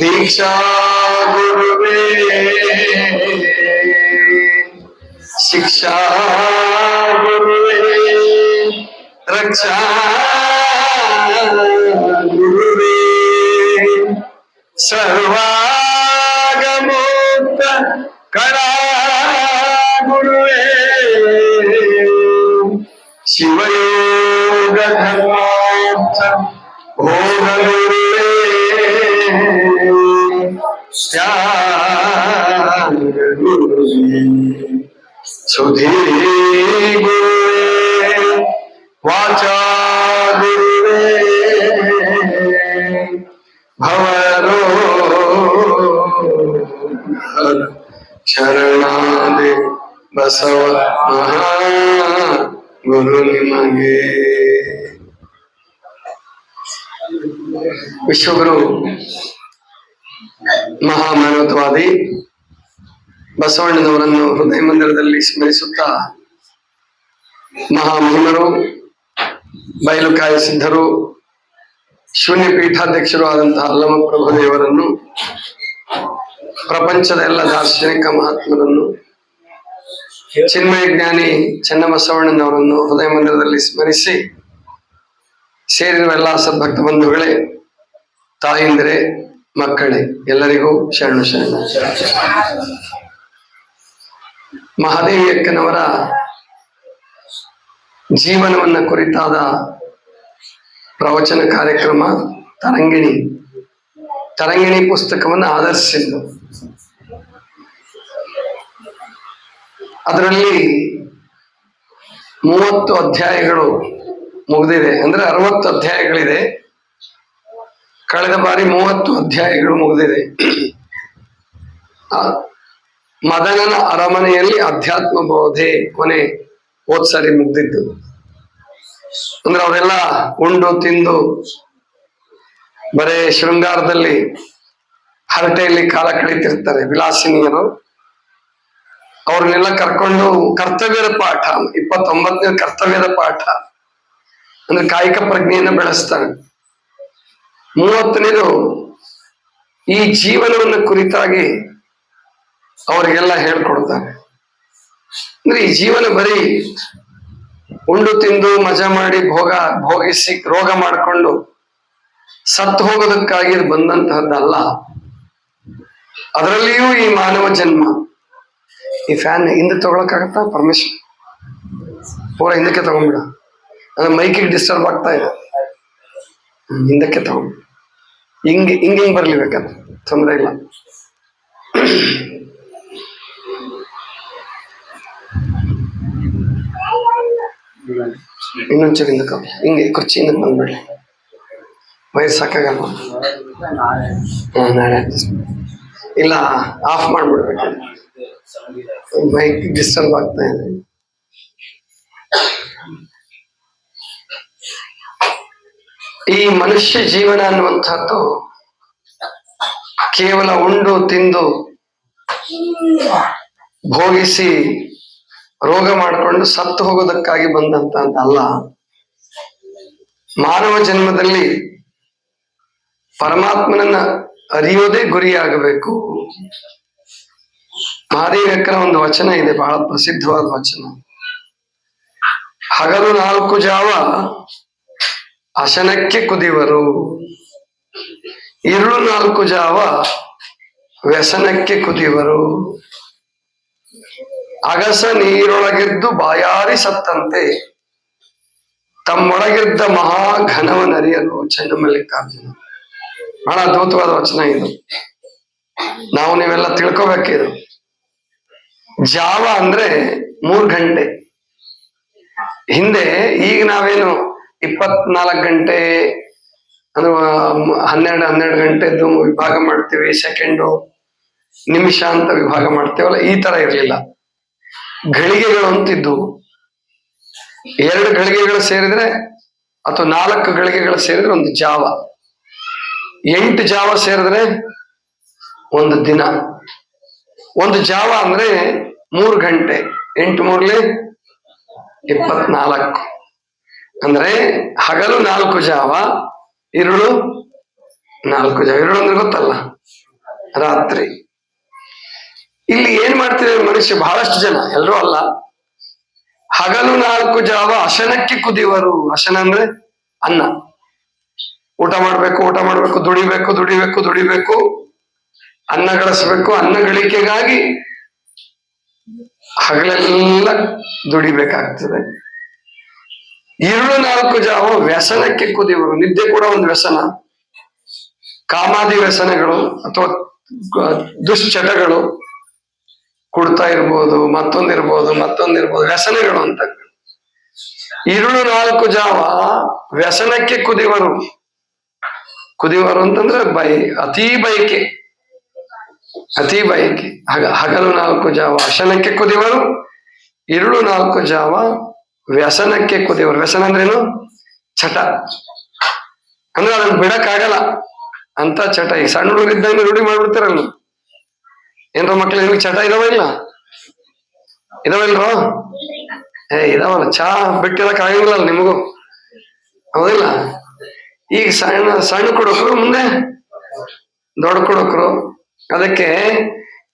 दीक्षा गुरुवे शिक्षा गुरुवे रक्षा गुरुवे सर्वागमोक्त करा गुरुवे शिवयोग धर्मार्थ भोग गुरुवे त्याग गुरुवे सुधी गुरुवे वाचा गुरुवे भवरोग शरणादे बसव महा गुरु निಮಗೆ ವಿಶ್ವಗುರು ಮಹಾಮಾನವತಾವಾದಿ ಬಸವಣ್ಣನವರನ್ನು ಹೃದಯ ಮಂದಿರದಲ್ಲಿ ಸ್ಮರಿಸುತ್ತಾ ಮಹಾಮಹಿಮರು ಬಯಲುಕಾಯ ಸಿದ್ಧರು ಶೂನ್ಯ ಪೀಠಾಧ್ಯಕ್ಷರು ಆದಂತಹ ಅಲ್ಲಮ ಪ್ರಭುದೇವರನ್ನು ಪ್ರಪಂಚದ ಎಲ್ಲ ದಾರ್ಶನಿಕ ಮಹಾತ್ಮರನ್ನು ಚಿನ್ಮಯ ಜ್ಞಾನಿ ಚನ್ನಬಸವಣ್ಣನವರನ್ನು ಹೃದಯ ಮಂದಿರದಲ್ಲಿ ಸ್ಮರಿಸಿ ಸೇರಿರುವ ಎಲ್ಲ ಸದ್ಭಕ್ತ ಬಂಧುಗಳೇ, ತಾಯಿಂದರೆ, ಮಕ್ಕಳೇ, ಎಲ್ಲರಿಗೂ ಶರಣು ಶರಣ. ಮಹಾದೇವಿ ಅಕ್ಕನವರ ಜೀವನವನ್ನ ಕುರಿತಾದ ಪ್ರವಚನ ಕಾರ್ಯಕ್ರಮ ತರಂಗಿಣಿ ಪುಸ್ತಕವನ್ನು ಆಧರಿಸಿದ್ದು. ಅದರಲ್ಲಿ 30 ಅಧ್ಯಾಯಗಳು ಮುಗಿದಿದೆ. ಅಂದ್ರೆ 60 ಅಧ್ಯಾಯಗಳಿದೆ. ಕಳೆದ ಬಾರಿ 30 ಅಧ್ಯಾಯಗಳು ಮುಗಿದಿದೆ. ಮದನನ ಅರಮನೆಯಲ್ಲಿ ಅಧ್ಯಾತ್ಮ ಬೋಧೆ ಕೊನೆ ಹೋದ್ಸರಿ ಮುಗ್ದಿದ್ದು. ಅಂದ್ರೆ ಅವರೆಲ್ಲ ಉಂಡು ತಿಂದು ಬರೇ ಶೃಂಗಾರದಲ್ಲಿ ಹರಟೆಯಲ್ಲಿ ಕಾಲ ಕಳೀತಿರ್ತಾರೆ ವಿಲಾಸಿನಿಯರು. ಅವ್ರನ್ನೆಲ್ಲ ಕರ್ಕೊಂಡು ಕರ್ತವ್ಯದ ಪಾಠ 29ನೇ ಕರ್ತವ್ಯದ ಪಾಠ ಅಂದ್ರೆ ಕಾಯಿಕ ಪ್ರಜ್ಞೆಯನ್ನು ಬೆಳೆಸ್ತಾರೆ. 30ನೇದು ಈ ಜೀವನವನ್ನು ಕುರಿತಾಗಿ ಅವರಿಗೆಲ್ಲ ಹೇಳ್ಕೊಡ್ತಾರೆ. ಅಂದ್ರೆ ಈ ಜೀವನ ಬರೀ ಉಂಡು ತಿಂದು ಮಜಾ ಮಾಡಿ ಭೋಗಿಸಿ ರೋಗ ಮಾಡಿಕೊಂಡು ಸತ್ತು ಹೋಗೋದಕ್ಕಾಗಿ ಬಂದಂತಹದ್ದಲ್ಲ. ಅದರಲ್ಲಿಯೂ ಈ ಮಾನವ ಜನ್ಮ. ಈ ಫ್ಯಾನ್ ಹಿಂದೆ ತಗೊಳಕ್ಕಾಗತ್ತಾ? ಪರ್ಮಿಷನ್ ಪೂರ ಹಿಂದಕ್ಕೆ ತಗೊಂಡ್ಬಿಡ, ಅಂದ್ರೆ ಮೈಕಿಗೆ ಡಿಸ್ಟರ್ಬ್ ಆಗ್ತಾ ಇದೆ. ಹಿಂದಕ್ಕೆ ತಗೊಂಡು ಹಿಂಗೆ ಬರ್ಲಿ ಬೇಕಾದ್ರೆ ತೊಂದರೆ ಇಲ್ಲ. ಇನ್ನೊಂಚೂರು ಹಿಂದಕ್ಕೆ ಹಿಂಗೆ ಕುರ್ಚಿ ಹಿಂದಕ್ಕೆ ಬಂದ್ಬಿಡ್ಲಿ. ವಯಸ್ಸು ಸಾಕಾಗಲ್ವ? ನಾಳೆ ಇಲ್ಲ, ಆಫ್ ಮಾಡ್ಬಿಡ್ಬೇಕು. ಮೈಕ್ ಡಿಸ್ಟರ್ಬ್ ಆಗ್ತಾ ಇದೆ. ಈ ಮನುಷ್ಯ ಜೀವನ ಅನ್ನುವಂಥದ್ದು ಕೇವಲ ಉಂಡು ತಿಂದು ಭೋಗಿಸಿ ರೋಗ ಮಾಡಿಕೊಂಡು ಸತ್ತು ಹೋಗೋದಕ್ಕಾಗಿ ಬಂದಂತಹದ್ದಲ್ಲ. ಮಾನವ ಜನ್ಮದಲ್ಲಿ ಪರಮಾತ್ಮನನ್ನ ಅರಿಯೋದೇ ಗುರಿಯಾಗಬೇಕು. ಮಹಾದೇವಿ ಅಕ್ಕನ ಒಂದು ವಚನ ಇದೆ, ಬಹಳ ಪ್ರಸಿದ್ಧವಾದ ವಚನ. ಹಗಲು 4 ಜಾವ ಅಶನಕ್ಕೆ ಕುದಿವರು, ಇರುಳು 4 ಜಾವ ವ್ಯಸನಕ್ಕೆ ಕುದಿವರು. ಅಗಸ ನೀರೊಳಗಿದ್ದು ಬಾಯಾರಿ ಸತ್ತಂತೆ ತಮ್ಮೊಳಗಿದ್ದ ಮಹಾಘನವನರಿಯಲು. ಚನ್ನಮಲ್ಲಿಕಾರ್ಜುನ. ಬಹಳ ಅದ್ಭುತವಾದ ವಚನ ಇದು. ನಾವು ನೀವೆಲ್ಲ ತಿಳ್ಕೊಬೇಕಿದು. ಜಾವ ಅಂದ್ರೆ 3 ಗಂಟೆ. ಹಿಂದೆ ಈಗ ನಾವೇನು 24 ಗಂಟೆ ಅಂದ್ರೆ 12 ಗಂಟೆದ್ದು ವಿಭಾಗ ಮಾಡ್ತೀವಿ, ಸೆಕೆಂಡು ನಿಮಿಷ ಅಂತ ವಿಭಾಗ ಮಾಡ್ತೇವಲ್ಲ, ಈ ತರ ಇರ್ಲಿಲ್ಲ. ಘಳಿಗೆಗಳು ಅಂತಿದ್ದು. 2 ಘಳಿಗೆಗಳು ಸೇರಿದ್ರೆ ಅಥವಾ 4 ಘಳಿಗೆಗಳು ಸೇರಿದ್ರೆ ಒಂದು ಜಾವ. 8 ಜಾವ ಸೇರಿದ್ರೆ ಒಂದು ದಿನ. ಒಂದು ಜಾವ ಅಂದ್ರೆ 3 ಗಂಟೆ. 8 ಮೂರ್ಲಿ 24. ಅಂದ್ರೆ ಹಗಲು 4 ಜಾವ, ಇರುಳು 4 ಜಾವ. ಇರುಳು ಅಂದ್ರೆ ಗೊತ್ತಲ್ಲ, ರಾತ್ರಿ. ಇಲ್ಲಿ ಏನ್ ಮಾಡ್ತಿದ್ದಾರೆ ಮನುಷ್ಯ, ಬಹಳಷ್ಟು ಜನ, ಎಲ್ರೂ ಅಲ್ಲ, ಹಗಲು 4 ಜಾವ ಅಶನಕ್ಕೆ ಕುದಿಯುವರು. ಅಶನ ಅಂದ್ರೆ ಅನ್ನ. ಊಟ ಮಾಡ್ಬೇಕು, ದುಡಿಬೇಕು, ಅನ್ನ ಗಳಿಸ್ಬೇಕು. ಅನ್ನ ಗಳಿಕೆಗಾಗಿ ಹಗಲೆಲ್ಲ ದುಡಿಬೇಕಾಗ್ತದೆ. 4 ಜಾವ ವ್ಯಸನಕ್ಕೆ ಕುದಿಯುವರು. ನಿದ್ದೆ ಕೂಡ ಒಂದು ವ್ಯಸನ. ಕಾಮಾದಿ ವ್ಯಸನಗಳು ಅಥವಾ ದುಶ್ಚಟಗಳು, ಕುಡ್ತಾ ಇರ್ಬೋದು, ಮತ್ತೊಂದಿರ್ಬೋದು, ವ್ಯಸನಗಳು ಅಂತ. 4 ಜಾವ ವ್ಯಸನಕ್ಕೆ ಕುದಿಯುವರು ಅಂತಂದ್ರೆ ಅತಿ ಬಯಕೆ. ಹಗಲು 4 ಜಾವ ಅಶನಕ್ಕೆ ಕುದಿಯುವರು, 4 ಜಾವ ವ್ಯಸನಕ್ಕೆ ಕುದಿಯುವರು. ವ್ಯಸನ ಅಂದ್ರೇನು? ಚಟ. ಅಂದ್ರೆ ಅದನ್ನ ಬಿಡಕ್ಕಾಗಲ್ಲ ಅಂತ ಚಟ. ಈಗ ಸಣ್ಣ ಹುಡುಗರಿದ್ದಾಗ ರೂಢಿ ಮಾಡ್ಬಿಡ್ತಾರಲ್ಲ. ಏನ್ರ ಮಕ್ಳು, ನಿಮ್ಗೆ ಚಟ ಇದಾವಿಲ್ರೋ? ಇದಾವಲ್ಲ. ಚಾ ಬಿಟ್ಟಿರಕ್ ಆಗಿಲ್ಲ ನಿಮಗೂ, ಹೌದಿಲ್ಲ? ಈಗ ಸಣ್ಣ ಕೊಡೋಕ್ರು, ಮುಂದೆ ದೊಡ್ಡ ಕೊಡೋಕ್ರು. ಅದಕ್ಕೆ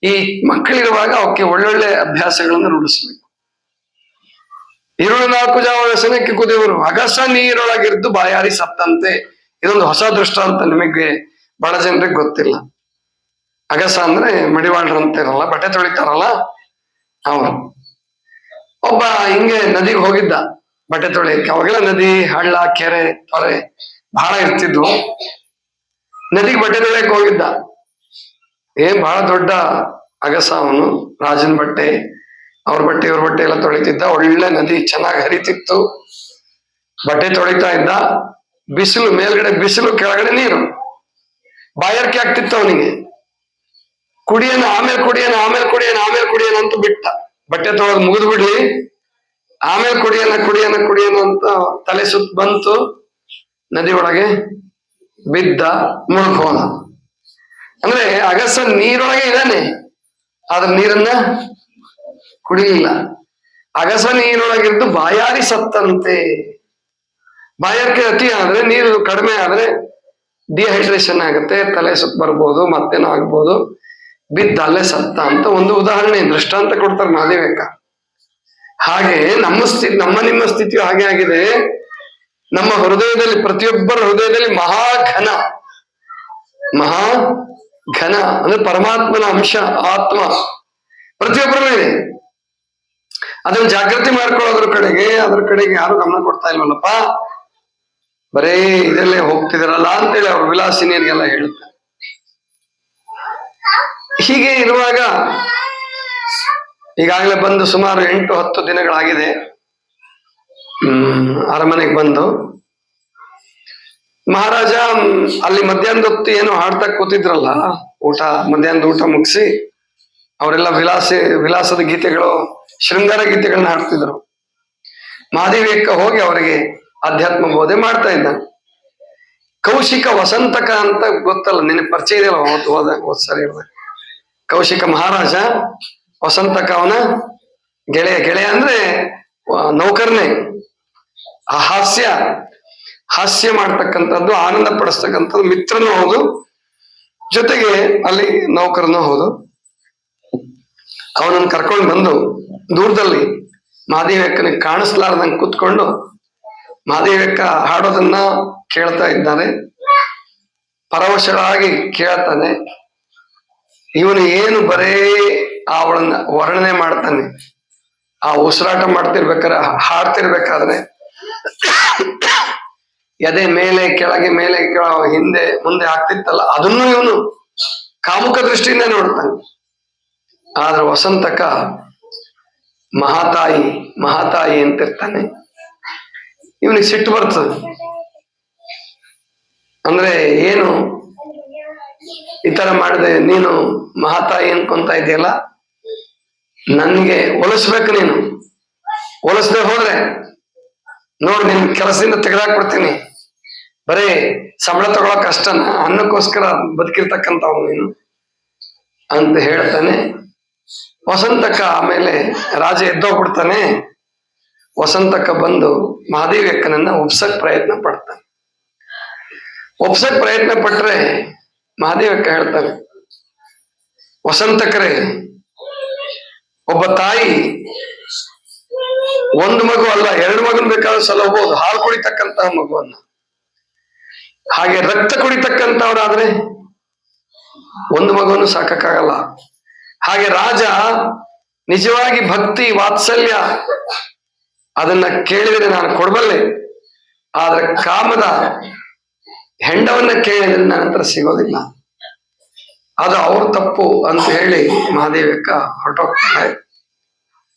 ಈ ಮಕ್ಕಳಿರುವಾಗ ಅವಕ್ಕೆ ಒಳ್ಳೊಳ್ಳೆ ಅಭ್ಯಾಸಗಳನ್ನು ರೂಢಿಸ್ಬೇಕು. 4 ಜಾವ ವ್ಯಸನಕ್ಕೆ ಕುದಿಯುವರು, ಅಗಸ ನೀರೊಳಗಿರ್ದು ಬಾಯಾರಿ ಸತ್ತಂತೆ. ಇದೊಂದು ಹೊಸ ದೃಷ್ಟಾಂತ, ನಿಮಗೆ ಬಹಳ ಜನರಿಗೆ ಗೊತ್ತಿಲ್ಲ. ಅಗಸ ಅಂದ್ರೆ ಮಡಿವಾಳ್ರಂತಿರಲ್ಲ, ಬಟ್ಟೆ ತೊಳಿತಾರಲ್ಲ ಅವರು. ಒಬ್ಬ ಹಿಂಗೆ ನದಿಗೆ ಹೋಗಿದ್ದ ಬಟ್ಟೆ ತೊಳಿಯಕ್ಕೆ. ಅವಾಗೆಲ್ಲ ನದಿ, ಹಳ್ಳ, ಕೆರೆ, ತೊರೆ ಬಹಳ ಇರ್ತಿದ್ವು. ನದಿಗೆ ಬಟ್ಟೆ ತೊಳಿಯಕ್ಕೆ ಹೋಗಿದ್ದ. ಬಹಳ ದೊಡ್ಡ ಅಗಸ ಅವನು. ರಾಜನ ಬಟ್ಟೆ, ಅವ್ರ ಬಟ್ಟೆ, ಇವ್ರ ಬಟ್ಟೆ ಎಲ್ಲ ತೊಳಿತಿದ್ದ. ಒಳ್ಳೆ ನದಿ, ಚೆನ್ನಾಗಿ ಹರಿತಿತ್ತು. ಬಟ್ಟೆ ತೊಳಿತಾ ಇದ್ದ. ಬಿಸಿಲು ಮೇಲ್ಗಡೆ, ಬಿಸಿಲು ಕೆಳಗಡೆ ನೀರು. ಬಾಯಾರಿಕೆ ಆಗ್ತಿತ್ತು ಅವನಿಗೆ. ಆಮೇಲೆ ಕುಡಿಯೋಣ ಅಂತ ಬಿಟ್ಟ. ಬಟ್ಟೆ ತೊಳೆದು ಮುಗಿದು ಬಿಡ್ಲಿ, ಆಮೇಲೆ ಕುಡಿಯೋಣ ಅಂತ ತಲೆ ಸುತ್ತ ಬಂತು. ನದಿ ಒಳಗೆ ಬಿದ್ದ, ಮುಳುಗೋದ. ಅಂದ್ರೆ ಅಗಸ ನೀರೊಳಗೆ ಇದ್ದಾನೆ, ಆದ್ರೆ ನೀರನ್ನ ಕುಡಿಲಿಲ್ಲ. ಅಗಸ ನೀರೊಳಗಿದ್ದು ಬಾಯಾರಿ ಸತ್ತಂತೆ. ಬಾಯಾರಿಕೆ ಅತಿ ಆದ್ರೆ, ನೀರು ಕಡಿಮೆ ಆದ್ರೆ ಡಿಹೈಡ್ರೇಷನ್ ಆಗುತ್ತೆ, ತಲೆ ಸುತ್ತ ಬರ್ಬೋದು, ಮತ್ತೇನೋ ಆಗ್ಬೋದು. ಬಿದ್ದ ಅಲ್ಲೇ ಸತ್ತ ಅಂತ ಒಂದು ಉದಾಹರಣೆ, ದೃಷ್ಟಾಂತ ಕೊಡ್ತಾರೆ ಮಹಾದೇವಕ್ಕ. ಹಾಗೆ ನಮ್ಮ ನಿಮ್ಮ ಸ್ಥಿತಿಯು ಹಾಗೆ ಆಗಿದೆ. ನಮ್ಮ ಹೃದಯದಲ್ಲಿ, ಪ್ರತಿಯೊಬ್ಬರ ಹೃದಯದಲ್ಲಿ ಮಹಾಘನ ಅಂದ್ರೆ ಪರಮಾತ್ಮನ ಅಂಶ, ಆತ್ಮ ಪ್ರತಿಯೊಬ್ಬರಲ್ಲೂ ಇದೆ. ಅದನ್ನ ಜಾಗೃತಿ ಮಾಡ್ಕೊಳ್ಳೋದ್ರ ಕಡೆಗೆ ಯಾರು ಗಮನ ಕೊಡ್ತಾ ಇಲ್ವಲ್ಲಪ್ಪ, ಬರೇ ಇದಲ್ಲೇ ಹೋಗ್ತಿದಾರಲ್ಲ ಅಂತೇಳಿ ಅವ್ರ ವಿಲಾಸಿನಿಯರಿಗೆಲ್ಲ ಹೇಳುತ್ತೆ. ಹೀಗೆ ಇರುವಾಗ ಈಗಾಗಲೇ ಬಂದು ಸುಮಾರು 8-10 ದಿನಗಳಾಗಿದೆ. ಅರಮನೆಗೆ ಬಂದು ಮಹಾರಾಜ ಅಲ್ಲಿ ಮಧ್ಯಾಹ್ನದ ಹೊತ್ತು ಏನು ಹಾಡ್ತಾ ಕೂತಿದ್ರಲ್ಲ, ಮಧ್ಯಾಹ್ನದ ಊಟ ಮುಗಿಸಿ ಅವರೆಲ್ಲ ವಿಲಾಸದ ಗೀತೆಗಳು, ಶೃಂಗಾರ ಗೀತೆಗಳನ್ನ ಹಾಡ್ತಿದ್ರು. ಮಹಾದೇವಿಯಕ್ಕ ಹೋಗಿ ಅವರಿಗೆ ಅಧ್ಯಾತ್ಮ ಬೋಧೆ ಮಾಡ್ತಾ ಇದ್ದ. ಕೌಶಿಕ ವಸಂತಕ ಅಂತ ಗೊತ್ತಲ್ಲ, ನಿನಗೆ ಪರಿಚಯ ಇದೆಯಲ್ಲ, ಹೋದ ಸರಿ ಇರ್ಬೇಕು. ಕೌಶಿಕ ಮಹಾರಾಜ, ವಸಂತಕ ಅವನ ಗೆಳೆಯ ಅಂದ್ರೆ ನೌಕರನೇ. ಹಾಸ್ಯ ಮಾಡ್ತಕ್ಕಂಥದ್ದು, ಆನಂದ ಪಡಿಸ್ತಕ್ಕಂಥದ್ದು, ಮಿತ್ರನೂ ಹೌದು, ಜೊತೆಗೆ ಅಲ್ಲಿ ನೌಕರನೂ ಹೌದು. ಅವನನ್ನು ಕರ್ಕೊಂಡು ಬಂದು ದೂರದಲ್ಲಿ ಮಹಾದೇವಕ್ಕನಿಗೆ ಕಾಣಿಸ್ಲಾರ್ದಂಗೆ ಕೂತ್ಕೊಂಡು ಮಹಾದೇವಕ್ಕ ಹಾಡೋದನ್ನ ಕೇಳ್ತಾ ಇದ್ದಾನೆ. ಪರವಶರಾಗಿ ಕೇಳ್ತಾನೆ. ಇವನು ಏನು ಬರೇ ಅವಳನ್ನ ವರ್ಣನೆ ಮಾಡ್ತಾನೆ. ಆ ಉಸಿರಾಟ ಮಾಡ್ತಿರ್ಬೇಕಾದ್ರೆ, ಹಾಡ್ತಿರ್ಬೇಕಾದ್ರೆ ಎದೆ ಮೇಲೆ ಕೆಳಗೆ ಹಿಂದೆ ಮುಂದೆ ಆಗ್ತಿತ್ತಲ್ಲ, ಅದನ್ನು ಇವನು ಕಾಮುಕ ದೃಷ್ಟಿಯಿಂದ ನೋಡ್ತಾನೆ. ಆದ್ರೆ ವಸಂತಕ ಮಹಾತಾಯಿ ಅಂತಿರ್ತಾನೆ. ಇವನಿಗೆ ಸಿಟ್ಟು ಬರ್ತದೆ. ಅಂದ್ರೆ ಏನು ಈ ತರ ಮಾಡಿದೆ, ನೀನು ಮಹಾತಾಯಿ ಅನ್ಕೊಂತ ಇದೆಯಲ್ಲ, ನನ್ಗೆ ಒಲಿಸ್ಬೇಕು. ನೀನು ಒಲಿಸ್ದೆ ಹೋದ್ರೆ ನೋಡ್, ನಿನ್ ಕೆಲಸದಿಂದ ತೆಗೆದಾಕ್ಬಿಡ್ತೀನಿ. ಬರೀ ಸಂಬಳ ತಗೊಳಕ್ ಕಷ್ಟನ, ಅನ್ನಕ್ಕೋಸ್ಕರ ಬದುಕಿರ್ತಕ್ಕಂಥವ್ನು ನೀನು ಅಂತ ಹೇಳ್ತಾನೆ. ವಸಂತಕ ಆಮೇಲೆ ರಾಜ ಎದ್ದೋಗ್ಬಿಡ್ತಾನೆ. ವಸಂತಕ ಬಂದು ಮಹಾದೇವಿ ಅಕ್ಕನನ್ನ ಒಪ್ಸಕ್ ಪ್ರಯತ್ನ ಪಡ್ತಾನೆ. ಒಪ್ಸಕ್ ಪ್ರಯತ್ನ ಪಟ್ರೆ ಮಹಾದೇವಿ ಅಕ್ಕ ಹೇಳ್ತಾನೆ, ವಸಂತಕರೇ, ಒಬ್ಬ ತಾಯಿ ಒಂದು ಮಗು ಅಲ್ಲ 2 ಮಗನ್ ಬೇಕಾದ್ರೂ ಸಲಹಬಹುದು, ಹಾಲು ಕುಡಿತಕ್ಕಂತಹ ಮಗುವನ್ನ. ಹಾಗೆ ರಕ್ತ ಕುಡಿತಕ್ಕಂಥವ್ರಾದ್ರೆ ಒಂದು ಮಗುವನ್ನು ಸಾಕಕ್ಕಾಗಲ್ಲ. ಹಾಗೆ ರಾಜ ನಿಜವಾಗಿ ಭಕ್ತಿ ವಾತ್ಸಲ್ಯ ಅದನ್ನ ಕೇಳಿದ್ರೆ ನಾನು ಕೊಡಬಲ್ಲೆ, ಆದ್ರೆ ಕಾಮದ ಹೆಂಡವನ್ನ ಕೇಳಿದ್ರೆ ನನ್ನ ಹತ್ರ ಸಿಗೋದಿಲ್ಲ, ಅದು ಅವ್ರ ತಪ್ಪು ಅಂತ ಹೇಳಿ ಮಹಾದೇವಕ್ಕ ಹೊರಟೋಗ್ತಾಳೆ.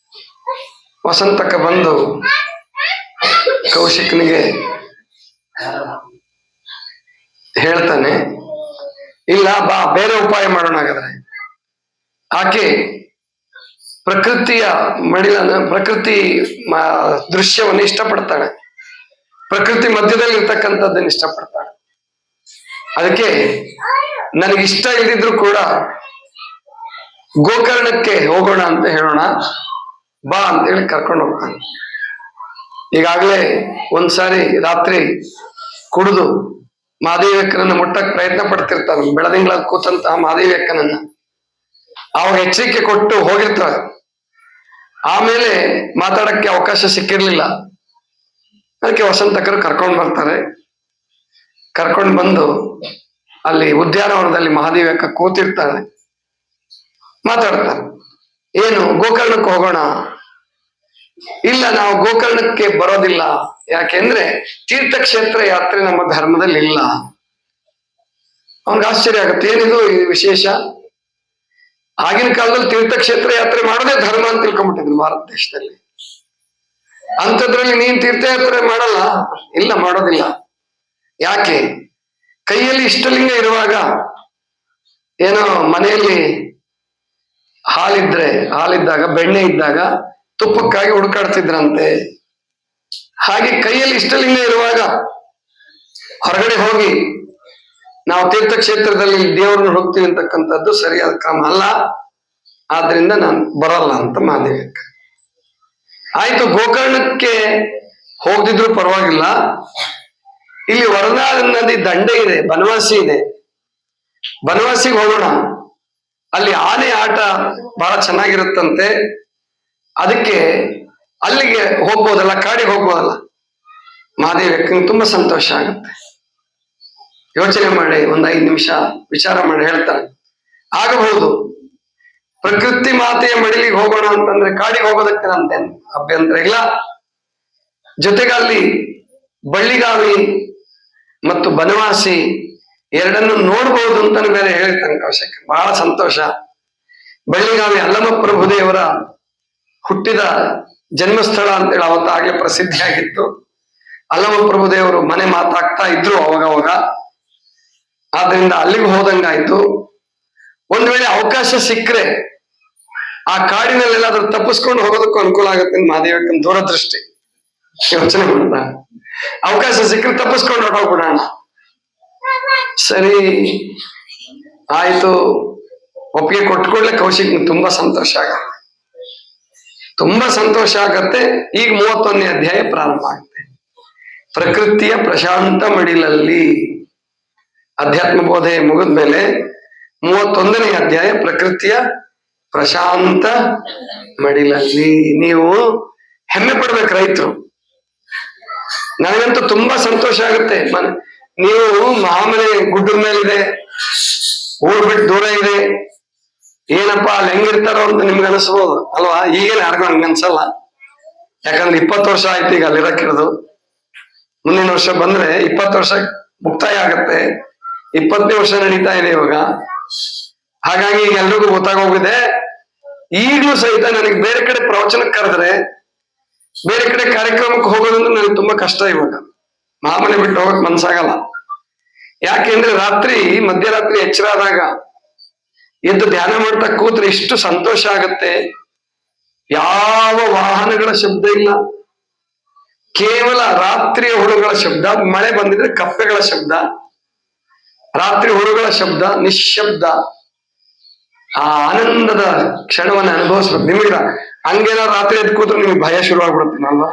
ವಸಂತಕ ಬಂದು ಕೌಶಿಕನಿಗೆ ಹೇಳ್ತಾನೆ, ಇಲ್ಲ ಬಾ ಬೇರೆ ಉಪಾಯ ಮಾಡೋಣ. ಹಾಗಾದ್ರೆ ಆಕೆ ಪ್ರಕೃತಿಯ ಪ್ರಕೃತಿ ದೃಶ್ಯವನ್ನು ಇಷ್ಟಪಡ್ತಾಳೆ, ಪ್ರಕೃತಿ ಮಧ್ಯದಲ್ಲಿ ಇರ್ತಕ್ಕಂಥದ್ದನ್ನು ಇಷ್ಟಪಡ್ತಾಳೆ. ಅದಕ್ಕೆ ನನಗಿಷ್ಟ ಇಲ್ದಿದ್ರು ಕೂಡ ಗೋಕರ್ಣಕ್ಕೆ ಹೋಗೋಣ ಅಂತ ಹೇಳೋಣ, ಬಾ ಅಂತ ಹೇಳಿ ಕರ್ಕೊಂಡು ಹೋಗ್ತಾನೆ. ಈಗಾಗಲೇ ಒಂದ್ಸಾರಿ ರಾತ್ರಿ ಕುಡಿದು ಮಹಾದೇವಕ್ಕನನ್ನ ಮುಟ್ಟಕ್ ಪ್ರಯತ್ನ ಪಡ್ತಿರ್ತಾನೆ. ಬೆಳದಿಂಗಳಲ್ಲಿ ಕೂತಂತಹ ಮಹಾದೇವಕ್ಕನನ್ನ ಅವಾಗ ಎಚ್ಚರಿಕೆ ಕೊಟ್ಟು ಹೋಗಿರ್ತಾಳೆ. ಆಮೇಲೆ ಮಾತಾಡಕ್ಕೆ ಅವಕಾಶ ಸಿಕ್ಕಿರ್ಲಿಲ್ಲ. ಅದಕ್ಕೆ ವಸಂತಕರು ಕರ್ಕೊಂಡು ಬರ್ತಾರೆ. ಕರ್ಕೊಂಡು ಬಂದು ಅಲ್ಲಿ ಉದ್ಯಾನವನದಲ್ಲಿ ಮಹಾದೇವಕ್ಕ ಕೂತಿರ್ತಾಳೆ, ಮಾತಾಡ್ತಾರೆ. ಏನು ಗೋಕರ್ಣಕ್ಕೆ ಹೋಗೋಣ? ಇಲ್ಲ, ನಾವು ಗೋಕರ್ಣಕ್ಕೆ ಬರೋದಿಲ್ಲ. ಯಾಕೆಂದ್ರೆ ತೀರ್ಥಕ್ಷೇತ್ರ ಯಾತ್ರೆ ನಮ್ಮ ಧರ್ಮದಲ್ಲಿ ಇಲ್ಲ. ಅವನ್ಗೆ ಆಶ್ಚರ್ಯ ಆಗುತ್ತೆ, ಏನಿದು ವಿಶೇಷ? ಆಗಿನ ಕಾಲದಲ್ಲಿ ತೀರ್ಥಕ್ಷೇತ್ರ ಯಾತ್ರೆ ಮಾಡೋದೇ ಧರ್ಮ ಅಂತ ತಿಳ್ಕೊಂಡ್ಬಿಟ್ಟಿದ್ರು ಭಾರತ ದೇಶದಲ್ಲಿ. ಅಂಥದ್ರಲ್ಲಿ ನೀನ್ ತೀರ್ಥಯಾತ್ರೆ ಮಾಡಲ್ಲ? ಇಲ್ಲ, ಮಾಡೋದಿಲ್ಲ. ಯಾಕೆ? ಕೈಯಲ್ಲಿ ಇಷ್ಟಲಿಂಗ ಇರುವಾಗ ಏನೋ ಮನೆಯಲ್ಲಿ ಹಾಲಿದ್ದಾಗ ಬೆಣ್ಣೆ ಇದ್ದಾಗ ತುಪ್ಪಕ್ಕಾಗಿ ಹುಡುಕಾಡ್ತಿದ್ರಂತೆ. ಹಾಗೆ ಕೈಯಲ್ಲಿ ಇಷ್ಟಲಿಂಗ ಇರುವಾಗ ಹೊರಗಡೆ ಹೋಗಿ ನಾವು ತೀರ್ಥಕ್ಷೇತ್ರದಲ್ಲಿ ದೇವರನ್ನು ಹುಡುಕ್ತೀವಿ ಅಂತಕ್ಕಂಥದ್ದು ಸರಿಯಾದ ಕ್ರಮ ಅಲ್ಲ. ಆದ್ರಿಂದ ನಾನು ಬರಲ್ಲ ಅಂತ ಮಹಾದೇವಕ್ಕ. ಆಯ್ತು, ಗೋಕರ್ಣಕ್ಕೆ ಹೋಗದಿದ್ರು ಪರವಾಗಿಲ್ಲ, ಇಲ್ಲಿ ವರದಾ ನದಿ ದಂಡೆ ಇದೆ, ಬನವಾಸಿ ಇದೆ, ಬನವಾಸಿಗೆ ಹೋಗೋಣ. ಅಲ್ಲಿ ಆನೆ ಆಟ ಬಹಳ ಚೆನ್ನಾಗಿರುತ್ತಂತೆ, ಅದಕ್ಕೆ ಅಲ್ಲಿಗೆ ಹೋಗ್ಬೋದಲ್ಲ, ಕಾಡಿಗೆ ಹೋಗ್ಬೋದಲ್ಲ. ಮಹಾದೇವಕ್ಕಂಗೆ ತುಂಬಾ ಸಂತೋಷ ಆಗುತ್ತೆ. ಯೋಚನೆ ಮಾಡಿ ಒಂದ್ 5 ನಿಮಿಷ ವಿಚಾರ ಮಾಡಿ ಹೇಳ್ತಾರೆ, ಆಗಬಹುದು. ಪ್ರಕೃತಿ ಮಾತೆಯ ಮಡಿಲಿಗೆ ಹೋಗೋಣ ಅಂತಂದ್ರೆ ಕಾಡಿಗೆ ಹೋಗೋದಕ್ಕೆ ನಂತೇನು ಅಭ್ಯಂತರ ಇಲ್ಲ. ಜೊತೆಗೆ ಅಲ್ಲಿ ಬಳ್ಳಿಗಾವಿ ಮತ್ತು ಬನವಾಸಿ ಎರಡನ್ನು ನೋಡ್ಬೋದು ಅಂತಾನು ಬೇರೆ ಹೇಳ್ತಾನೆ ಕೌಶಿಕ. ಬಹಳ ಸಂತೋಷ. ಬಳ್ಳಿಗಾವಿ ಅಲ್ಲಮ ಪ್ರಭುದೇವರ ಹುಟ್ಟಿದ ಜನ್ಮಸ್ಥಳ ಅಂತೇಳಿ ಅವತ್ತಾಗ್ಲೇ ಪ್ರಸಿದ್ಧಿಯಾಗಿತ್ತು. ಅಲ್ಲಮ ಪ್ರಭುದೇವರು ಮನೆ ಮಾತಾಗ್ತಾ ಇದ್ರು ಅವಾಗವಾಗ, ಆದ್ರಿಂದ ಅಲ್ಲಿಗೆ ಹೋದಂಗಾಯ್ತು. ಒಂದ್ ವೇಳೆ ಅವಕಾಶ ಸಿಕ್ಕರೆ ಆ ಕಾಡಿನಲ್ಲೆಲ್ಲಾದ್ರೂ ತಪ್ಪಿಸ್ಕೊಂಡು ಹೋಗೋದಕ್ಕೂ ಅನುಕೂಲ ಆಗುತ್ತೆ ಮಹಾದೇವಕ್ಕನ ದೂರದೃಷ್ಟಿ. ಯೋಚನೆ ಮಾಡ್ದ, ಅವಕಾಶ ಸಿಕ್ಕರೆ ತಪ್ಪಿಸ್ಕೊಂಡು ಹೊರಟೋಗ್ಬಿಡೋಣ. ಸರಿ ಆಯ್ತು, ಒಪ್ಪಿಗೆ ಕೊಟ್ಕೊಳ್ಳೆ. ಕೌಶಿಕ್ ತುಂಬಾ ಸಂತೋಷ ಆಗತ್ತೆ. ಈಗ 31ನೇ ಅಧ್ಯಾಯ ಪ್ರಾರಂಭ ಆಗುತ್ತೆ. ಪ್ರಕೃತಿಯ ಪ್ರಶಾಂತ ಮಡಿಲಲ್ಲಿ ಅಧ್ಯಾತ್ಮ ಬೋಧೆ ಮುಗಿದ್ಮೇಲೆ 31ನೇ ಅಧ್ಯಾಯ ಪ್ರಕೃತಿಯ ಪ್ರಶಾಂತ ಮಡಿಲಲ್ಲಿ. ನೀವು ಹೆಮ್ಮೆ ಪಡ್ಬೇಕು ರೈತರು. ನನಗಂತೂ ತುಂಬಾ ಸಂತೋಷ ಆಗುತ್ತೆ. ನೀವು ಮಹಾಮನೆ ಗುಡ್ಡದ ಮೇಲಿದೆ, ಊರ್ ಬಿಟ್ಟು ದೂರ ಇದೆ, ಏನಪ್ಪಾ ಅಲ್ಲಿ ಹೆಂಗಿರ್ತಾರೋ ಅಂತ ನಿಮ್ಗೆ ಅನಿಸ್ಬೋದು ಅಲ್ವಾ? ಈಗೇನು ಯಾರಿಗೂ ಹಂಗ ಅನ್ಸಲ್ಲ. ಯಾಕಂದ್ರೆ 20 ವರ್ಷ ಆಯ್ತು ಈಗ ಅಲ್ಲಿರಕ್ಕಿರೋದು. ಮುಂದಿನ ವರ್ಷ ಬಂದ್ರೆ 20 ವರ್ಷ ಮುಕ್ತಾಯ ಆಗತ್ತೆ. 20ನೇ ವರ್ಷ ನಡೀತಾ ಇದೆ ಇವಾಗ. ಹಾಗಾಗಿ ಈಗ ಎಲ್ರಿಗೂ ಗೊತ್ತಾಗೋಗಿದೆ. ಈಗಲೂ ಸಹಿತ ನನಗೆ ಬೇರೆ ಕಡೆ ಪ್ರವಚನಕ್ಕೆ ಕರೆದ್ರೆ, ಬೇರೆ ಕಡೆ ಕಾರ್ಯಕ್ರಮಕ್ಕೆ ಹೋಗೋದಂದ್ರೆ ನನಗೆ ತುಂಬಾ ಕಷ್ಟ. ಇವಾಗ ಮಹಾಮನೆ ಬಿಟ್ಟು ಹೋಗಕ್ ಮನ್ಸಾಗಲ್ಲ. ಯಾಕೆಂದ್ರೆ ಮಧ್ಯರಾತ್ರಿ ಎಚ್ಚರ ಆದಾಗ ಎದ್ದು ಧ್ಯಾನ ಮಾಡ್ತಾ ಕೂತ್ರೆ ಇಷ್ಟು ಸಂತೋಷ ಆಗತ್ತೆ. ಯಾವ ವಾಹನಗಳ ಶಬ್ದ ಇಲ್ಲ, ಕೇವಲ ರಾತ್ರಿಯ ಹುಳುಗಳ ಶಬ್ದ. ಮಳೆ ಬಂದಿದ್ರೆ ಕಪ್ಪೆಗಳ ಶಬ್ದ, ರಾತ್ರಿ ಹುಳುಗಳ ಶಬ್ದ, ನಿಶ್ಶಬ್ದ. ಆ ಆನಂದದ ಕ್ಷಣವನ್ನ ಅನುಭವಿಸ್ಬೇಕು. ನಿಮಗೆ ಹಂಗೇನಾದ್ರು ರಾತ್ರಿ ಎದ್ದು ಕೂತ್ರೆ ನಿಮ್ಗೆ ಭಯ ಶುರು ಆಗ್ಬಿಡುತ್ತೇನಲ್ವಾ?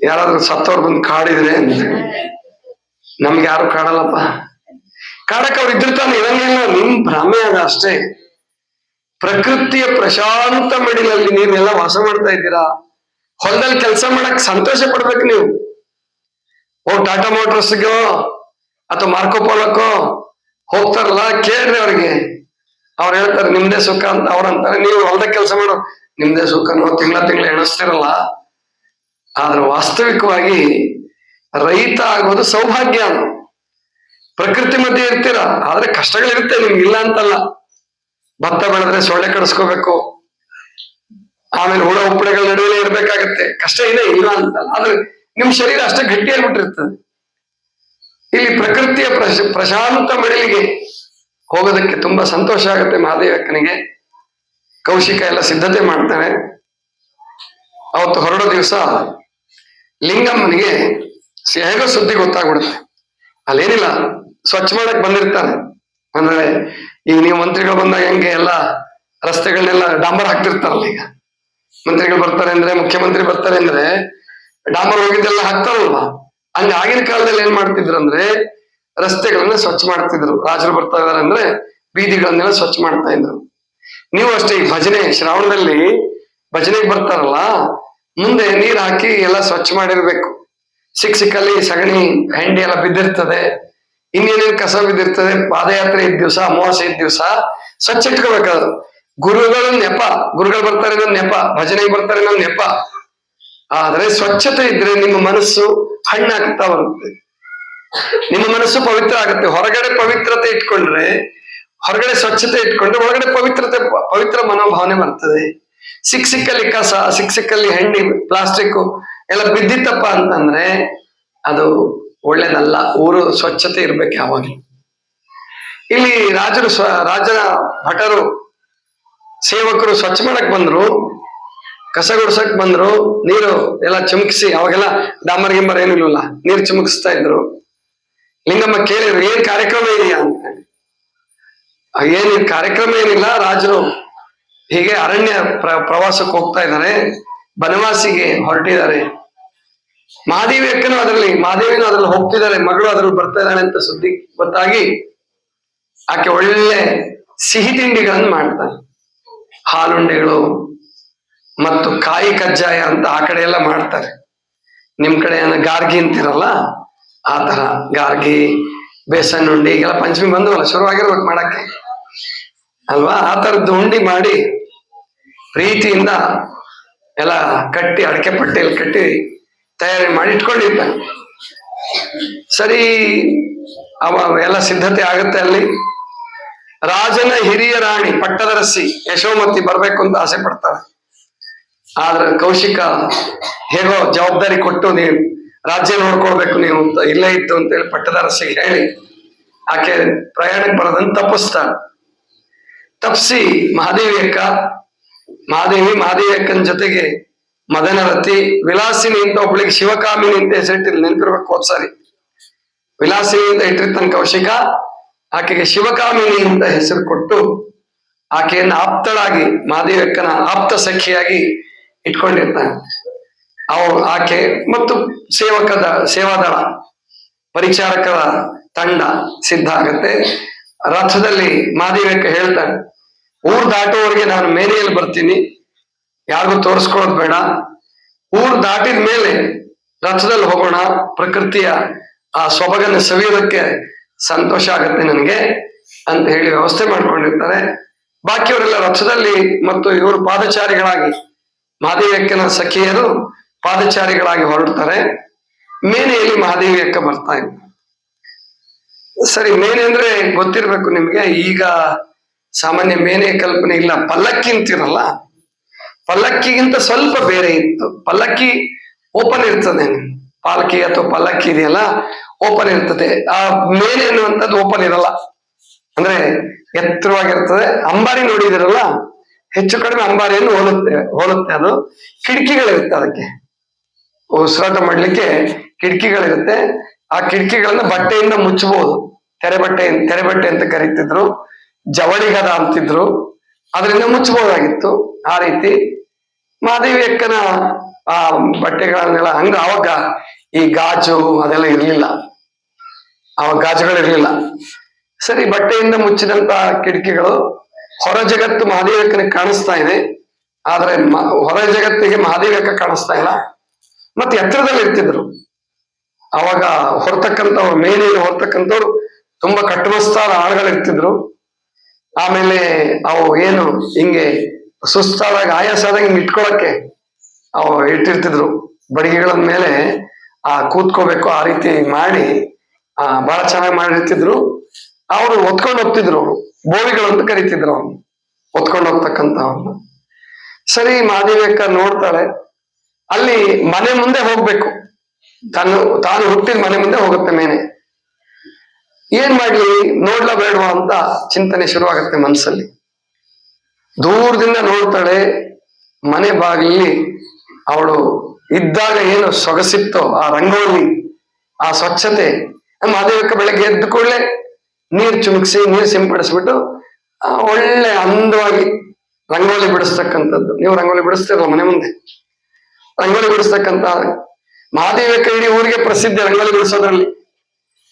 ಯಾರಾದ್ರೂ ಸತ್ತವ್ರು ಬಂದು ಕಾಡಿದ್ರೆ ಅಂತ. ನಮ್ಗೆ ಯಾರು ಕಾಡಲ್ಲಪ್ಪ. ಕಾಡಕ್ಕೆ ಅವ್ರು ಇದ್ದಿರ್ತಾನೆ, ಇರಂಗಿಲ್ಲ, ನಿಮ್ ಭ್ರಮೆ ಅದ ಅಷ್ಟೇ. ಪ್ರಕೃತಿಯ ಪ್ರಶಾಂತ ಮಡಿಲಲ್ಲಿ ನೀವೆಲ್ಲ ವಾಸ ಮಾಡ್ತಾ ಇದ್ದೀರಾ. ಹೊಲದಲ್ಲಿ ಕೆಲಸ ಮಾಡಕ್ ಸಂತೋಷ ಪಡ್ಬೇಕು ನೀವು. ಟಾಟಾ ಮೋಟರ್ಸ್ಗೋ ಅಥವಾ ಮಾರ್ಕೋಪೋಲಕ್ಕೋ ಹೋಗ್ತಾರಲ್ಲ, ಕೇಳ್ರಿ ಅವ್ರಿಗೆ. ಅವ್ರು ಹೇಳ್ತಾರೆ ನಿಮ್ದೇ ಸುಖ ಅಂತ. ಅವ್ರಂತಾರೆ ನೀವು ಹೊಲದಾಗ ಕೆಲಸ ಮಾಡೋ ನಿಮ್ದೇ ಸುಖ, ನಾವು ತಿಂಗಳ ಎಣಿಸ್ತಿರಲ್ಲ. ಆದ್ರೆ ವಾಸ್ತವಿಕವಾಗಿ ರೈತ ಆಗೋದು ಸೌಭಾಗ್ಯ. ಪ್ರಕೃತಿ ಮಧ್ಯೆ ಇರ್ತೀರ, ಆದ್ರೆ ಕಷ್ಟಗಳಿರುತ್ತೆ, ನಿಮ್ಗೆ ಇಲ್ಲ ಅಂತಲ್ಲ. ಭತ್ತ ಬೆಳೆದ್ರೆ ಸೊಳ್ಳೆ ಕಡಿಸ್ಕೋಬೇಕು, ಆಮೇಲೆ ಹುಳ ಉಪ್ಪಳೆಗಳ ನಡುವೆ ಇರ್ಬೇಕಾಗತ್ತೆ. ಕಷ್ಟ ಇದೆ, ಇಲ್ಲ ಅಂತಲ್ಲ. ಆದ್ರೆ ನಿಮ್ ಶರೀರ ಅಷ್ಟೇ ಗಟ್ಟಿಯಾಗ್ಬಿಟ್ಟಿರ್ತದೆ. ಇಲ್ಲಿ ಪ್ರಕೃತಿಯ ಪ್ರಶಾಂತ ಮಡಿಲಿಗೆ ಹೋಗೋದಕ್ಕೆ ತುಂಬಾ ಸಂತೋಷ ಆಗುತ್ತೆ ಮಹಾದೇವಕ್ಕನಿಗೆ. ಕೌಶಿಕ ಎಲ್ಲ ಸಿದ್ಧತೆ ಮಾಡ್ತಾನೆ. ಅವತ್ತು ಹೊರಡೋ ದಿವಸ ಲಿಂಗಮ್ಮನಿಗೆ ಹೇಗೋ ಸುದ್ದಿ ಗೊತ್ತಾಗ್ಬಿಡುತ್ತೆ. ಅಲ್ಲೇನಿಲ್ಲ, ಸ್ವಚ್ಛ ಮಾಡಕ್ ಬಂದಿರ್ತಾನೆ. ಅಂದ್ರೆ ಈಗ ನೀವು ಮಂತ್ರಿಗಳು ಬಂದಾಗ ಹೆಂಗೆ ಎಲ್ಲ ರಸ್ತೆಗಳನ್ನೆಲ್ಲ ಡಾಂಬರ್ ಹಾಕ್ತಿರ್ತಾರಲ್ಲ. ಈಗ ಮಂತ್ರಿಗಳು ಬರ್ತಾರೆ ಅಂದ್ರೆ, ಮುಖ್ಯಮಂತ್ರಿ ಬರ್ತಾರೆ ಅಂದ್ರೆ ಡಾಂಬರ್ ಹೋಗಿದ್ದೆಲ್ಲ ಹಾಕ್ತಾರಲ್ವಾ. ಹಂಗ ಆಗಿನ ಕಾಲದಲ್ಲಿ ಏನ್ ಮಾಡ್ತಿದ್ರು ಅಂದ್ರೆ ರಸ್ತೆಗಳನ್ನ ಸ್ವಚ್ಛ ಮಾಡ್ತಿದ್ರು. ರಾಜರು ಬರ್ತಾ ಇದಾರೆ ಅಂದ್ರೆ ಬೀದಿಗಳನ್ನೆಲ್ಲ ಸ್ವಚ್ಛ ಮಾಡ್ತಾ ಇದ್ರು. ನೀವು ಅಷ್ಟೇ, ಈ ಭಜನೆ ಶ್ರಾವಣದಲ್ಲಿ ಭಜನೆಗೆ ಬರ್ತಾರಲ್ಲ, ಮುಂದೆ ನೀರ್ ಹಾಕಿ ಎಲ್ಲ ಸ್ವಚ್ಛ ಮಾಡಿರ್ಬೇಕು. ಸಿಕ್ಕಲ್ಲಿ ಸಗಣಿ ಹೆಂಡಿ ಎಲ್ಲ ಬಿದ್ದಿರ್ತದೆ, ಇನ್ನೇನೇನು ಕಸ ಬಿದ್ದಿರ್ತದೆ. ಪಾದಯಾತ್ರೆ ಇದ್ದ ದಿವಸ, ಅಮಾವಾಸ್ಯೆ ಇದ್ದ ದಿವಸ ಸ್ವಚ್ಛ ಇಟ್ಕೋಬೇಕಾದ್ರು. ಗುರುಗಳು ನೆಪ, ಗುರುಗಳು ಬರ್ತಾರೆ ನನ್ನ ನೆಪ, ಭಜನೆಗೆ ಬರ್ತಾರೆ ನನ್ನ ನೆಪ. ಆದ್ರೆ ಸ್ವಚ್ಛತೆ ಇದ್ರೆ ನಿಮ್ಮ ಮನಸ್ಸು ಹಣ್ಣಾಗ್ತಾ ಬರುತ್ತೆ, ನಿಮ್ಮ ಮನಸ್ಸು ಪವಿತ್ರ ಆಗುತ್ತೆ. ಹೊರಗಡೆ ಪವಿತ್ರತೆ ಇಟ್ಕೊಂಡ್ರೆ, ಹೊರಗಡೆ ಸ್ವಚ್ಛತೆ ಇಟ್ಕೊಂಡ್ರೆ ಒಳಗಡೆ ಪವಿತ್ರ ಮನೋಭಾವನೆ ಬರ್ತದೆ. ಸಿಕ್ಕಲ್ಲಿ ಕಸ, ಸಿಕ್ಕಲ್ಲಿ ಹೆಂಡಿ, ಪ್ಲಾಸ್ಟಿಕ್ ಎಲ್ಲ ಬಿದ್ದಿತ್ತಪ್ಪ ಅಂತಂದ್ರೆ ಅದು ಒಳ್ಳೇದಲ್ಲ. ಊರು ಸ್ವಚ್ಛತೆ ಇರ್ಬೇಕು ಯಾವಾಗಲೂ. ಇಲ್ಲಿ ರಾಜನ ಭಟರು, ಸೇವಕರು ಸ್ವಚ್ಛ ಮಾಡಕ್ ಬಂದ್ರು, ಕಸ ಗುಡ್ಸಕ್ ಬಂದ್ರು, ನೀರು ಎಲ್ಲ ಚಿಮುಕಿಸಿ. ಅವಾಗೆಲ್ಲ ಡಾಂಬರ್ ಗಿಂಬರ್ ಏನು ಇಲ್ವಲ್ಲ, ನೀರು ಚಿಮುಕಿಸ್ತಾ ಇದ್ರು. ಲಿಂಗಮ್ಮ ಕೇಳಿದ್ರು ಏನ್ ಕಾರ್ಯಕ್ರಮ ಇದೆಯಾ ಅಂತ. ಏನ್ ಕಾರ್ಯಕ್ರಮ ಏನಿಲ್ಲ, ರಾಜರು ಹೀಗೆ ಅರಣ್ಯ ಪ್ರವಾಸಕ್ಕೆ ಹೋಗ್ತಾ ಇದ್ದಾರೆ, ಬನವಾಸಿಗೆ ಹೊರಟಿದ್ದಾರೆ. ಮಹಾದೇವಿ ಅಕ್ಕನು ಮಹಾದೇವಿನೂ ಅದ್ರಲ್ಲಿ ಹೋಗ್ತಿದ್ದಾರೆ, ಮಗಳು ಅದ್ರಲ್ಲಿ ಬರ್ತಾ ಇದ್ದಾಳೆ ಅಂತ ಸುದ್ದಿ ಗೊತ್ತಾಗಿ ಆಕೆ ಒಳ್ಳೆ ಸಿಹಿ ತಿಂಡಿಗಳನ್ನು ಮಾಡ್ತಾನೆ. ಹಾಲುಂಡೆಗಳು ಮತ್ತು ಕಾಯಿ ಕಜ್ಜಾಯ ಅಂತ ಆ ಕಡೆ ಎಲ್ಲ ಮಾಡ್ತಾರೆ. ನಿಮ್ ಕಡೆ ಗಾರ್ಗಿ ಅಂತಿರಲ್ಲ, ಆ ತರ ಗಾರ್ಗಿ, ಬೇಸನ್ ಉಂಡಿ ಈಗೆಲ್ಲ ಪಂಚಮಿ ಬಂದವಲ್ಲ, ಶುರುವಾಗಿರ್ಬೇಕು ಮಾಡಕ್ಕೆ ಅಲ್ವಾ. ಆ ತರದ್ದು ಉಂಡಿ ಮಾಡಿ ಪ್ರೀತಿಯಿಂದ ಎಲ್ಲ ಕಟ್ಟಿ, ಅಡಕೆ ಪಟ್ಟಿಯಲ್ಲಿ ಕಟ್ಟಿ ತಯಾರಿ ಮಾಡಿ ಇಟ್ಕೊಂಡಿರ್ತಾನೆ. ಸರಿ, ಎಲ್ಲ ಸಿದ್ಧತೆ ಆಗುತ್ತೆ. ಅಲ್ಲಿ ರಾಜನ ಹಿರಿಯ ರಾಣಿ ಪಟ್ಟದರಸಿ ಯಶೋಮತಿ ಬರ್ಬೇಕು ಅಂತ ಆಸೆ ಪಡ್ತಾರೆ. ಆದ್ರೆ ಕೌಶಿಕ ಹೇಗೋ ಜವಾಬ್ದಾರಿ ಕೊಟ್ಟು, ನೀವು ರಾಜ್ಯ ನೋಡ್ಕೊಳ್ಬೇಕು ನೀವು ಅಂತ, ಇಲ್ಲೇ ಇತ್ತು ಅಂತೇಳಿ ಪಟ್ಟದರಸಿಗೆ ಹೇಳಿ ಆಕೆ ಪ್ರಯಾಣಕ್ಕೆ ಬರೋದನ್ನ ತಪ್ಪಿಸ್ತಾಳೆ. ತಪ್ಪಿಸಿ ಮಹಾದೇವಿ ಅಕ್ಕನ ಜೊತೆಗೆ ಮದನರತಿ, ವಿಲಾಸಿನಿ ಅಂತ ಒಬ್ಳಿಗೆ ಶಿವಕಾಮಿನಿ ಅಂತ ಹೆಸರಿಟ್ಟಿಲ್ಲ, ನೆನಪಿರ್ಬೇಕು. ಹೋದ್ಸಾರಿ ವಿಲಾಸಿನಿ ಅಂತ ಇಟ್ಟಿರ್ತಾನೆ ಕೌಶಿಕ, ಆಕೆಗೆ ಶಿವಕಾಮಿನಿ ಅಂತ ಹೆಸರು ಕೊಟ್ಟು ಆಕೆಯನ್ನು ಆಪ್ತಳಾಗಿ, ಮಹಾದೇವಿ ಅಕ್ಕನ ಆಪ್ತ ಸಖಿಯಾಗಿ ಇಟ್ಕೊಂಡಿರ್ತಾನೆ. ಆಕೆ ಮತ್ತು ಸೇವಾದಳ ಪರಿಚಾರಕರ ತಂಡ ಸಿದ್ಧ ಆಗತ್ತೆ. ರಥದಲ್ಲಿ ಮಹಾದೇವಿ ಅಕ್ಕ ಹೇಳ್ತಾನೆ, ಊರ್ ದಾಟುವವರೆಗೆ ನಾನು ಮೇನೆಯಲ್ಲಿ ಬರ್ತೀನಿ, ಯಾರಿಗೂ ತೋರಿಸ್ಕೊಳ್ಳೋದು ಬೇಡ. ಊರ್ ದಾಟಿದ ಮೇಲೆ ರಥದಲ್ಲಿ ಹೋಗೋಣ, ಪ್ರಕೃತಿಯ ಆ ಸೊಬಗನ್ನು ಸವಿಯೋದಕ್ಕೆ ಸಂತೋಷ ಆಗತ್ತೆ ನನಗೆ ಅಂತ ಹೇಳಿ ವ್ಯವಸ್ಥೆ ಮಾಡ್ಕೊಂಡಿರ್ತಾರೆ. ಬಾಕಿಯವರೆಲ್ಲ ರಥದಲ್ಲಿ ಮತ್ತು ಇವರು ಪಾದಚಾರಿಗಳಾಗಿ, ಮಹಾದೇವಿ ಅಕ್ಕನ ಸಖಿಯರು ಪಾದಚಾರಿಗಳಾಗಿ ಹೊರಡ್ತಾರೆ. ಮೇನೆಯಲ್ಲಿ ಮಹಾದೇವಿ ಅಕ್ಕ ಬರ್ತಾ ಇದ್ದಾರೆ. ಸರಿ, ಮೇನೆ ಅಂದ್ರೆ ಗೊತ್ತಿರ್ಬೇಕು ನಿಮ್ಗೆ, ಈಗ ಸಾಮಾನ್ಯ ಮೇನೆ ಕಲ್ಪನೆ ಇಲ್ಲ. ಪಲ್ಲಕ್ಕಿ ಅಂತಿರಲ್ಲ, ಪಲ್ಲಕ್ಕಿಗಿಂತ ಸ್ವಲ್ಪ ಬೇರೆ ಇತ್ತು. ಪಲ್ಲಕ್ಕಿ ಓಪನ್ ಇರ್ತದೆ, ಪಾಲಕಿ ಅಥವಾ ಪಲ್ಲಕ್ಕಿ ಇದೆಯಲ್ಲ ಓಪನ್ ಇರ್ತದೆ. ಆ ಮೇನೆ ಅನ್ನುವಂಥದ್ದು ಓಪನ್ ಇರಲ್ಲ, ಅಂದ್ರೆ ಎತ್ತರವಾಗಿರ್ತದೆ. ಅಂಬಾರಿ ನೋಡಿದಿರಲ್ಲ, ಹೆಚ್ಚು ಕಡಿಮೆ ಅಂಬಾರಿಯನ್ನು ಹೋಲುತ್ತೆ. ಅದು ಕಿಟಕಿಗಳಿರುತ್ತೆ, ಅದಕ್ಕೆ ಉಸಿರಾಟ ಮಾಡ್ಲಿಕ್ಕೆ ಕಿಟಕಿಗಳಿರುತ್ತೆ. ಆ ಕಿಟಕಿಗಳನ್ನ ಬಟ್ಟೆಯಿಂದ ಮುಚ್ಚಬಹುದು. ತೆರೆಬಟ್ಟೆ ಅಂತ ಕರೀತಿದ್ರು, ಜವಳಿಗದ ಅಂತಿದ್ರು, ಅದರಿಂದ ಮುಚ್ಚಬಹುದಾಗಿತ್ತು. ಆ ರೀತಿ ಮಹಾದೇವಿ ಅಕ್ಕನ ಆ ಬಟ್ಟೆಗಳನ್ನೆಲ್ಲ ಅವಾಗ ಈ ಗಾಜು ಅದೆಲ್ಲ ಇರ್ಲಿಲ್ಲ, ಅವಾಗ ಗಾಜುಗಳಿರ್ಲಿಲ್ಲ. ಸರಿ, ಬಟ್ಟೆಯಿಂದ ಮುಚ್ಚಿದಂತ ಕಿಟಕಿಗಳು, ಹೊರ ಜಗತ್ತು ಮಹಾದೇವಕ್ಕನಿಗೆ ಕಾಣಿಸ್ತಾ ಇದೆ, ಆದ್ರೆ ಹೊರ ಜಗತ್ತಿಗೆ ಮಹಾದೇವಕ್ಕ ಕಾಣಿಸ್ತಾ ಇಲ್ಲ. ಮತ್ತೆ ಎತ್ತರದಲ್ಲಿ ಇರ್ತಿದ್ರು. ಅವಾಗ ಹೊರತಕ್ಕಂಥವ್ರು, ಮೇಲೆಯನ್ನು ಹೊರತಕ್ಕಂಥವ್ರು ತುಂಬಾ ಕಟ್ಟುಮಸ್ತಾದ ಆಳುಗಳಿರ್ತಿದ್ರು. ಆಮೇಲೆ ಅವು ಏನು ಹಿಂಗೆ ಸುಸ್ತಾದಾಗ ಆಯಾಸ ಆದಾಗ ಹಿಂಗೆ ಇಟ್ಕೊಳಕ್ಕೆ ಅವು ಇಟ್ಟಿರ್ತಿದ್ರು ಬಡಿಗೆಗಳ ಮೇಲೆ. ಕೂತ್ಕೋಬೇಕು ಆ ರೀತಿ ಮಾಡಿ ಬಹಳ ಚೆನ್ನಾಗಿ ಮಾಡಿರ್ತಿದ್ರು. ಅವರು ಹೊತ್ಕೊಂಡು ಹೋಗ್ತಿದ್ರು. ಅವರು ಬೋವಿಗಳು ಅಂತ ಕರಿತಿದ್ರು ಅವ್ನು, ಹೊತ್ಕೊಂಡು ಹೋಗ್ತಕ್ಕಂತ ಅವ್ರನ್ನ. ಸರಿ, ಮಹಾದೇವಕ್ಕ ನೋಡ್ತಾಳೆ. ಅಲ್ಲಿ ಮನೆ ಮುಂದೆ ಹೋಗ್ಬೇಕು, ತಾನು ಹುಟ್ಟಿದ ಮನೆ ಮುಂದೆ ಹೋಗುತ್ತೆ ಮೇನೆ. ಏನ್ ಮಾಡ್ಲಿ, ನೋಡ್ಲಾ ಬೇಡವಾ ಅಂತ ಚಿಂತನೆ ಶುರುವಾಗತ್ತೆ ಮನಸ್ಸಲ್ಲಿ. ದೂರದಿಂದ ನೋಡ್ತಾಳೆ. ಮನೆ ಬಾಗಿಲಲ್ಲಿ ಅವಳು ಇದ್ದಾಗ ಏನು ಸೊಗಸಿತ್ತೋ ಆ ರಂಗೋಲಿ, ಆ ಸ್ವಚ್ಛತೆ. ಮಹಾದೇವಕ್ಕ ಬೆಳಗ್ಗೆ ಎದ್ದು ಕೂಡಲೇ ನೀರು ಚುಮುಕ್ಸಿ, ನೀರು ಸಿಂಪಡಿಸ್ಬಿಟ್ಟು ಒಳ್ಳೆ ಅಂದವಾಗಿ ರಂಗೋಲಿ ಬಿಡಿಸ್ತಕ್ಕಂಥದ್ದು. ನೀವು ರಂಗೋಲಿ ಬಿಡಿಸ್ತಿರಲ್ಲ ಮನೆ ಮುಂದೆ, ರಂಗೋಲಿ ಬಿಡಿಸ್ತಕ್ಕಂಥ ಮಹಾದೇವಕ್ಕ ಇಡೀ ಊರಿಗೆ ಪ್ರಸಿದ್ಧಿ ರಂಗೋಲಿ ಬಿಡಿಸೋದ್ರಲ್ಲಿ.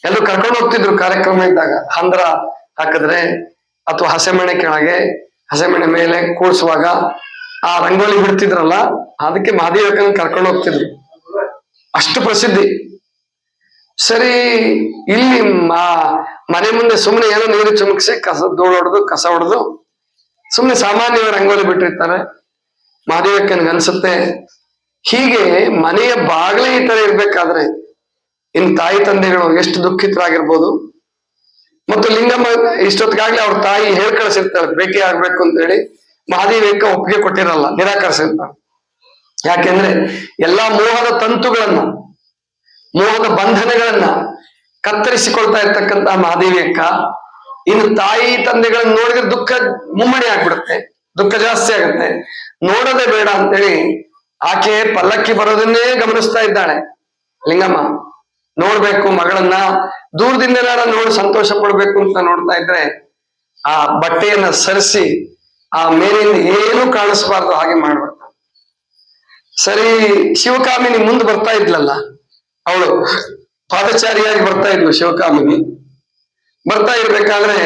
ಎಲ್ಲರೂ ಕರ್ಕೊಂಡು ಹೋಗ್ತಿದ್ರು ಕಾರ್ಯಕ್ರಮ ಇದ್ದಾಗ. ಹಂದ್ರ ಹಾಕಿದ್ರೆ ಅಥವಾ ಹಸೆಮಣೆ ಕೆಳಗೆ, ಹಸೆಮಣೆ ಮೇಲೆ ಕೂಡಿಸುವಾಗ ಆ ರಂಗೋಲಿ ಬಿಡ್ತಿದ್ರಲ್ಲ, ಅದಕ್ಕೆ ಮಹಾದೇವಕ್ಕನ ಕರ್ಕೊಂಡು ಹೋಗ್ತಿದ್ರು, ಅಷ್ಟು ಪ್ರಸಿದ್ಧಿ. ಸರಿ, ಇಲ್ಲಿ ಮನೆ ಮುಂದೆ ಸುಮ್ಮನೆ ಏನೋ ನೀರು ಚುಮುಕ್ಸಿ ಧೂಳು ಹೊಡೆದು ಕಸ ಹೊಡೆದು ಸುಮ್ಮನೆ ಸಾಮಾನ್ಯವಾಗಿ ರಂಗೋಲಿ ಬಿಟ್ಟಿರ್ತಾರೆ. ಮಹಾದೇವಕ್ಕನಿಗೆ ಅನ್ಸುತ್ತೆ, ಹೀಗೆ ಮನೆಯ ಬಾಗಿಲೇ ಈ ತರ ಇರ್ಬೇಕಾದ್ರೆ ಇನ್ ತಾಯಿ ತಂದೆಗಳು ಎಷ್ಟು ದುಃಖಿತರಾಗಿರ್ಬೋದು. ಮತ್ತು ಲಿಂಗಮ್ಮ ಇಷ್ಟೊತ್ತಿಗಾಗ್ಲಿ ಅವ್ರ ತಾಯಿ ಹೇಳ್ ಕಳಿಸಿರ್ತಾಳೆ ಭೇಟಿ ಆಗ್ಬೇಕು ಅಂತ ಹೇಳಿ. ಮಹಾದೇವಕ್ಕ ಒಪ್ಪಿಗೆ ಕೊಟ್ಟಿರಲ್ಲ, ನಿರಾಕರಿಸಿರ್ತಾಳೆ. ಯಾಕೆಂದ್ರೆ ಎಲ್ಲಾ ಮೋಹದ ತಂತುಗಳನ್ನ, ಮೋಹದ ಬಂಧನಗಳನ್ನ ಕತ್ತರಿಸಿಕೊಳ್ತಾ ಇರ್ತಕ್ಕಂತಹ ಮಹಾದೇವಿಯಕ್ಕ ಇನ್ನು ತಾಯಿ ತಂದೆಗಳನ್ನ ನೋಡಿದ್ರೆ ದುಃಖ ಮುಮ್ಮಡಿ ಆಗ್ಬಿಡುತ್ತೆ, ದುಃಖ ಜಾಸ್ತಿ ಆಗುತ್ತೆ. ನೋಡೋದೇ ಬೇಡ ಅಂತೇಳಿ ಆಕೆ ಪಲ್ಲಕ್ಕಿ ಬರೋದನ್ನೇ ಗಮನಿಸ್ತಾ ಇದ್ದಾಳೆ ಲಿಂಗಮ್ಮ. ನೋಡ್ಬೇಕು ಮಗಳನ್ನ, ದೂರದಿಂದ ನೋಡಿ ಸಂತೋಷ ಪಡ್ಬೇಕು ಅಂತ ನೋಡ್ತಾ ಇದ್ರೆ ಆ ಬಟ್ಟೆಯನ್ನ ಸರಿಸಿ ಆ ಮೇಲಿಂದ ಏನು ಕಾಣಿಸ್ಬಾರ್ದು ಹಾಗೆ ಮಾಡ್ಬಿಡ್ತ. ಸರಿ, ಶಿವಕಾಮಿನಿ ಮುಂದೆ ಬರ್ತಾ ಇದ್ಲಲ್ಲ, ಅವಳು ಪಾದಚಾರಿಯಾಗಿ ಬರ್ತಾ ಇದ್ಲು ಶಿವಕಾಮಿನಿ. ಬರ್ತಾ ಇರ್ಬೇಕಾದ್ರೆ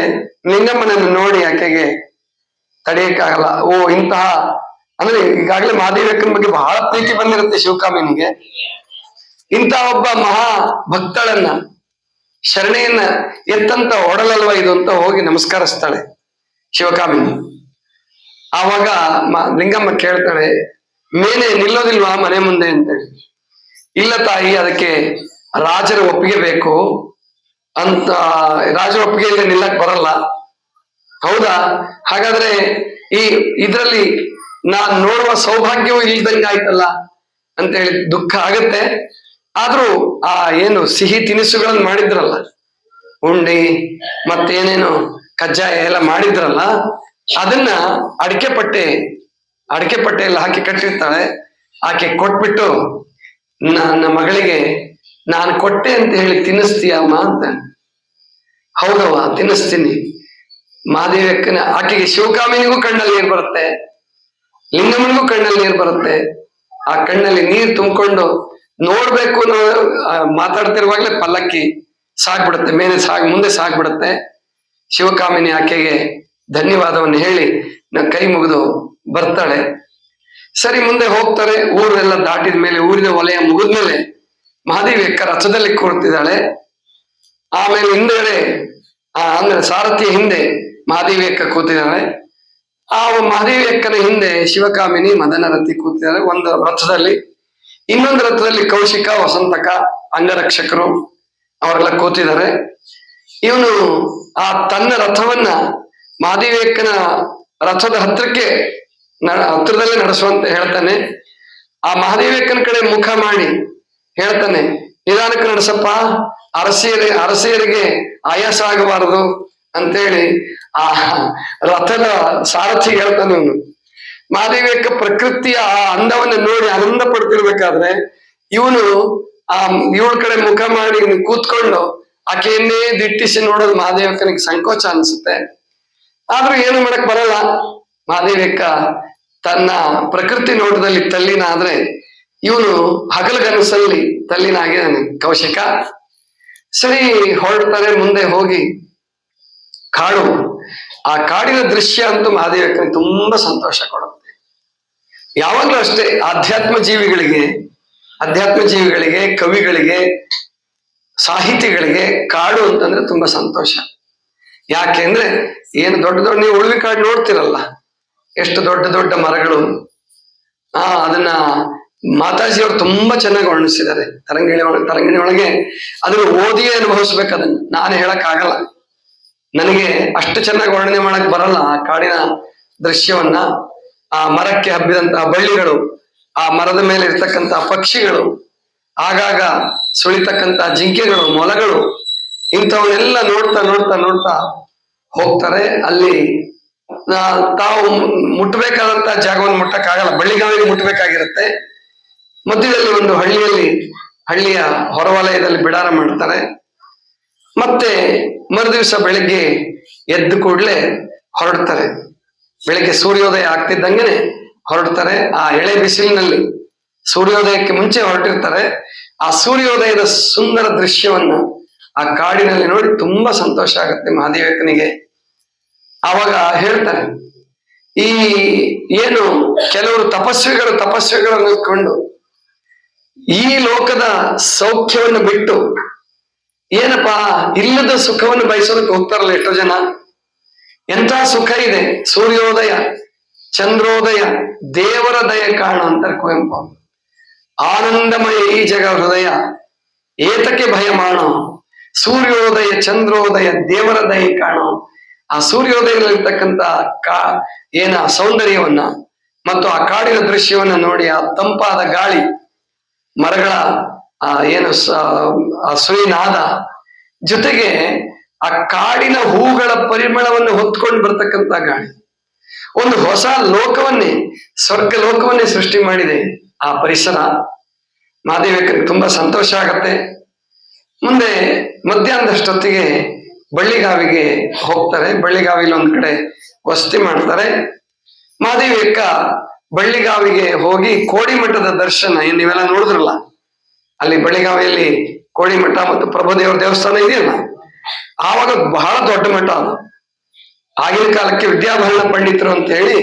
ಲಿಂಗಮ್ಮನನ್ನು ನೋಡಿ ಆಕೆಗೆ ತಡೆಯಕ್ಕಾಗಲ್ಲ. ಓ, ಇಂತಹ ಅಂದ್ರೆ ಈಗಾಗಲೇ ಮಹಾದೇವಕ್ಕನ ಬಗ್ಗೆ ಬಹಳ ಪ್ರೀತಿ ಬಂದಿರುತ್ತೆ ಶಿವಕಾಮಿನಿಗೆ. ಇಂತಹ ಒಬ್ಬ ಮಹಾ ಭಕ್ತಳನ್ನ, ಶರಣೆಯನ್ನ ಎತ್ತಂತ ಒಡಲಲ್ವ ಇದು ಅಂತ ಹೋಗಿ ನಮಸ್ಕರಿಸ್ತಾಳೆ ಶಿವಕಾಮಿನಿ. ಆವಾಗ ಲಿಂಗಮ್ಮ ಕೇಳ್ತಾಳೆ, ಮೇಲೆ ನಿಲ್ಲೋದಿಲ್ವಾ ಮನೆ ಮುಂದೆ ಅಂತೇಳಿ. ಇಲ್ಲ ತಾಯಿ, ಅದಕ್ಕೆ ರಾಜರ ಒಪ್ಪಿಗೆ ಬೇಕು ಅಂತ, ರಾಜರ ಒಪ್ಪಿಗೆ ಇಲ್ಲದೆ ನಿಲ್ಲಕ್ ಬರಲ್ಲ. ಹೌದಾ? ಹಾಗಾದ್ರೆ ಇದ್ರಲ್ಲಿ ನಾನ್ ನೋಡುವ ಸೌಭಾಗ್ಯವೂ ಇಲ್ದಂಗೆ ಆಯ್ತಲ್ಲ ಅಂತೇಳಿ ದುಃಖ ಆಗತ್ತೆ. ಆದ್ರೂ ಆ ಏನು ಸಿಹಿ ತಿನಿಸುಗಳನ್ನ ಮಾಡಿದ್ರಲ್ಲ, ಉಂಡಿ ಮತ್ತೇನೇನು ಕಜ್ಜಾಯ ಎಲ್ಲ ಮಾಡಿದ್ರಲ್ಲ, ಅದನ್ನ ಅಡಿಕೆ ಪಟ್ಟೆ ಎಲ್ಲ ಹಾಕಿ ಕಟ್ಟಿರ್ತಾಳೆ. ಆಕೆ ಕೊಟ್ಬಿಟ್ಟು, ನನ್ನ ಮಗಳಿಗೆ ನಾನು ಕೊಟ್ಟೆ ಅಂತ ಹೇಳಿ ತಿನ್ನಿಸ್ತೀಯಮ್ಮ ಅಂತ. ಹೌದವ್ವ, ತಿನ್ನಿಸ್ತೀನಿ. ಮಹಾದೇವಕ್ಕನ ಆಕೆಗೆ ಶಿವಕಾಮಿನಿಗೂ ಕಣ್ಣಲ್ಲಿ ನೀರು ಬರುತ್ತೆ, ಲಿಂಗಮ್ಮನಿಗೂ ಕಣ್ಣಲ್ಲಿ ನೀರು ಬರುತ್ತೆ. ಆ ಕಣ್ಣಲ್ಲಿ ನೀರು ತುಂಬಿಕೊಂಡು ನೋಡ್ಬೇಕು ಮಾತಾಡ್ತಿರುವಾಗ್ಲೇ ಪಲ್ಲಕ್ಕಿ ಸಾಗ್ಬಿಡುತ್ತೆ, ಮೇಲೆ ಮುಂದೆ ಸಾಗ್ಬಿಡುತ್ತೆ. ಶಿವಕಾಮಿನಿ ಆಕೆಗೆ ಧನ್ಯವಾದವನ್ನು ಹೇಳಿ ಕೈ ಮುಗಿದು ಬರ್ತಾಳೆ. ಸರಿ, ಮುಂದೆ ಹೋಗ್ತಾರೆ. ಊರೆಲ್ಲ ದಾಟಿದ ಮೇಲೆ, ಊರಿನ ವಲಯ ಮುಗಿದ್ಮೇಲೆ ಮಹಾದೇವಿಯಕ್ಕ ರಥದಲ್ಲಿ ಕೂರ್ತಿದ್ದಾಳೆ. ಆಮೇಲೆ ಹಿಂದೆಗಡೆ ಅಂದ್ರೆ ಸಾರಥಿಯ ಹಿಂದೆ ಮಹಾದೇವಿಯಕ್ಕ ಕೂತಿದ್ದಾಳೆ. ಆ ಮಹಾದೇವಿಯಕ್ಕನ ಹಿಂದೆ ಶಿವಕಾಮಿನಿ ಮದನರಥಿ ಕೂತಿದ್ದಾಳೆ ಒಂದು ರಥದಲ್ಲಿ. ಇನ್ನೊಂದು ರಥದಲ್ಲಿ ಕೌಶಿಕ, ವಸಂತಕ, ಅಂಗರಕ್ಷಕರು ಅವರೆಲ್ಲ ಕೂತಿದ್ದಾರೆ. ಇವನು ತನ್ನ ರಥವನ್ನ ಮಹಾದೇವಿಯಕ್ಕನ ರಥದ ಹತ್ರದಲ್ಲೇ ನಡೆಸುವಂತ ಹೇಳ್ತಾನೆ. ಆ ಮಹಾದೇವಿಯಕ್ಕನ ಕಡೆ ಮುಖ ಮಾಡಿ ಹೇಳ್ತಾನೆ, ನಿಧಾನಕ್ಕೆ ನಡೆಸಪ್ಪ, ಅರಸಿಯರಿಗೆ ಆಯಾಸ ಆಗಬಾರದು ಅಂತೇಳಿ ಆ ರಥದ ಸಾರಥಿ ಹೇಳ್ತಾನೆ ಅವನು. ಮಹಾದೇವಿಯಕ್ಕ ಪ್ರಕೃತಿಯ ಆ ಅಂದವನ್ನು ನೋಡಿ ಆನಂದ ಪಡ್ತಿರ್ಬೇಕಾದ್ರೆ ಇವನು ಇವಳ ಕಡೆ ಮುಖ ಮಾಡಿ ಕೂತ್ಕೊಂಡು ಆಕೆಯನ್ನೇ ದಿಟ್ಟಿಸಿ ನೋಡೋದು ಮಹಾದೇವಕ್ಕನಿಗೆ ಸಂಕೋಚ ಅನ್ಸುತ್ತೆ. ಆದ್ರೂ ಏನು ಮಾಡಕ್ ಬರಲ್ಲ. ಮಹಾದೇವಿಯಕ್ಕ ತನ್ನ ಪ್ರಕೃತಿ ನೋಟದಲ್ಲಿ ತಲ್ಲಿನ ಆದ್ರೆ ಇವನು ಹಗಲಗನಸಲ್ಲಿ ತಲ್ಲಿನ ಆಗಿದ್ದಾನೆ ಕೌಶಿಕ. ಸರಿ, ಹೊರಡ್ತಾರೆ. ಮುಂದೆ ಹೋಗಿ ಕಾಡು. ಆ ಕಾಡಿನ ದೃಶ್ಯ ಅಂತೂ ಮಹಾದೇವಕ್ಕನಿಗೆ ತುಂಬಾ ಸಂತೋಷ ಕೊಡುತ್ತೆ. ಯಾವಾಗ್ಲೂ ಅಷ್ಟೇ ಆಧ್ಯಾತ್ಮ ಜೀವಿಗಳಿಗೆ ಕವಿಗಳಿಗೆ ಸಾಹಿತಿಗಳಿಗೆ ಕಾಡು ಅಂತಂದ್ರೆ ತುಂಬಾ ಸಂತೋಷ. ಯಾಕೆಂದ್ರೆ ಏನು ದೊಡ್ಡ ನೀವು ಉಳ್ವಿ ಕಾಡು ನೋಡ್ತಿರಲ್ಲ, ಎಷ್ಟು ದೊಡ್ಡ ದೊಡ್ಡ ಮರಗಳು. ಅದನ್ನ ಮಾತಾಜಿಯವರು ತುಂಬಾ ಚೆನ್ನಾಗಿ ವರ್ಣಿಸಿದ್ದಾರೆ ತರಂಗಿಣಿ ಒಳಗೆ. ಅದನ್ನು ಓದಿಯೇ ಅನುಭವಿಸ್ಬೇಕು. ಅದನ್ನ ನಾನು ಹೇಳಕ್ ಆಗಲ್ಲ, ನನಗೆ ಅಷ್ಟು ಚೆನ್ನಾಗಿ ವರ್ಣನೆ ಮಾಡಕ್ ಬರಲ್ಲ ಆ ಕಾಡಿನ ದೃಶ್ಯವನ್ನ. ಆ ಮರಕ್ಕೆ ಹಬ್ಬಿದಂತಹ ಬಳ್ಳಿಗಳು, ಆ ಮರದ ಮೇಲೆ ಇರ್ತಕ್ಕಂತಹ ಪಕ್ಷಿಗಳು, ಆಗಾಗ ಸುಳಿತಕ್ಕಂತಹ ಜಿಂಕೆಗಳು, ಮೊಲಗಳು, ಇಂಥವನ್ನೆಲ್ಲ ನೋಡ್ತಾ ನೋಡ್ತಾ ನೋಡ್ತಾ ಹೋಗ್ತಾರೆ. ಅಲ್ಲಿ ತಾವು ಮುಟ್ಟಬೇಕಾದಂತಹ ಜಾಗವನ್ನು ಮುಟ್ಟಕ್ಕಾಗಲ್ಲ, ಬಳ್ಳಿಗಾವಿಗೆ ಮುಟ್ಟಬೇಕಾಗಿರುತ್ತೆ. ಮಧ್ಯದಲ್ಲಿ ಒಂದು ಹಳ್ಳಿಯ ಹೊರವಲಯದಲ್ಲಿ ಬಿಡಾರ ಮಾಡ್ತಾರೆ. ಮತ್ತೆ ಮರುದಿವಸ ಬೆಳಿಗ್ಗೆ ಎದ್ದು ಕೂಡಲೇ ಹೊರಡ್ತಾರೆ. ಬೆಳಿಗ್ಗೆ ಸೂರ್ಯೋದಯ ಆಗ್ತಿದ್ದಂಗೆನೆ ಹೊರಡ್ತಾರೆ. ಆ ಎಳೆ ಬಿಸಿಲಿನಲ್ಲಿ ಸೂರ್ಯೋದಯಕ್ಕೆ ಮುಂಚೆ ಹೊರಟಿರ್ತಾರೆ. ಆ ಸೂರ್ಯೋದಯದ ಸುಂದರ ದೃಶ್ಯವನ್ನ ಆ ಕಾಡಿನಲ್ಲಿ ನೋಡಿ ತುಂಬಾ ಸಂತೋಷ ಆಗುತ್ತೆ ಮಹಾದೇವಕ್ಕನಿಗೆ. ಆವಾಗ ಹೇಳ್ತಾರೆ, ಈ ಏನು ಕೆಲವರು ತಪಸ್ವಿಗಳನ್ನು ಕೊಂಡು ಈ ಲೋಕದ ಸೌಖ್ಯವನ್ನು ಬಿಟ್ಟು ಏನಪ್ಪಾ ಇಲ್ಲದ ಸುಖವನ್ನು ಬಯಸೋದಕ್ಕೆ ಹೋಗ್ತಾರಲ್ಲ ಎಷ್ಟೋ ಜನ. ಎಂಥ ಸುಖ ಇದೆ, ಸೂರ್ಯೋದಯ, ಚಂದ್ರೋದಯ, ದೇವರ ದಯ ಕಾಣ ಅಂತಾರೆ ಕುವೆಂಪು. ಆನಂದಮಯ ಈ ಜಗ ಹೃದಯ ಏತಕ್ಕೆ ಭಯ ಮಾಡೋ, ಸೂರ್ಯೋದಯ ಚಂದ್ರೋದಯ ದೇವರ ದಯ ಕಾಣೋ. ಆ ಸೂರ್ಯೋದಯದಲ್ಲಿರ್ತಕ್ಕಂಥ ಸೌಂದರ್ಯವನ್ನ ಮತ್ತು ಆ ಕಾಡಿನ ದೃಶ್ಯವನ್ನ ನೋಡಿ, ಆ ತಂಪಾದ ಗಾಳಿ, ಮರಗಳ ಸುರಿನಾದ ಜೊತೆಗೆ ಆ ಕಾಡಿನ ಹೂಗಳ ಪರಿಮಳವನ್ನು ಹೊತ್ಕೊಂಡು ಬರ್ತಕ್ಕಂಥ ಗಾಳಿ, ಒಂದು ಹೊಸ ಲೋಕವನ್ನೇ, ಸ್ವರ್ಗ ಲೋಕವನ್ನೇ ಸೃಷ್ಟಿ ಮಾಡಿದೆ ಆ ಪರಿಸರ. ಮಹಾದೇವಕ್ಕನಿಗೆ ತುಂಬಾ ಸಂತೋಷ ಆಗತ್ತೆ. ಮುಂದೆ ಮಧ್ಯಾಹ್ನದಷ್ಟೊತ್ತಿಗೆ ಬಳ್ಳಿಗಾವಿಗೆ ಹೋಗ್ತಾರೆ. ಬಳ್ಳಿಗಾವಿಲಿ ಒಂದ್ ಕಡೆ ವಸತಿ ಮಾಡ್ತಾರೆ. ಮಹಾದೇವಕ್ಕ ಬಳ್ಳಿಗಾವಿಗೆ ಹೋಗಿ ಕೋಡಿಮಠದ ದರ್ಶನ, ನೀವೆಲ್ಲ ನೋಡಿದ್ರಲ್ಲ, ಅಲ್ಲಿ ಬಳ್ಳಿಗಾವಿಯಲ್ಲಿ ಕೋಡಿಮಠ ಮತ್ತು ಪ್ರಭುದೇವರ ದೇವಸ್ಥಾನ ಇದೆಯಲ್ಲ, ಆವಾಗ ಬಹಳ ದೊಡ್ಡ ಮಠ ಅದು. ಆಗಿನ ಕಾಲಕ್ಕೆ ವಿದ್ಯಾಭರಣ ಪಂಡಿತರು ಅಂತ ಹೇಳಿ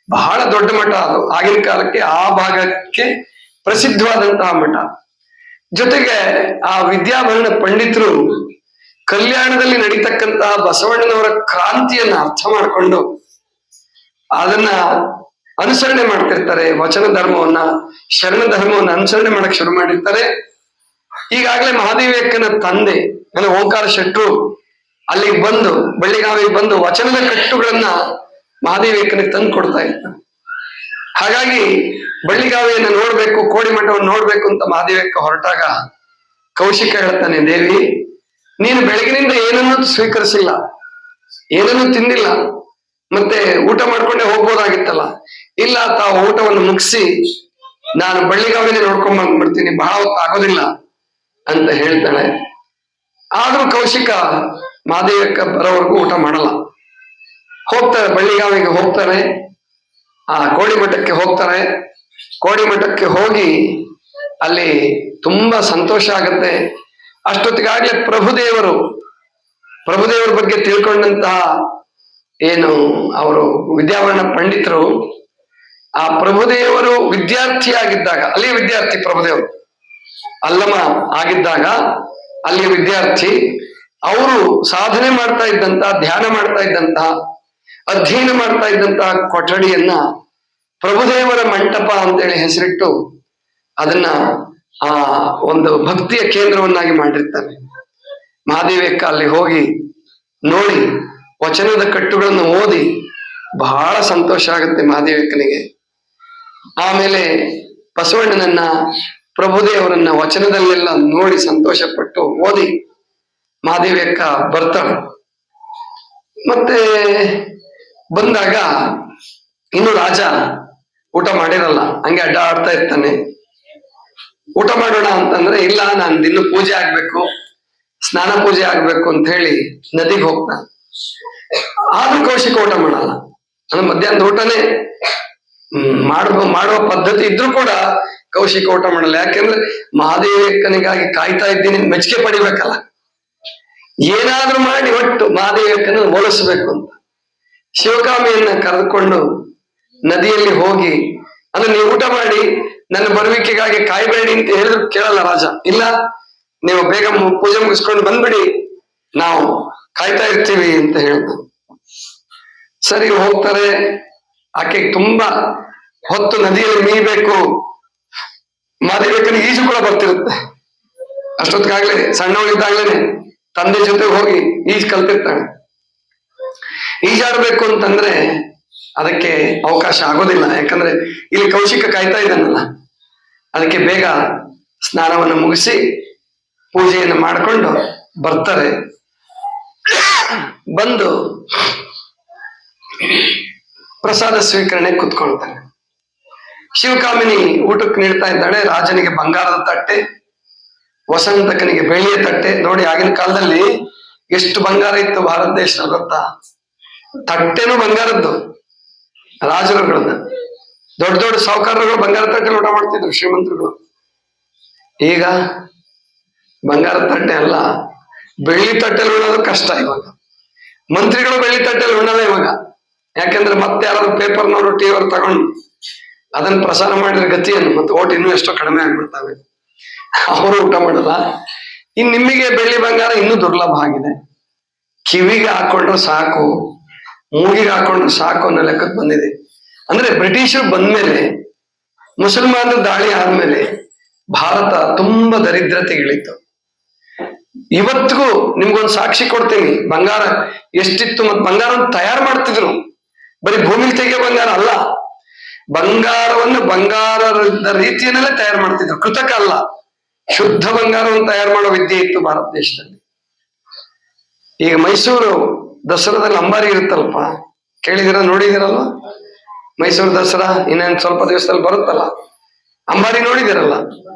ಬಹಳ ದೊಡ್ಡ ಮಠ ಅದು. ಆಗಿನ ಕಾಲಕ್ಕೆ ಆ ಭಾಗಕ್ಕೆ ಪ್ರಸಿದ್ಧವಾದಂತಹ ಮಠ. ಜೊತೆಗೆ ಆ ವಿದ್ಯಾಭರಣ ಪಂಡಿತರು ಕಲ್ಯಾಣದಲ್ಲಿ ನಡೀತಕ್ಕಂತಹ ಬಸವಣ್ಣನವರ ಕ್ರಾಂತಿಯನ್ನ ಅರ್ಥ ಮಾಡಿಕೊಂಡು ಅದನ್ನ ಅನುಸರಣೆ ಮಾಡ್ತಿರ್ತಾರೆ. ವಚನ ಧರ್ಮವನ್ನ, ಶರಣ ಧರ್ಮವನ್ನ ಅನುಸರಣೆ ಮಾಡಕ್ ಶುರು ಮಾಡಿರ್ತಾರೆ. ಈಗಾಗಲೇ ಮಹಾದೇವಕ್ಕನ ತಂದೆ ಅಂದ್ರೆ ಓಂಕಾರ ಶೆಟ್ರು ಅಲ್ಲಿಗೆ ಬಂದು, ಬಳ್ಳಿಗಾವಿಗೆ ಬಂದು ವಚನದ ಕಟ್ಟುಗಳನ್ನ ಮಹಾದೇವಕ್ಕನಿಗೆ ತಂದು ಕೊಡ್ತಾ ಇರ್ತಾರೆ. ಹಾಗಾಗಿ ಬಳ್ಳಿಗಾವಿಯನ್ನ ನೋಡ್ಬೇಕು, ಕೋಡಿಮಠವನ್ನು ನೋಡ್ಬೇಕು ಅಂತ ಮಹಾದೇವಕ್ಕ ಹೊರಟಾಗ ಕೌಶಿಕ ಹೇಳ್ತಾನೆ, ದೇವಿ ನೀನು ಬೆಳಗಿನಿಂದ ಏನನ್ನೂ ಸ್ವೀಕರಿಸಿಲ್ಲ, ಏನನ್ನೂ ತಿಂದಿಲ್ಲ, ಮತ್ತೆ ಊಟ ಮಾಡ್ಕೊಂಡೇ ಹೋಗ್ಬೋದಾಗಿತ್ತಲ್ಲ. ಇಲ್ಲ, ತಾವು ಊಟವನ್ನು ಮುಗಿಸಿ ನಾನು ಬಳ್ಳಿಗಾವಿನೇ ನೋಡ್ಕೊಂಡ್ ಬಂದ್ಬಿಡ್ತೀನಿ, ಬಹಳ ಹೊತ್ತು ಆಗೋದಿಲ್ಲ ಅಂತ ಹೇಳ್ತಾಳೆ. ಆದ್ರೂ ಕೌಶಿಕ ಮಹಾದೇವಕ್ಕ ಬರೋವರೆಗೂ ಊಟ ಮಾಡಲ್ಲ. ಹೋಗ್ತಾರೆ, ಬಳ್ಳಿಗಾವಿಗೆ ಹೋಗ್ತಾರೆ, ಆ ಕೋಡಿಮಠಕ್ಕೆ ಹೋಗ್ತಾರೆ. ಕೋಡಿಮಠಕ್ಕೆ ಹೋಗಿ ಅಲ್ಲಿ ತುಂಬಾ ಸಂತೋಷ ಆಗತ್ತೆ. ಅಷ್ಟೊತ್ತಿಗಾಗ್ಲೇ ಪ್ರಭುದೇವರ ಬಗ್ಗೆ ತಿಳ್ಕೊಂಡಂತಹ ಏನು ಅವರು ವಿದ್ಯಾಭರಣ ಪಂಡಿತರು, ಆ ಪ್ರಭುದೇವರು ವಿದ್ಯಾರ್ಥಿ ಆಗಿದ್ದಾಗ, ಅಲ್ಲಿ ವಿದ್ಯಾರ್ಥಿ ಪ್ರಭುದೇವರು ಅಲ್ಲಮ ಆಗಿದ್ದಾಗ ಅಲ್ಲಿ ವಿದ್ಯಾರ್ಥಿ, ಅವರು ಸಾಧನೆ ಮಾಡ್ತಾ ಇದ್ದಂತಹ, ಧ್ಯಾನ ಮಾಡ್ತಾ ಇದ್ದಂತಹ, ಅಧ್ಯಯನ ಮಾಡ್ತಾ ಇದ್ದಂತಹ ಕೊಠಡಿಯನ್ನ ಪ್ರಭುದೇವರ ಮಂಟಪ ಅಂತೇಳಿ ಹೆಸರಿಟ್ಟು ಅದನ್ನ ಒಂದು ಭಕ್ತಿಯ ಕೇಂದ್ರವನ್ನಾಗಿ ಮಾಡಿರ್ತಾರೆ. ಮಹಾದೇವಕ್ಕ ಅಲ್ಲಿ ಹೋಗಿ ನೋಡಿ ವಚನದ ಕಟ್ಟುಗಳನ್ನು ಓದಿ ಬಹಳ ಸಂತೋಷ ಆಗುತ್ತೆ ಮಹಾದೇವಕ್ಕನಿಗೆ. ಆಮೇಲೆ ಬಸವಣ್ಣನನ್ನ, ಪ್ರಭುದೇವರನ್ನ ವಚನದಲ್ಲೆಲ್ಲ ನೋಡಿ ಸಂತೋಷಪಟ್ಟು ಓದಿ ಮಹಾದೇವಕ್ಕ ಬರ್ತಾಳೆ. ಮತ್ತೆ ಬಂದಾಗ ಇನ್ನು ರಾಜ ಊಟ ಮಾಡಿರಲ್ಲ, ಹಂಗೆ ಅಡ್ಡ ಆಡ್ತಾ ಇರ್ತಾನೆ. ಊಟ ಮಾಡೋಣ ಅಂತಂದ್ರೆ ಇಲ್ಲ, ನಾನು ಇನ್ನು ಪೂಜೆ ಆಗ್ಬೇಕು, ಸ್ನಾನ ಪೂಜೆ ಆಗ್ಬೇಕು ಅಂತ ಹೇಳಿ ನದಿಗೆ ಹೋಗ್ತಾನೆ. ಆದ್ರೂ ಕೌಶಿಕ ಊಟ ಮಾಡಲ್ಲ. ಅಂದ್ರೆ ಮಧ್ಯಾಹ್ನದ ಊಟನೇ ಮಾಡುವ ಪದ್ಧತಿ ಇದ್ರೂ ಕೂಡ ಕೌಶಿಕ ಊಟ ಮಾಡಲ್ಲ. ಯಾಕೆಂದ್ರೆ ಮಹಾದೇವಕ್ಕನಿಗಾಗಿ ಕಾಯ್ತಾ ಇದ್ದೀನಿ, ಮೆಚ್ಚುಗೆ ಪಡಿಬೇಕಲ್ಲ. ಏನಾದ್ರೂ ಮಾಡಿ ಒಟ್ಟು ಮಹಾದೇವಕ್ಕನ್ನು ಓಡಿಸ್ಬೇಕು ಅಂತ ಶಿವಕಾಮಿಯನ್ನ ಕರೆದುಕೊಂಡು ನದಿಯಲ್ಲಿ ಹೋಗಿ, ಅಂದ್ರೆ ನೀವು ಊಟ ಮಾಡಿ ನನ್ನ ಬರುವಿಕೆಗಾಗಿ ಕಾಯ್ಬೇಡಿ ಅಂತ ಹೇಳಿದ್ರು ಕೇಳಲ್ಲ ರಾಜ. ಇಲ್ಲ, ನೀವು ಬೇಗ ಪೂಜೆ ಮುಗಿಸ್ಕೊಂಡು ಬಂದ್ಬಿಡಿ, ನಾವು ಕಾಯ್ತಾ ಇರ್ತೀವಿ ಅಂತ ಹೇಳ್ದ. ಸರಿ ಹೋಗ್ತಾರೆ. ಆಕೆ ತುಂಬಾ ಹೊತ್ತು ನದಿಯಲ್ಲಿ ಮೀಬೇಕು. ಮಹಾದೇವಕ್ಕನಿಗೆ ಈಜು ಕೂಡ ಬರ್ತಿರುತ್ತೆ. ಅಷ್ಟೊತ್ತಿಗಾಗ್ಲೇ ಸಣ್ಣವಳಿದ್ದಾಗ್ಲೇನೆ ತಂದೆ ಜೊತೆ ಹೋಗಿ ಈಜು ಕಲ್ತಿರ್ತಾಳೆ. ಈಜಾಡ್ಬೇಕು ಅಂತಂದ್ರೆ ಅದಕ್ಕೆ ಅವಕಾಶ ಆಗೋದಿಲ್ಲ, ಯಾಕಂದ್ರೆ ಇಲ್ಲಿ ಕೌಶಿಕ ಕಾಯ್ತಾ ಇದ್ದಾನಲ್ಲ. ಅದಕ್ಕೆ ಬೇಗ ಸ್ನಾನವನ್ನು ಮುಗಿಸಿ ಪೂಜೆಯನ್ನು ಮಾಡಿಕೊಂಡು ಬರ್ತಾರೆ. ಬಂದು ಪ್ರಸಾದ ಸ್ವೀಕರಣೆ ಕುತ್ಕೊಳ್ತಾನೆ. ಶಿವಕಾಮಿನಿ ಊಟಕ್ಕೆ ನೀಡ್ತಾ ಇದ್ದಾಳೆ. ರಾಜನಿಗೆ ಬಂಗಾರದ ತಟ್ಟೆ, ವಸಂತಕನಿಗೆ ಬೆಳ್ಳಿಯ ತಟ್ಟೆ. ನೋಡಿ, ಆಗಿನ ಕಾಲದಲ್ಲಿ ಎಷ್ಟು ಬಂಗಾರ ಇತ್ತು ಭಾರತ ದೇಶದಲ್ಲಿ ಗೊತ್ತಾ? ತಟ್ಟೆನೂ ಬಂಗಾರದ್ದು. ರಾಜರುಗಳನ್ನ ದೊಡ್ಡ ದೊಡ್ಡ ಸಾಹುಕಾರರುಗಳು ಬಂಗಾರ ತಟ್ಟೆ ಊಟ ಮಾಡ್ತಿದ್ರು, ಶ್ರೀಮಂತರುಗಳು. ಈಗ ಬಂಗಾರದ ತಟ್ಟೆ ಅಲ್ಲ, ಬೆಳ್ಳಿ ತಟ್ಟೆಲಿ ಉಣ್ಣೋದು ಕಷ್ಟ ಇವಾಗ. ಮಂತ್ರಿಗಳು ಬೆಳ್ಳಿ ತಟ್ಟೆಲಿ ಉಣ್ಣಲ್ಲ ಇವಾಗ. ಯಾಕಂದ್ರೆ ಮತ್ತೆ ಯಾರಾದ್ರು ಪೇಪರ್ನವರು ಟಿವಿಯವರು ತಗೊಂಡು ಅದನ್ನ ಪ್ರಸಾರ ಮಾಡಿದ್ರೆ ಗತಿಯನ್ನು ಮತ್ತೆ ಓಟ್ ಇನ್ನೂ ಎಷ್ಟೋ ಕಡಿಮೆ ಆಗ್ಬಿಡ್ತವೆ. ಅವರು ಊಟ ಮಾಡಲ್ಲ. ಇನ್ ನಿಮಗೆ ಬೆಳ್ಳಿ ಬಂಗಾರ ಇನ್ನೂ ದುರ್ಲಭ ಆಗಿದೆ. ಕಿವಿಗೆ ಹಾಕೊಂಡ್ರು ಸಾಕು, ಮೂಗಿಗೆ ಹಾಕೊಂಡ್ರು ಸಾಕು ಅನ್ನೋ ಲೆಕ್ಕಕ್ಕೆ ಬಂದಿದೆ. ಅಂದ್ರೆ ಬ್ರಿಟಿಷರು ಬಂದ್ಮೇಲೆ, ಮುಸಲ್ಮಾನರ ದಾಳಿ ಆದ್ಮೇಲೆ ಭಾರತ ತುಂಬಾ ದರಿದ್ರತೆಗಿಳಿತು. ಇವತ್ತಿಗೂ ನಿಮ್ಗೊಂದು ಸಾಕ್ಷಿ ಕೊಡ್ತೀನಿ. ಬಂಗಾರ ಎಷ್ಟಿತ್ತು, ಮತ್ತೆ ಬಂಗಾರವನ್ನು ತಯಾರು ಮಾಡ್ತಿದ್ರು. ಬರೀ ಭೂಮಿಲಿ ತೆಗೆಯೋ ಬಂಗಾರ ಅಲ್ಲ, ಬಂಗಾರವನ್ನು ಬಂಗಾರದ ರೀತಿಯನ್ನೆಲ್ಲ ತಯಾರು ಮಾಡ್ತಿದ್ರು. ಕೃತಕ ಅಲ್ಲ, ಶುದ್ಧ ಬಂಗಾರವನ್ನು ತಯಾರು ಮಾಡೋ ವಿದ್ಯೆ ಇತ್ತು ಭಾರತ ದೇಶದಲ್ಲಿ. ಈಗ ಮೈಸೂರು ದಸರಾದಲ್ಲಿ ಅಂಬಾರಿ ಇರುತ್ತಲ್ಪ, ಕೇಳಿದಿರ, ನೋಡಿದಿರಲ್ಲ? ಮೈಸೂರು ದಸರಾ ಇನ್ನೇನು ಸ್ವಲ್ಪ ದಿವಸದಲ್ಲಿ ಬರುತ್ತಲ್ಲ. ಅಂಬಾರಿ ನೋಡಿದಿರಲ್ಲ?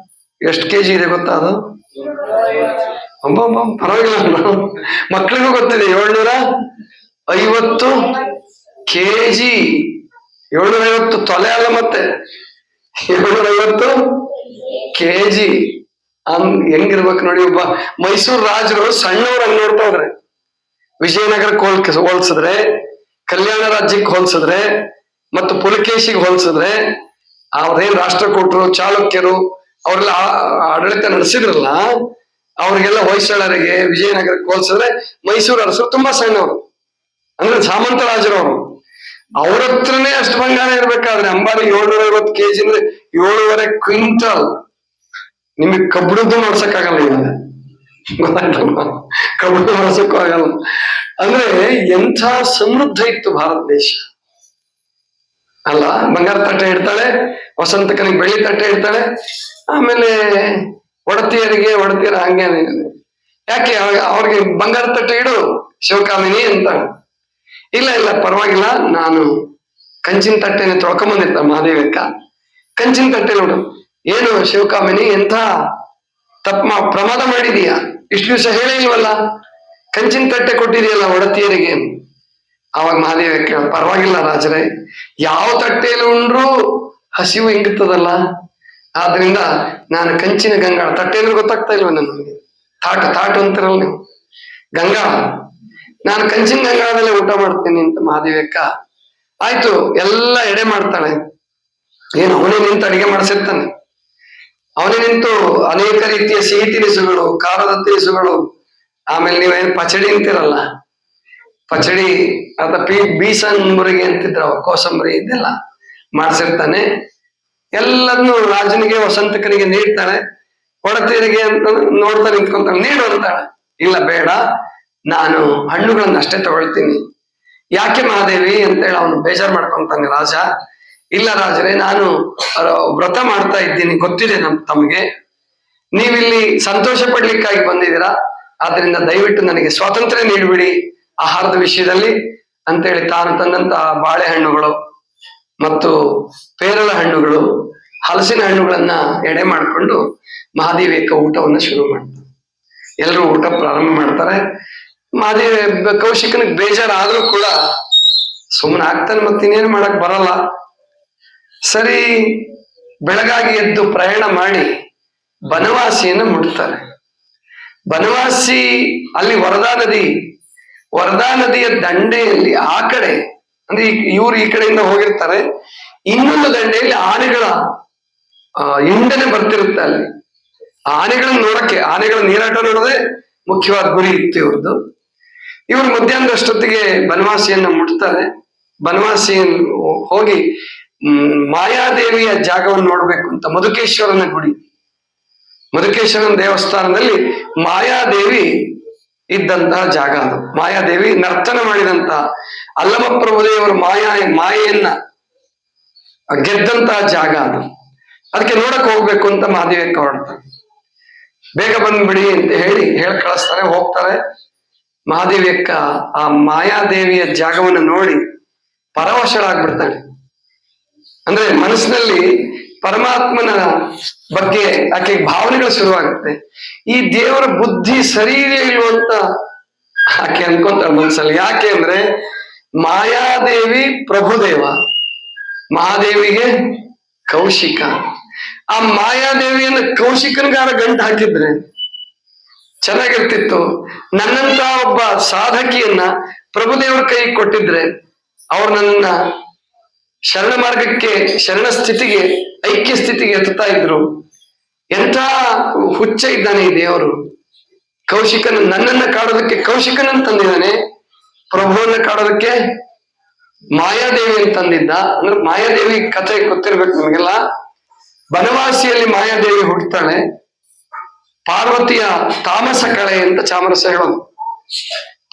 ಎಷ್ಟು ಕೆಜಿ ಇದೆ ಗೊತ್ತಾ ಅದು? ಪರವಾಗಿಲ್ಲ, ಮಕ್ಕಳಿಗೂ ಗೊತ್ತಿದೆ. 750 ಕೆಜಿ. 750 ತೊಲೆ ಅಲ್ಲ, ಮತ್ತೆ 750 ಕೆಜಿ. ಹೆಂಗಿರ್ಬೇಕು ನೋಡಿ. ಒಬ್ಬ ಮೈಸೂರು ರಾಜರು ಸಣ್ಣವ್ರು ಹಂಗ್ ನೋಡ್ತಾ ಇದ್ರೆ, ವಿಜಯನಗರಕ್ಕೆ ಹೋಲ್ಸಿದ್ರೆ, ಕಲ್ಯಾಣ ರಾಜ್ಯಕ್ಕೆ ಹೋಲ್ಸಿದ್ರೆ, ಮತ್ತು ಪುಲಕೇಶಿಗೆ ಹೋಲ್ಸಿದ್ರೆ, ಅವ್ರೇನ್ ರಾಷ್ಟ್ರಕೂಟರು, ಚಾಲುಕ್ಯರು ಅವರೆಲ್ಲ ಆಡಳಿತ ನಡೆಸಿದ್ರಲ್ಲ, ಅವ್ರಿಗೆಲ್ಲ ಹೊಯ್ಸಳರಿಗೆ, ವಿಜಯನಗರಕ್ಕೆ ಹೋಲ್ಸಿದ್ರೆ ಮೈಸೂರು ಅರಸರು ತುಂಬಾ ಸಣ್ಣವರು. ಅಂದ್ರೆ ಸಾಮಂತ ರಾಜರವರು. ಅವ್ರ ಹತ್ರನೇ ಅಷ್ಟು ಬಂಗಾರ ಇರ್ಬೇಕಾದ್ರೆ ಅಂಬಾರಿ 750 ಕೆಜಿ ಅಂದ್ರೆ 7.5 ಕ್ವಿಂಟಲ್. ನಿಮಗೆ ಕಬ್ಬಣದ್ದು ಮಾಡ್ಸಕ್ಕಾಗಲ್ಲ ಇವಾಗ, ಕಬ್ಬಣ ಮಾಡ್ಸಕ್ಕೂ ಆಗಲ್ಲ. ಅಂದ್ರೆ ಎಂಥ ಸಮೃದ್ಧ ಇತ್ತು ಭಾರತ ದೇಶ ಅಲ್ಲ. ಬಂಗಾರ ತಟ್ಟೆ ಇಡ್ತಾಳೆ, ವಸಂತಕನಿಗೆ ಬೆಳ್ಳಿ ತಟ್ಟೆ ಇಡ್ತಾಳೆ. ಆಮೇಲೆ ಒಡತಿಯರ ಹಂಗೆ, ಯಾಕೆ ಅವ್ರಿಗೆ ಬಂಗಾರ ತಟ್ಟೆ ಇಡು ಶಿವಕಾಮಿನಿ ಅಂತ. ಇಲ್ಲ ಪರವಾಗಿಲ್ಲ, ನಾನು ಕಂಚಿನ ತಟ್ಟೆನ ತೊಳ್ಕೊಂಬಂದಿರ್ತ ಮಹಾದೇವಕ್ಕ, ಕಂಚಿನ ತಟ್ಟೆ ನೋಡು. ಏನು ಶಿವಕಾಮಿನಿ, ಎಂಥ ಪ್ರಮಾದ ಮಾಡಿದೀಯಾ? ಇಷ್ಟು ದಿವಸ ಹೇಳೇ ಇಲ್ವಲ್ಲ, ಕಂಚಿನ ತಟ್ಟೆ ಕೊಟ್ಟಿದೆಯಲ್ಲ ಒಡತಿಯರಿಗೆ. ಆವಾಗ ಮಹಾದೇವಕ್ಕೆ, ಪರವಾಗಿಲ್ಲ ರಾಜರೇ, ಯಾವ ತಟ್ಟೆಯಲ್ಲಿ ಉಂಡ್ರೂ ಹಸಿವು ಹಿಂಗುತ್ತದಲ್ಲ, ಆದ್ರಿಂದ ನಾನು ಕಂಚಿನ ಗಂಗಾಳ ತಟ್ಟೆ ಅಂದ್ರೆ ಗೊತ್ತಾಗ್ತಾ ಇಲ್ವ ನಮಗೆ? ತಾಟು ಅಂತಿರಲ್ಲ ನೀವು, ಗಂಗಾ, ನಾನು ಕಂಚಿನ ಗಂಗಾಳದಲ್ಲೇ ಊಟ ಮಾಡ್ತೀನಿ ಅಂತ ಮಹಾದೇವಕ್ಕ. ಆಯ್ತು, ಎಲ್ಲ ಎಡೆ ಮಾಡ್ತಾಳೆ. ಏನು ಅವನೇ ನಿಂತು ಅಡಿಗೆ ಮಾಡಿಸಿರ್ತಾನೆ. ಅವನೇ ನಿಂತು ಅನೇಕ ರೀತಿಯ ಸಿಹಿ ತಿನಿಸುಗಳು, ಖಾರದ ತಿನಿಸುಗಳು, ಆಮೇಲೆ ನೀವೇನು ಪಚಡಿ ಅಂತಿರಲ್ಲ, ಪಚಡಿ ಅಥವಾ ಬೀಸಂಬರಿಗೆ ಅಂತಿದ್ರ, ಕೋಸಂಬರಿ ಇದೆಲ್ಲ ಮಾಡಿಸಿರ್ತಾನೆ. ಎಲ್ಲದನ್ನು ರಾಜನಿಗೆ, ವಸಂತಕನಿಗೆ ನೀಡ್ತಾಳೆ. ಒಡತಿಯರಿಗೆ ಅಂತ ನೋಡ್ತಾ ನಿಂತ್ಕೊಂತಾಳೆ. ನೀಡು ಅಂತಾಳೆ. ಇಲ್ಲ ಬೇಡ, ನಾನು ಹಣ್ಣುಗಳನ್ನ ಅಷ್ಟೇ ತಗೊಳ್ತೀನಿ. ಯಾಕೆ ಮಹಾದೇವಿ ಅಂತೇಳಿ ಅವನು ಬೇಜಾರು ಮಾಡ್ಕೊಂತಾನೆ ರಾಜ. ಇಲ್ಲ ರಾಜರೇ, ನಾನು ವ್ರತ ಮಾಡ್ತಾ ಇದ್ದೀನಿ, ಗೊತ್ತಿದೆ ತಮಗೆ. ನೀವಿಲ್ಲಿ ಸಂತೋಷ ಪಡ್ಲಿಕ್ಕಾಗಿ ಬಂದಿದ್ದೀರಾ, ಆದ್ರಿಂದ ದಯವಿಟ್ಟು ನನಗೆ ಸ್ವಾತಂತ್ರ್ಯ ನೀಡ್ಬಿಡಿ ಆಹಾರದ ವಿಷಯದಲ್ಲಿ ಅಂತೇಳಿ ತಾನು ತಂದಂತಹ ಬಾಳೆಹಣ್ಣುಗಳು ಮತ್ತು ಪೇರಳ ಹಣ್ಣುಗಳು, ಹಲಸಿನ ಹಣ್ಣುಗಳನ್ನ ಎಡೆ ಮಾಡಿಕೊಂಡು ಮಹಾದೇವಿಕ ಊಟವನ್ನು ಶುರು ಮಾಡ್ತಾರೆ. ಎಲ್ಲರೂ ಊಟ ಪ್ರಾರಂಭ ಮಾಡ್ತಾರೆ. ಮಹಾದೇವಿ ಕೌಶಿಕನಿಗೆ ಬೇಜಾರಾದ್ರೂ ಕೂಡ ಸುಮ್ಮನೆ ಆಗ್ತಾನೆ, ಮತ್ತಿನ್ನೇನು ಮಾಡಕ್ ಬರಲ್ಲ. ಸರಿ, ಬೆಳಗಾಗಿ ಎದ್ದು ಪ್ರಯಾಣ ಮಾಡಿ ಬನವಾಸಿಯನ್ನು ಮುಟ್ತಾರೆ. ಬನವಾಸಿ ಅಲ್ಲಿ ವರದಾ ನದಿಯ ದಂಡೆಯಲ್ಲಿ ಆ ಕಡೆ ಅಂದ್ರೆ ಇವ್ರು ಈ ಕಡೆಯಿಂದ ಹೋಗಿರ್ತಾರೆ, ಇನ್ನೊಂದು ದಂಡೆಯಲ್ಲಿ ಆನೆಗಳ ಹಿಂಡನೆ ಬರ್ತಿರುತ್ತೆ. ಅಲ್ಲಿ ಆನೆಗಳನ್ನ ನೋಡಕ್ಕೆ, ಆನೆಗಳ ನೀರಾಟ ನೋಡೋದೇ ಮುಖ್ಯವಾದ ಗುರಿ ಇತ್ತು ಇವ್ರದ್ದು. ಇವರು ಮಧ್ಯಾಹ್ನದಷ್ಟೊತ್ತಿಗೆ ಬನವಾಸಿಯನ್ನ ಮುಟ್ತಾರೆ. ಬನವಾಸಿಯನ್ನು ಹೋಗಿ ಮಾಯಾದೇವಿಯ ಜಾಗವನ್ನು ನೋಡ್ಬೇಕು ಅಂತ, ಮಧುಕೇಶ್ವರನ ಗುಡಿ, ಮಧುಕೇಶ್ವರನ ದೇವಸ್ಥಾನದಲ್ಲಿ ಮಾಯಾದೇವಿ ಇದ್ದಂತಹ ಜಾಗ ಅದು. ಮಾಯಾದೇವಿ ನರ್ತನ ಮಾಡಿದಂತಹ, ಅಲ್ಲಮ ಪ್ರಭುದೇವರು ಮಾಯೆಯನ್ನ ಗೆದ್ದಂತಹ ಜಾಗ ಅದು. ಅದಕ್ಕೆ ನೋಡಕ್ ಹೋಗ್ಬೇಕು ಅಂತ ಮಹಾದೇವಕ್ಕ ಹೊರಡ್ತಾರೆ. ಬೇಗ ಬಂದ್ಬಿಡಿ ಅಂತ ಹೇಳಿ ಕಳಿಸ್ತಾರೆ. ಹೋಗ್ತಾರೆ. ಮಹಾದೇವಿಯಕ್ಕ ಆ ಮಾಯಾದೇವಿಯ ಜಾಗವನ್ನು ನೋಡಿ ಪರವಶರಾಗ್ಬಿಡ್ತಾಳೆ. ಅಂದ್ರೆ ಮನಸ್ಸಿನಲ್ಲಿ ಪರಮಾತ್ಮನ ಬಗ್ಗೆ ಆಕೆ ಭಾವನೆಗಳು ಶುರುವಾಗುತ್ತೆ. ಈ ದೇವರ ಬುದ್ಧಿ ಸರಿ ಇಲ್ವೋ ಅಂತ ಆಕೆ ಅನ್ಕೊಂತಾಳೆ ಮನಸ್ಸಲ್ಲಿ. ಯಾಕೆ ಅಂದ್ರೆ ಮಾಯಾದೇವಿ ಪ್ರಭುದೇವ, ಮಹಾದೇವಿಗೆ ಕೌಶಿಕ. ಆ ಮಾಯಾದೇವಿಯನ್ನ ಕೌಶಿಕನಿಗಾರ ಗಂಟು ಹಾಕಿದ್ರೆ ಚೆನ್ನಾಗಿರ್ತಿತ್ತು. ನನ್ನಂತ ಒಬ್ಬ ಸಾಧಕಿಯನ್ನ ಪ್ರಭುದೇವರ ಕೈ ಕೊಟ್ಟಿದ್ರೆ ಅವ್ರು ನನ್ನ ಶರಣ ಮಾರ್ಗಕ್ಕೆ, ಶರಣ ಸ್ಥಿತಿಗೆ, ಐಕ್ಯ ಸ್ಥಿತಿಗೆ ಎತ್ತುತ್ತಾ ಇದ್ರು. ಎಂಥ ಹುಚ್ಚ ಇದ್ದಾನೆ ಈ ದೇವರು. ನನ್ನನ್ನ ಕಾಡೋದಕ್ಕೆ ಕೌಶಿಕನನ್ನ ತಂದಿದ್ದಾನೆ, ಪ್ರಭುವನ್ನ ಕಾಡೋದಕ್ಕೆ ಮಾಯಾದೇವಿ ಅಂತ ತಂದಿದ್ದ. ಅಂದ್ರೆ ಮಾಯಾದೇವಿ ಕಥೆ ಗೊತ್ತಿರ್ಬೇಕು ನಿಮಗೆಲ್ಲ. ಬನವಾಸಿಯಲ್ಲಿ ಮಾಯಾದೇವಿ ಹುಟ್ಟುತ್ತಾಳೆ. ಪಾರ್ವತಿಯ ತಾಮಸ ಕಳೆ ಅಂತ ಚಾಮರಸ ಹೇಳೋದು.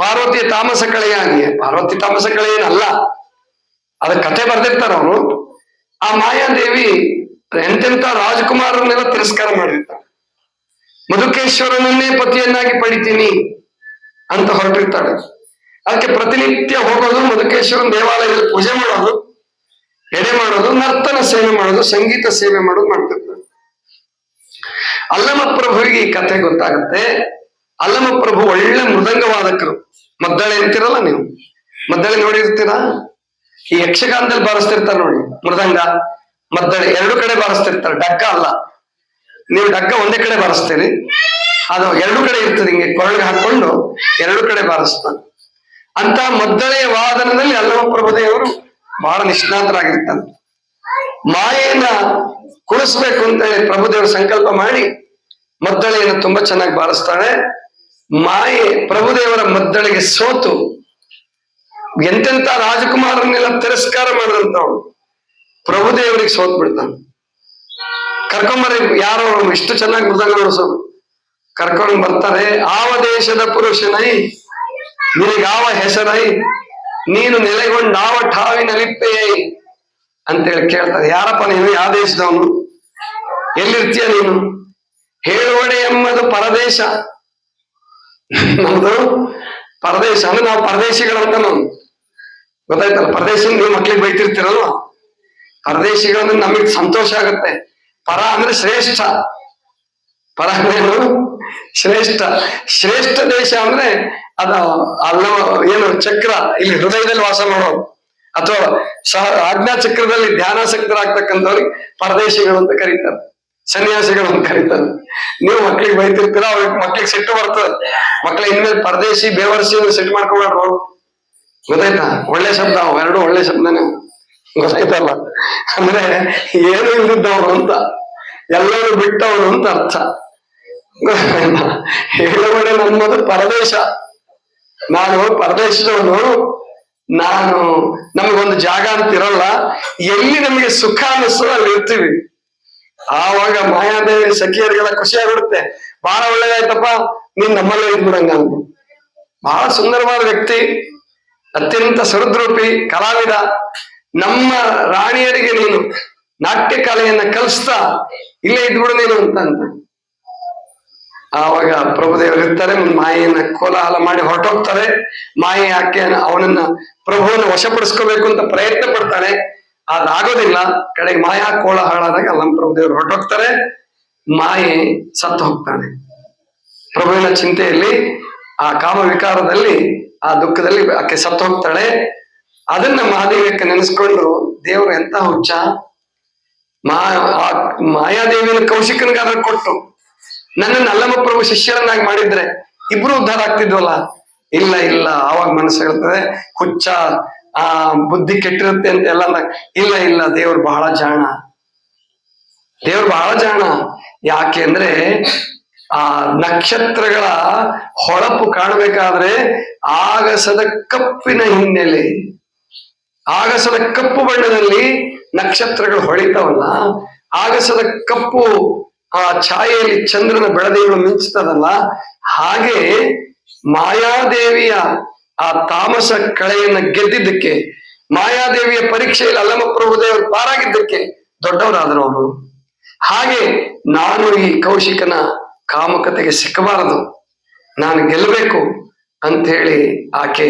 ಪಾರ್ವತಿಯ ತಾಮಸ ಕಳೆಯಾಗಿ, ಪಾರ್ವತಿ ತಾಮಸ ಕಳೆ ಏನಲ್ಲ, ಅದ ಕಥೆ ಬರ್ದಿರ್ತಾರ ಅವರು. ಆ ಮಾಯಾದೇವಿ ಎಂತೆಂತ ರಾಜಕುಮಾರನ್ನೆಲ್ಲ ತಿರಸ್ಕಾರ ಮಾಡಿರ್ತಾಳೆ. ಮಧುಕೇಶ್ವರನನ್ನೇ ಪತಿಯನ್ನಾಗಿ ಪಡಿತೀನಿ ಅಂತ ಹೊರಟಿರ್ತಾಳೆ. ಅದಕ್ಕೆ ಪ್ರತಿನಿತ್ಯ ಹೋಗೋದು, ಮಧುಕೇಶ್ವರನ ದೇವಾಲಯದಲ್ಲಿ ಪೂಜೆ ಮಾಡೋದು, ಎಡೆ ಮಾಡೋದು, ನರ್ತನ ಸೇವೆ ಮಾಡೋದು, ಸಂಗೀತ ಸೇವೆ ಮಾಡೋದು ಮಾಡ್ತಿರ್ತಾಳೆ. ಅಲ್ಲಮ ಪ್ರಭುವಿಗೆ ಈ ಕಥೆ ಗೊತ್ತಾಗತ್ತೆ. ಅಲ್ಲಮ ಪ್ರಭು ಒಳ್ಳೆ ಮೃದಂಗ ವಾದಕರು. ಮದ್ದಳೆ ಅಂತಿರಲ್ಲ ನೀವು, ಮದ್ದಳೆ ನೋಡಿರ್ತೀರಾ? ಈ ಯಕ್ಷಗಾನದಲ್ಲಿ ಬಾರಿಸ್ತಿರ್ತಾರೆ ನೋಡಿ, ಮೃದಂಗ ಮದ್ದಳೆ ಎರಡು ಕಡೆ ಬಾರಿಸ್ತಿರ್ತಾರೆ, ಡಗ್ಗ ಅಲ್ಲ. ನೀವು ಡಗ್ಗ ಒಂದೇ ಕಡೆ ಬಾರಿಸ್ತೀರಿ, ಅದು ಎರಡು ಕಡೆ ಇರ್ತದೆ, ಹಿಂಗೆ ಕೊರಳಿಗೆ ಹಾಕೊಂಡು ಎರಡು ಕಡೆ ಬಾರಿಸ್ತಾನೆ. ಅಂತ ಮದ್ದಳೆಯ ವಾದನದಲ್ಲಿ ಅಲ್ಲಮ ಪ್ರಭುದೇವರು ಬಹಳ ನಿಷ್ಣಾತರಾಗಿರ್ತಾನೆ. ಮಾಯೆಯನ್ನ ಕುಳಿಸ್ಬೇಕು ಅಂತ ಹೇಳಿ ಪ್ರಭುದೇವರು ಸಂಕಲ್ಪ ಮಾಡಿ ಮದ್ದಳೆಯನ್ನು ತುಂಬಾ ಚೆನ್ನಾಗಿ ಬಾರಿಸ್ತಾಳೆ. ಮಾಯೆ ಪ್ರಭುದೇವರ ಮದ್ದಳೆಗೆ ಸೋತು ಎಂತೆಂತ ರಾಜಕುಮಾರನ್ನೆಲ್ಲ ತಿರಸ್ಕಾರ ಮಾಡಿದಂತವಳು ಪ್ರಭುದೇವರಿಗೆ ಸೋತ್ ಬಿಡ್ತಾನೆ. ಕರ್ಕೊಂಬರಿ, ಯಾರೋ ಇಷ್ಟು ಚೆನ್ನಾಗಿ ಮೃದಂಗ ನುಡಿಸೋದು, ಕರ್ಕೊಂಡು ಬರ್ತಾರೆ. ಆವ ದೇಶದ ಪುರುಷನೈ ನಿನಗಾವ ಹೆಸರೈ, ನೀನು ನೆಲೆಗೊಂಡಾವ ಠಾವಿನಲಿಪ್ಪೆಯೈ ಅಂತೇಳಿ ಕೇಳ್ತಾರೆ. ಯಾರಪ್ಪ ನೀನು, ಯಾವ ದೇಶದವನು, ಎಲ್ಲಿರ್ತೀಯ ನೀನು? ಹೇಳುವಡೆ ಎಂಬುದು ಪರದೇಶ, ನಮ್ದು ಪರದೇಶ ಅಂದ್ರೆ ನಾವು ಪರದೇಶಿಗಳಂತ. ನಾವು ಗೊತ್ತಾಯ್ತಲ್ಲ, ಪರದೇಶ ನೀವು ಮಕ್ಳಿಗೆ ಬೈತಿರ್ತೀರಲ್ವ. ಪರದೇಶಿಗಳಂದ್ರೆ ನಮಗ್ ಸಂತೋಷ ಆಗುತ್ತೆ. ಪರ ಅಂದ್ರೆ ಶ್ರೇಷ್ಠ, ಪರ ಅಂದ್ರೇನು? ಶ್ರೇಷ್ಠ. ಶ್ರೇಷ್ಠ ದೇಶ ಅಂದ್ರೆ ಅದ ಅಲ್ಲ, ಏನು ಚಕ್ರ ಇಲ್ಲಿ ಹೃದಯದಲ್ಲಿ ವಾಸ ಮಾಡೋದು, ಅಥವಾ ಆಜ್ಞಾ ಚಕ್ರದಲ್ಲಿ ಧ್ಯಾನಾಸಕ್ತರಾಗ್ತಕ್ಕಂಥವ್ರಿಗೆ ಪರದೇಶಿಗಳು ಅಂತ ಕರೀತಾರೆ, ಸನ್ಯಾಸಿಗಳು ಅಂತ ಕರೀತಾರೆ. ನೀವು ಮಕ್ಳಿಗೆ ಬೈತಿರ್ತೀರ, ಅವ್ರಿಗೆ ಮಕ್ಳಿಗೆ ಸಿಟ್ಟು ಬರ್ತದೆ. ಮಕ್ಳ ಇನ್ಮೇಲೆ ಪರದೇಶಿ ಬೇವರ್ಸಿ ಸಿಟ್ಟು ಮಾಡ್ಕೊಬೇಡ್ರು. ಗೊತ್ತಾಯ್ತಾ? ಒಳ್ಳೆ ಶಬ್ದ, ಎರಡು ಒಳ್ಳೆ ಶಬ್ದನೇ, ಗೊತ್ತಾಯ್ತಲ್ಲ. ಅಂದ್ರೆ ಏನು ಇಲ್ಲಿದ್ದವನು ಅಂತ, ಎಲ್ಲರೂ ಬಿಟ್ಟವನು ಅಂತ ಅರ್ಥ. ಹೇಳುವಡೆ ನಮ್ಮದು ಪರದೇಶ, ನಾನು ಪರದೇಶದವನು, ನಮಗೊಂದು ಜಾಗ ಅಂತ ಇರಲ್ಲ, ಎಲ್ಲಿ ನಮಗೆ ಸುಖ ಅನ್ನಿಸ್ತೋ ಅಲ್ಲಿ ಇರ್ತೀವಿ. ಆವಾಗ ಮಾಯಾದೇವಿ ಸಖಿಯರಿಗೆಲ್ಲ ಖುಷಿ ಆಗ್ಬಿಡುತ್ತೆ. ಬಹಳ ಒಳ್ಳೇದಾಯ್ತಪ್ಪ, ನೀನ್ ನಮ್ಮಲ್ಲೇ ಇದ್ಬಿಡಂಗ ಅಂತ. ಬಹಳ ಸುಂದರವಾದ ವ್ಯಕ್ತಿ, ಅತ್ಯಂತ ಸಹೃದ್ರೂಪಿ ಕಲಾವಿದ, ನಮ್ಮ ರಾಣಿಯರಿಗೆ ನೀನು ನಾಟ್ಯ ಕಲೆಯನ್ನ ಕಲಿಸ್ತಾ ಇಲ್ಲೇ ಇದ್ಬಿಡು ನೀನು ಅಂತ. ಆವಾಗ ಪ್ರಭುದೇವರು ಇರ್ತಾರೆ. ಮಾಯೆಯನ್ನ ಕೋಲಾಹಲ ಮಾಡಿ ಹೊರಟೋಗ್ತಾರೆ. ಮಾಯೆ ಯಾಕೆ ಅವನನ್ನ ಪ್ರಭುವನ್ನ ವಶಪಡಿಸ್ಕೋಬೇಕು ಅಂತ ಪ್ರಯತ್ನ ಪಡ್ತಾನೆ, ಅದಾಗೋದಿಲ್ಲ. ಕಡೆಗೆ ಮಾಯಾ ಕೋಲಾಹಲ ಆದಾಗ ಅಲ್ಲಂ ಪ್ರಭುದೇವರು ಹೊರಟೋಗ್ತಾರೆ. ಮಾಯೆ ಸತ್ತು ಹೋಗ್ತಾನೆ. ಪ್ರಭುವಿನ ಚಿಂತೆಯಲ್ಲಿ, ಆ ಕಾಮ ವಿಕಾರದಲ್ಲಿ, ಆ ದುಃಖದಲ್ಲಿ ಆಕೆ ಸತ್ತು ಹೋಗ್ತಾಳೆ. ಅದನ್ನ ಮಹಾದೇವಿಯಕ್ಕೆ ನೆನೆಸ್ಕೊಂಡು ದೇವರು ಎಂತ ಹುಚ್ಚ, ಮಾಯಾದೇವಿನ ಕೌಶಿಕನಿಗಾದ್ರೆ ಕೊಟ್ಟು ನನ್ನನ್ನು ಅಲ್ಲಮ ಪ್ರಭು ಶಿಷ್ಯರನ್ನಾಗಿ ಮಾಡಿದ್ರೆ ಇಬ್ರು ಉದ್ಧಾರ ಆಗ್ತಿದ್ವಲ್ಲ. ಇಲ್ಲ ಇಲ್ಲ, ಆವಾಗ ಮನಸ್ಸು ಹೇಳ್ತದೆ ಹುಚ್ಚ, ಬುದ್ಧಿ ಕೆಟ್ಟಿರುತ್ತೆ ಅಂತ ಎಲ್ಲ. ಇಲ್ಲ ಇಲ್ಲ, ದೇವ್ರು ಬಹಳ ಜಾಣ, ದೇವ್ರು ಬಹಳ ಜಾಣ. ಯಾಕೆ ಅಂದ್ರೆ ಆ ನಕ್ಷತ್ರಗಳ ಹೊಳಪು ಕಾಣಬೇಕಾದ್ರೆ ಆಗಸದ ಕಪ್ಪಿನ ಹಿನ್ನೆಲೆ, ಆಗಸದ ಕಪ್ಪು ಬಣ್ಣದಲ್ಲಿ ನಕ್ಷತ್ರಗಳು ಹೊಳಿತಾವಲ್ಲ, ಆಗಸದ ಕಪ್ಪು ಆ ಛಾಯೆಯಲ್ಲಿ ಚಂದ್ರನ ಬೆಳದಿಂಗಳು ಮಿಂಚ್ತದಲ್ಲ, ಹಾಗೆ ಮಾಯಾದೇವಿಯ ಆ ತಾಮಸ ಕಳೆಯನ್ನ ಗೆದ್ದಿದ್ದಕ್ಕೆ, ಮಾಯಾದೇವಿಯ ಪರೀಕ್ಷೆಯಲ್ಲಿ ಅಲ್ಲಮ ಪ್ರಭುದೇವರು ಪಾರಾಗಿದ್ದಕ್ಕೆ ದೊಡ್ಡವರಾದರು ಅವರು. ಹಾಗೆ ನಾನು ಈ ಕೌಶಿಕನ ಕಾಮುಕತೆಗೆ ಸಿಕ್ಕಬಾರದು, ನಾನು ಗೆಲ್ಲಬೇಕು ಅಂತ ಹೇಳಿ ಆಕೆ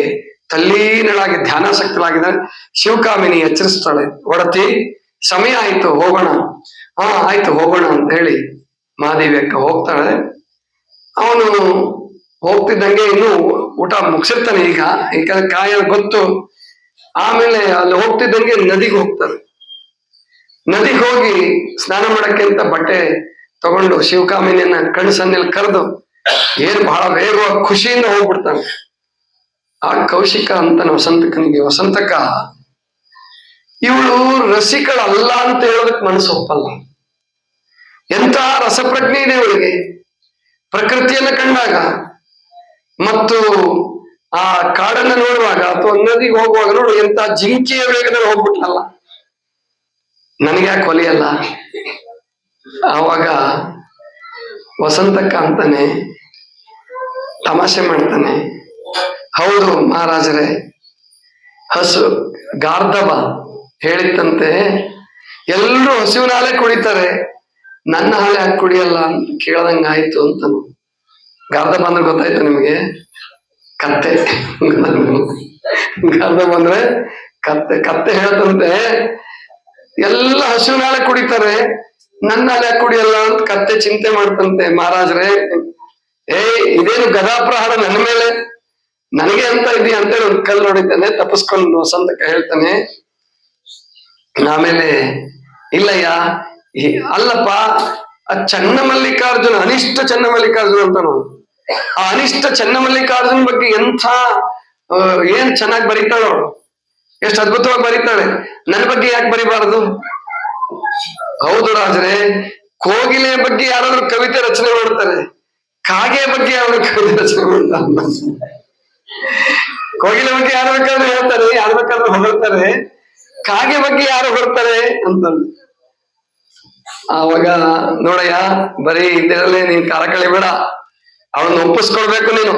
ತಲ್ಲೀನಳಾಗಿ ಧ್ಯಾನಾಸಕ್ತಳಾಗಿದ್ದಾಳೆ. ಶಿವಕಾಮಿನಿ ಎಚ್ಚರಿಸ್ತಾಳೆ, ಒಡತಿ ಸಮಯ ಆಯ್ತು ಹೋಗೋಣ. ಆಯ್ತು ಹೋಗೋಣ ಅಂತ ಹೇಳಿ ಮಹಾದೇವಿ ಅಕ್ಕ ಹೋಗ್ತಾಳೆ. ಅವನು ಹೋಗ್ತಿದ್ದಂಗೆ ಇನ್ನು ಊಟ ಮುಗಿಸಿರ್ತಾನೆ ಈಗ ಕಾಯ ಗೊತ್ತು. ಆಮೇಲೆ ಅಲ್ಲಿ ಹೋಗ್ತಿದ್ದಂಗೆ ನದಿಗೆ ಹೋಗ್ತಾನೆ. ನದಿಗೆ ಹೋಗಿ ಸ್ನಾನ ಮಾಡಕ್ಕೆ ಅಂತ ಬಟ್ಟೆ ತಗೊಂಡು ಶಿವಕಾಮಿನಿಯನ್ನ ಕಣ್ಸನ್ನೆಲ್ಲಿ ಕರೆದು ಏನ್ ಬಹಳ ವೇಗವಾಗಿ ಖುಷಿಯಿಂದ ಹೋಗ್ಬಿಡ್ತಾನೆ. ಆ ಕೌಶಿಕ ಅಂತಾನೆ ವಸಂತಕನಿಗೆ, ವಸಂತಕ ಇವಳು ರಸಿಕಳಲ್ಲ ಅಂತ ಹೇಳೋದಕ್ಕೆ ಮನಸ್ಸು ಒಪ್ಪಲ್ಲ. ಎಂತ ರಸಪ್ರಜ್ಞೆ ಇದೆ ಇವಳಿಗೆ. ಪ್ರಕೃತಿಯನ್ನ ಕಂಡಾಗ ಮತ್ತು ಆ ಕಾಡನ್ನ ನೋಡುವಾಗ ಅಥವಾ ನದಿಗೆ ಹೋಗುವಾಗ ನೋಡು ಎಂತ ಜಿಂಕೆಯ ವೇಗದಲ್ಲಿ ಹೋಗ್ಬಿಟ್ಲಲ್ಲ, ನನಗೆ ಯಾಕೆ ಒಲಿಯಲ್ಲ. ಆವಾಗ ವಸಂತಕ್ಕ ಅಂತಾನೆ, ತಮಾಷೆ ಮಾಡ್ತಾನೆ, ಹೌದು ಮಹಾರಾಜರೇ, ಹಸು ಗಾರ್ಧಬ ಹೇಳಿತ್ತಂತೆ ಎಲ್ಲರೂ ಹಸುವಿನ ಹಾಲೆ ಕುಡಿತಾರೆ, ನನ್ನ ಹಾಲೆ ಹಾಕಿ ಕುಡಿಯಲ್ಲ ಅಂತ ಕೇಳ್ದಂಗ ಆಯ್ತು ಅಂತ. ಗಾರ್ಧಬ ಅಂದ್ರೆ ಗೊತ್ತಾಯ್ತು ನಿಮಗೆ? ಕತ್ತೆ. ಗಾರ್ಧಬ ಅಂದ್ರೆ ಕತ್ತೆ. ಕತ್ತೆ ಹೇಳ್ತಂತೆ ಎಲ್ಲ ಹಸುವಿನ ಹಾಲೆ ಕುಡಿತಾರೆ, ನನ್ನ ಹಾಲೆ ಹಾಕಿ ಕುಡಿಯಲ್ಲ ಅಂತ ಕತ್ತೆ ಚಿಂತೆ ಮಾಡ್ತಂತೆ. ಮಹಾರಾಜರೇ, ಇದೇನು ಗದಾಪ್ರಹಾರ ನನ್ನ ಮೇಲೆ, ನನಗೆ ಅಂತ ಇದೆಯಾ ಅಂತೇಳಿ ಒಂದು ಕಲ್ಲು ನೋಡಿದ್ದಾನೆ, ತಪ್ಪಿಸ್ಕೊಂಡು ವಸಂತಕ ಹೇಳ್ತಾನೆ. ಆಮೇಲೆ ಇಲ್ಲಯ್ಯ, ಅಲ್ಲಪ್ಪ, ಆ ಚನ್ನಮಲ್ಲಿಕಾರ್ಜುನ, ಅನಿಷ್ಟ ಚನ್ನಮಲ್ಲಿಕಾರ್ಜುನ ಅಂತ ನಾವು, ಆ ಅನಿಷ್ಟ ಚನ್ನಮಲ್ಲಿಕಾರ್ಜುನ ಬಗ್ಗೆ ಎಂಥ ಏನ್ ಚೆನ್ನಾಗಿ ಬರೀತಾಳು, ಎಷ್ಟು ಅದ್ಭುತವಾಗಿ ಬರೀತಾಳೆ. ನನ್ನ ಬಗ್ಗೆ ಯಾಕೆ ಬರಿಬಾರದು? ಹೌದು ರಾಜರೇ, ಕೋಗಿಲೆಯ ಬಗ್ಗೆ ಯಾರಾದ್ರೂ ಕವಿತೆ ರಚನೆ ಮಾಡ್ತಾರೆ, ಕಾಗೆ ಬಗ್ಗೆ ಯಾರಾದ್ರೂ ಕವಿತೆ ರಚನೆ ಮಾಡ್ತಾರೆ. ಕೋಗಿಲೆ ಬಗ್ಗೆ ಯಾರು ಬೇಕಾದ್ರೂ ಹೇಳ್ತಾರೆ, ಯಾರು ಬೇಕಾದ್ರೂ ಹೊಗಳ್ತಾರೆ, ಕಾಗೆ ಬಗ್ಗೆ ಯಾರು ಹೊರ್ತಾರೆ ಅಂತ. ಆವಾಗ ನೋಡಯ್ಯ, ಬರೀ ಇದರಲ್ಲೇ ನೀನ್ ಕಾಲ ಕಳಿಬೇಡ, ಅವಳನ್ನ ಒಪ್ಪಿಸ್ಕೊಳ್ಬೇಕು, ನೀನು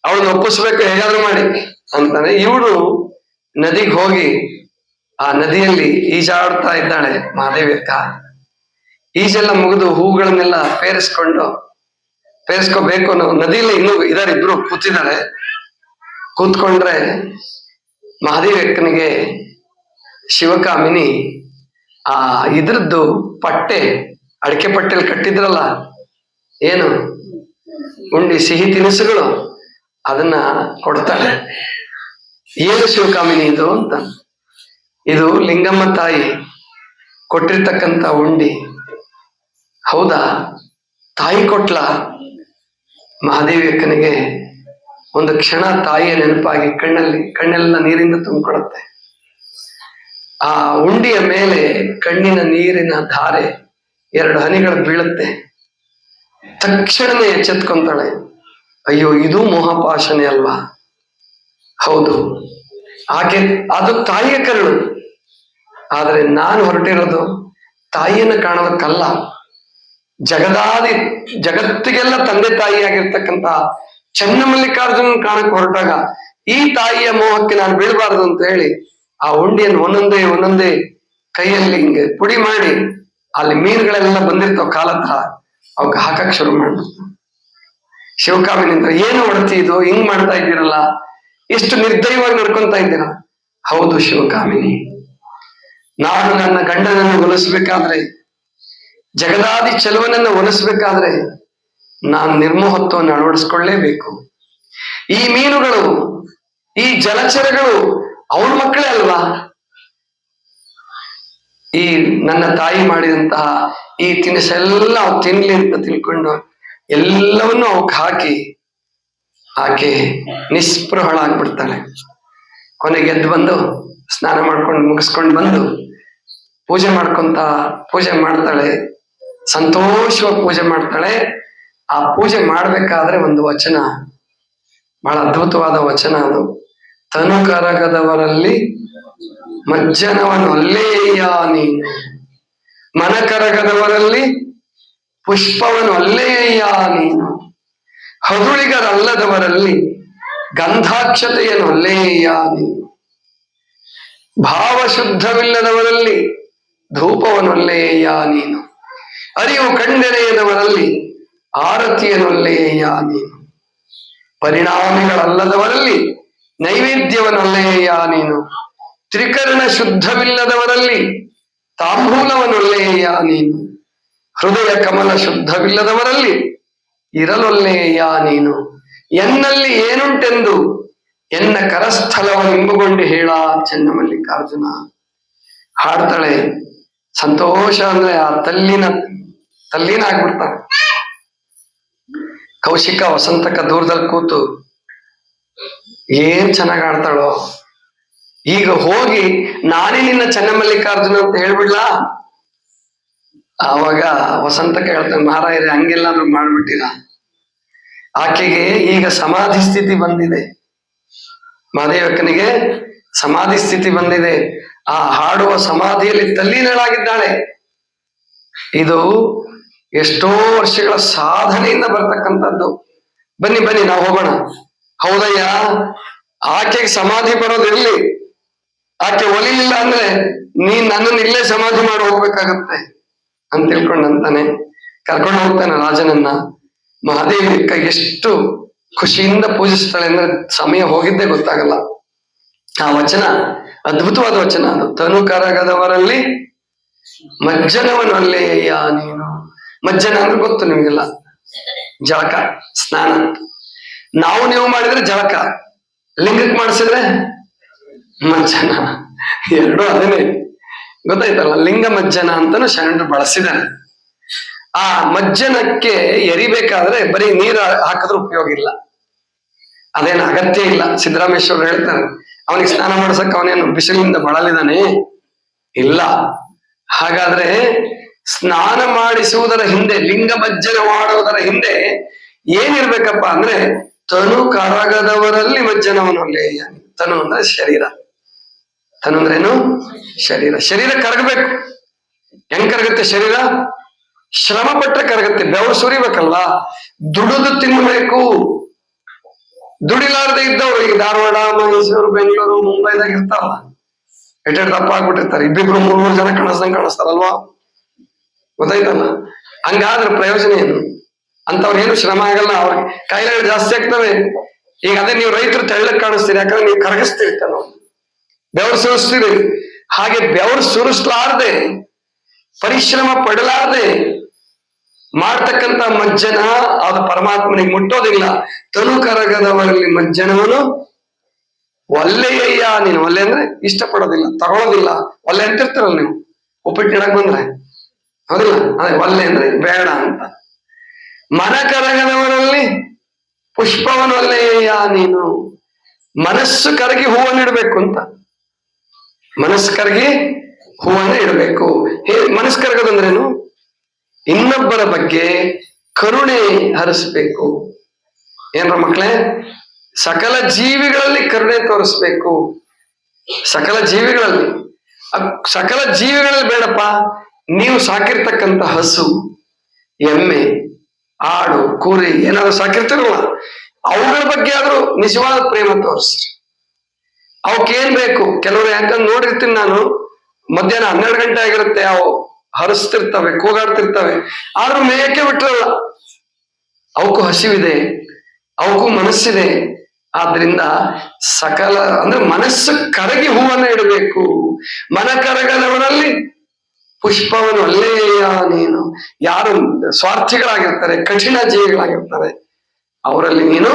ಅವಳನ್ನ ಒಪ್ಪಿಸ್ಬೇಕು ಹೇಗಾದ್ರೂ ಮಾಡಿ ಅಂತಾನೆ. ಇವಳು ನದಿಗೆ ಹೋಗಿ ಆ ನದಿಯಲ್ಲಿ ಈಜಾಡ್ತಾ ಇದ್ದಾಳೆ ಮಹಾದೇವಿ ಅಕ್ಕ. ಈಜೆಲ್ಲ ಮುಗಿದು ಹೂಗಳನ್ನೆಲ್ಲ ಪೇರಿಸ್ಕೋಬೇಕು ಅನ್ನೋ ನದಿಯಲ್ಲಿ ಇನ್ನೂ ಇದಾರೆ, ಇಬ್ರು ಕೂತಿದ್ದಾರೆ. ಕೂತ್ಕೊಂಡ್ರೆ ಮಹಾದೇವಿ ಅಕ್ಕನಿಗೆ ಶಿವಕಾಮಿನಿ ಆ ಇದ್ರದ್ದು ಪಟ್ಟೆ, ಅಡಿಕೆ ಪಟ್ಟೆಯಲ್ಲಿ ಕಟ್ಟಿದ್ರಲ್ಲ ಏನು ಉಂಡಿ ಸಿಹಿ ತಿನಿಸುಗಳು, ಅದನ್ನ ಕೊಡ್ತಾಳೆ. ಏನು ಶಿವಕಾಮಿನಿ ಇದು ಅಂತ. ಇದು ಲಿಂಗಮ್ಮ ತಾಯಿ ಕೊಟ್ಟಿರ್ತಕ್ಕಂಥ ಉಂಡಿ. ಹೌದಾ, ತಾಯಿ ಕೊಟ್ಲ? ಮಹಾದೇವಿ ಅಕ್ಕನಿಗೆ ಒಂದು ಕ್ಷಣ ತಾಯಿಯ ನೆನಪಾಗಿ ಕಣ್ಣೆಲ್ಲ ನೀರಿಂದ ತುಂಬಿಕೊಳ್ಳುತ್ತೆ. ಆ ಉಂಡಿಯ ಮೇಲೆ ಕಣ್ಣಿನ ನೀರಿನ ಧಾರೆ 2 ಹನಿಗಳು ಬೀಳುತ್ತೆ. ತಕ್ಷಣನೇ ಎಚ್ಚೆತ್ಕೊಂತಾಳೆ, ಅಯ್ಯೋ ಇದು ಮೋಹಪಾಶನೆ ಅಲ್ವಾ? ಹೌದು, ಆಕೆ ಅದು ತಾಯಿಯ ಕರುಳು. ಆದ್ರೆ ನಾನು ಹೊರಟಿರೋದು ತಾಯಿಯನ್ನು ಕಾಣೋದಕ್ಕಲ್ಲ, ಜಗತ್ತಿಗೆಲ್ಲ ತಂದೆ ತಾಯಿಯಾಗಿರ್ತಕ್ಕಂಥ ಚನ್ನಮಲ್ಲಿಕಾರ್ಜುನ ಕಾಣಕ್ಕೆ ಹೊರಟಾಗ ಈ ತಾಯಿಯ ಮೋಹಕ್ಕೆ ನಾನು ಬೀಳಬಾರದು ಅಂತ ಹೇಳಿ ಆ ಉಂಡಿಯನ್ನು ಒಂದೊಂದೇ ಕೈಯಲ್ಲಿ ಹಿಂಗೆ ಪುಡಿ ಮಾಡಿ, ಅಲ್ಲಿ ಮೀನುಗಳೆಲ್ಲ ಬಂದಿರ್ತಾವ ಕಾಲತ್ರ, ಅವಕ್ಕೆ ಹಾಕಕ್ ಶುರು ಮಾಡ್ಬಿಡ್ತಾವ. ಶಿವಕಾಮಿನಿಂದ ಏನು ಹೊಡ್ತಿ ಇದು, ಹಿಂಗ್ ಮಾಡ್ತಾ ಇದ್ದೀರಲ್ಲ, ಎಷ್ಟು ನಿರ್ದಯವಾಗಿ ನಡ್ಕೊಂತಾ ಇದ್ದೀರಾ? ಹೌದು ಶಿವಕಾಮಿನಿ, ನಾನು ನನ್ನ ಗಂಡನನ್ನು ಒಲಿಸ್ಬೇಕಾದ್ರೆ, ಜಗದಾದಿ ಚೆಲುವನನ್ನ ಒಲಿಸ್ಬೇಕಾದ್ರೆ ನಾನು ನಿರ್ಮೋಹತ್ವವನ್ನು ಅಳವಡಿಸ್ಕೊಳ್ಳೇಬೇಕು. ಈ ಮೀನುಗಳು, ಈ ಜಲಚರಗಳು ಅವಳ ಮಕ್ಕಳೇ ಅಲ್ವಾ? ಈ ನನ್ನ ತಾಯಿ ಮಾಡಿದಂತಹ ಈ ತಿನಿಸೆಲ್ಲ ಅವ್ರು ತಿನ್ಲಿ ಅಂತ ತಿಳ್ಕೊಂಡು ಎಲ್ಲವನ್ನು ಅವಕ್ಕೆ ಹಾಕಿ ಆಕೆ ನಿಸ್ಪೃಹಳಾಗ್ಬಿಡ್ತಾಳೆ. ಕೊನೆಗೆ ಎದ್ದು ಬಂದು ಸ್ನಾನ ಮಾಡ್ಕೊಂಡು ಮುಗಿಸ್ಕೊಂಡು ಬಂದು ಪೂಜೆ ಮಾಡ್ತಾಳೆ. ಸಂತೋಷವಾಗಿ ಪೂಜೆ ಮಾಡ್ತಾಳೆ. ಆ ಪೂಜೆ ಮಾಡ್ಬೇಕಾದ್ರೆ ಒಂದು ವಚನ, ಬಹಳ ಅದ್ಭುತವಾದ ವಚನ ಅದು. ತನು ಕರಗದವರಲ್ಲಿ ಮಜ್ಜನವನೊಲ್ಲೆಯ ನೀನು, ಮನ ಕರಗದವರಲ್ಲಿ ಪುಷ್ಪವನೊಲ್ಲೆಯ ನೀನು, ಹದುಳಿಗರಲ್ಲದವರಲ್ಲಿ ಗಂಧಾಕ್ಷತೆಯನೊಲ್ಲೆಯ ನೀನು, ಭಾವಶುದ್ಧವಿಲ್ಲದವರಲ್ಲಿ ಧೂಪವನೊಲ್ಲೆಯ ನೀನು, ಅರಿವು ಕಂಡೆರೆಯದವರಲ್ಲಿ ಆರತಿಯನೊಲ್ಲೆಯ ನೀನು, ಪರಿಣಾಮಿಗಳಲ್ಲದವರಲ್ಲಿ ನೈವೇದ್ಯವನೊಲ್ಲೆಯ ನೀನು, ತ್ರಿಕರಣ ಶುದ್ಧವಿಲ್ಲದವರಲ್ಲಿ ತಾಂಬೂಲವನೊಲ್ಲೆಯ ನೀನು, ಹೃದಯ ಕಮಲ ಶುದ್ಧವಿಲ್ಲದವರಲ್ಲಿ ಇರಲೊಲ್ಲೆಯ ನೀನು, ಎನ್ನಲ್ಲಿ ಏನುಂಟೆಂದು ಎನ್ನ ಕರಸ್ಥಲವನ್ನು ಇಂಬುಕೊಂಡು ಹೇಳ ಚೆನ್ನಮಲ್ಲಿಕಾರ್ಜುನ. ಹಾಡ್ತಾಳೆ. ಸಂತೋಷ ಅಂದ್ರೆ ಆ ತಲ್ಲೀನ ಆಗ್ಬಿಡ್ತಾಳೆ. ಕೌಶಿಕ ವಸಂತಕ ದೂರದಲ್ಲಿ ಕೂತು ಏನ್ ಚೆನ್ನಾಗ್ ಆಡ್ತಾಳೋ, ಈಗ ಹೋಗಿ ನಾನೇ ನಿನ್ನ ಚೆನ್ನಮಲ್ಲಿಕಾರ್ಜುನ ಅಂತ ಹೇಳ್ಬಿಡ್ಲಾ? ಆವಾಗ ವಸಂತಕ ಹೇಳ್ತಾನೆ, ಮಾರಾಯರೇ ಹಂಗೆಲ್ಲಾದ್ರೂ ಮಾಡ್ಬಿಟ್ಟಿರ, ಆಕೆಗೆ ಈಗ ಸಮಾಧಿ ಸ್ಥಿತಿ ಬಂದಿದೆ, ಮಹಾದೇವಕ್ಕನಿಗೆ ಸಮಾಧಿ ಸ್ಥಿತಿ ಬಂದಿದೆ. ಆ ಹಾಡುವ ಸಮಾಧಿಯಲ್ಲಿ ತಲ್ಲೀನಳಾಗಿದ್ದಾಳೆ. ಇದು ಎಷ್ಟೋ ವರ್ಷಗಳ ಸಾಧನೆಯಿಂದ ಬರ್ತಕ್ಕಂಥದ್ದು. ಬನ್ನಿ ನಾವು ಹೋಗೋಣ. ಹೌದಯ್ಯ, ಆಕೆಗೆ ಸಮಾಧಿ ಬರೋದಿರ್ಲಿ, ಆಕೆ ಒಲಿಲಿಲ್ಲ ಅಂದ್ರೆ ನೀನ್ ನನ್ನನ್ನು ಇಲ್ಲೇ ಸಮಾಧಿ ಮಾಡಿ ಹೋಗ್ಬೇಕಾಗತ್ತೆ ಅಂತ ತಿಳ್ಕೊಂಡಂತಾನೆ ಕರ್ಕೊಂಡು ಹೋಗ್ತಾನೆ ರಾಜನನ್ನ. ಮಹಾದೇವಿ ಎಷ್ಟು ಖುಷಿಯಿಂದ ಪೂಜಿಸ್ತಾಳೆ ಅಂದ್ರೆ ಸಮಯ ಹೋಗಿದ್ದೇ ಗೊತ್ತಾಗಲ್ಲ. ಆ ವಚನ ಅದ್ಭುತವಾದ ವಚನ ಅದು. ತನು ಕರಗದವರಲ್ಲಿ ಮಜ್ಜನವನೊಲ್ಲೆಯ ನೀನು. ಮಜ್ಜನ ಅಂದ್ರೆ ಗೊತ್ತು ನಿಮ್ಗೆಲ್ಲ, ಜಳಕ, ಸ್ನಾನ. ನೀವು ಮಾಡಿದ್ರೆ ಜಳಕ, ಲಿಂಗಕ್ಕೆ ಮಾಡಿಸಿದ್ರೆ ಮಜ್ಜನ. ಎರಡು ಅದೇನೆ, ಗೊತ್ತಾಯ್ತಲ್ಲ. ಲಿಂಗ ಮಜ್ಜನ ಅಂತಾನು ಶರಣರು ಬಳಸಿದ್ದಾರೆ. ಆ ಮಜ್ಜನಕ್ಕೆ ಎರಿಬೇಕಾದ್ರೆ ಬರೀ ನೀರು ಹಾಕಿದ್ರೆ ಉಪಯೋಗ ಇಲ್ಲ, ಅದೇನು ಅಗತ್ಯ ಇಲ್ಲ. ಸಿದ್ದರಾಮೇಶ್ವರರು ಹೇಳ್ತಾರೆ, ಅವನಿಗೆ ಸ್ನಾನ ಮಾಡ್ಸಕ್ ಅವನೇನು ಬಿಸಿಲಿಂದ ಬಳಲಿದಾನೆ? ಇಲ್ಲ. ಹಾಗಾದ್ರೆ ಸ್ನಾನ ಮಾಡಿಸುವುದರ ಹಿಂದೆ, ಲಿಂಗ ಮಜ್ಜನ ಮಾಡುವುದರ ಹಿಂದೆ ಏನಿರ್ಬೇಕಪ್ಪ ಅಂದ್ರೆ ತನು ಕರಗದವರಲ್ಲಿ ಮಜ್ಜನವನೊಲ್ಲೆಯ. ತನು ಅಂದ್ರೆ ಶರೀರ. ತನು ಅಂದ್ರೇನು? ಶರೀರ. ಶರೀರ ಕರಗಬೇಕು. ಹೆಂಗ್ ಕರಗುತ್ತೆ ಶರೀರ? ಶ್ರಮ ಪಟ್ರೆ ಕರಗುತ್ತೆ. ಬೆವರು ಸುರಿಬೇಕಲ್ಲ, ದುಡಿದು ತಿನ್ನಬೇಕು. ದುಡಿಲಾರದೆ ಇದ್ದವ್ರು ಈಗ ಧಾರವಾಡ, ಮೈಸೂರು, ಬೆಂಗಳೂರು, ಮುಂಬೈದಾಗ ಇರ್ತಾರಲ್ಲ, ಎಷ್ಟೆರಡು ದಪ್ಪ ಆಗ್ಬಿಟ್ಟಿರ್ತಾರೆ. ಇಬ್ಬಿಬ್ರು 3-3 ಜನ ಕಾಣಿಸ್ತಾರಲ್ವಾ? ಗೊತ್ತಾಯ್ತಲ್ಲ? ಹಂಗಾದ್ರೆ ಪ್ರಯೋಜನ ಏನು? ಅಂತವ್ರೇನು ಶ್ರಮ ಆಗಲ್ಲ, ಅವ್ರಿಗೆ ಕಾಯಿಲೆಗಳು ಜಾಸ್ತಿ ಆಗ್ತವೆ. ಈಗ ಅದೇ ನೀವು ರೈತರು ತೆಳ್ಳಕ್ ಕಾಣಿಸ್ತೀರಿ, ಯಾಕಂದ್ರೆ ನೀವು ಕರಗಿಸ್ತೀರಿ, ಬೆವರು ಸುರಿಸ್ತೀರಿ. ಹಾಗೆ ಬೆವರು ಸುರಿಸ್ಲಾರ್ದೆ, ಪರಿಶ್ರಮ ಪಡಲಾರ್ದೆ ಮಾಡ್ತಕ್ಕಂಥ ಮಜ್ಜನ ಅದು ಪರಮಾತ್ಮನಿಗೆ ಮುಟ್ಟೋದಿಲ್ಲ. ತನು ಕರಗದವರಲ್ಲಿ ಮಜ್ಜನವನು ಒಲ್ಲೆಯ್ಯ ನೀನು. ಒಲ್ಲೆ ಅಂದ್ರೆ ಇಷ್ಟಪಡೋದಿಲ್ಲ, ತಗೊಳ್ಳೋದಿಲ್ಲ. ಒಲ್ಲೆ ಅಂತಿರ್ತಾರಲ್ಲ ನೀವು, ಉಪ್ಪಿಟ್ಟು ಇಡಕ್ ಬಂದ್ರೆ, ಹೌದಿಲ್ಲ? ಅದೇ ಒಲ್ಲೆ ಅಂದ್ರೆ ಬೇಡ ಅಂತ. ಮನ ಕರಗದವರಲ್ಲಿ ಪುಷ್ಪವನು ಒಲ್ಲೆಯ್ಯ ನೀನು. ಮನಸ್ಸು ಕರಗಿ ಹೂವನ್ನು ಇಡಬೇಕು ಅಂತ. ಮನಸ್ಸು ಕರಗಿ ಹೂವನ್ನು ಇಡಬೇಕು. ಮನಸ್ಸು ಕರಗದಂದ್ರೇನು? ಇನ್ನೊಬ್ಬರ ಬಗ್ಗೆ ಕರುಣೆ ಹರಿಸ್ಬೇಕು. ಏನ್ರ ಮಕ್ಕಳೇ? ಸಕಲ ಜೀವಿಗಳಲ್ಲಿ ಕರುಣೆ ತೋರಿಸ್ಬೇಕು. ಸಕಲ ಜೀವಿಗಳಲ್ಲಿ ಬೇಡಪ್ಪ, ನೀವು ಸಾಕಿರ್ತಕ್ಕಂಥ ಹಸು, ಎಮ್ಮೆ, ಆಡು, ಕುರಿ ಏನಾದ್ರು ಸಾಕಿರ್ತಿರಲ್ಲ, ಅವುಗಳ ಬಗ್ಗೆ ಆದ್ರೂ ನಿಜವಾದ ಪ್ರೇಮ ತೋರಿಸ್ರಿ. ಅವಕ್ಕೇನ್ ಬೇಕು? ಕೆಲವರು ಯಾಕಂದ್ರೆ ನೋಡಿರ್ತೀನಿ ನಾನು, ಮಧ್ಯಾಹ್ನ 12 ಗಂಟೆ ಆಗಿರುತ್ತೆ, ಅವು ಹರಿಸ್ತಿರ್ತವೆ, ಕೂಗಾಡ್ತಿರ್ತವೆ, ಆದ್ರೂ ಮೇಯಕ್ಕೆ ಬಿಟ್ಟಿರಲ್ಲ. ಅವಕ್ಕೂ ಹಸಿವಿದೆ, ಅವಕ್ಕೂ ಮನಸ್ಸಿದೆ. ಆದ್ರಿಂದ ಸಕಲ ಅಂದ್ರೆ ಮನಸ್ಸು ಕರಗಿ ಹೂವನ್ನ ಇಡಬೇಕು. ಮನ ಕರಗದವರಲ್ಲಿ ಪುಷ್ಪವನ್ನು ಒಲ್ಲೆಯ ನೀನು. ಯಾರು ಸ್ವಾರ್ಥಿಗಳಾಗಿರ್ತಾರೆ, ಕಠಿಣ ಜೀವಿಗಳಾಗಿರ್ತಾರೆ, ಅವರಲ್ಲಿ ನೀನು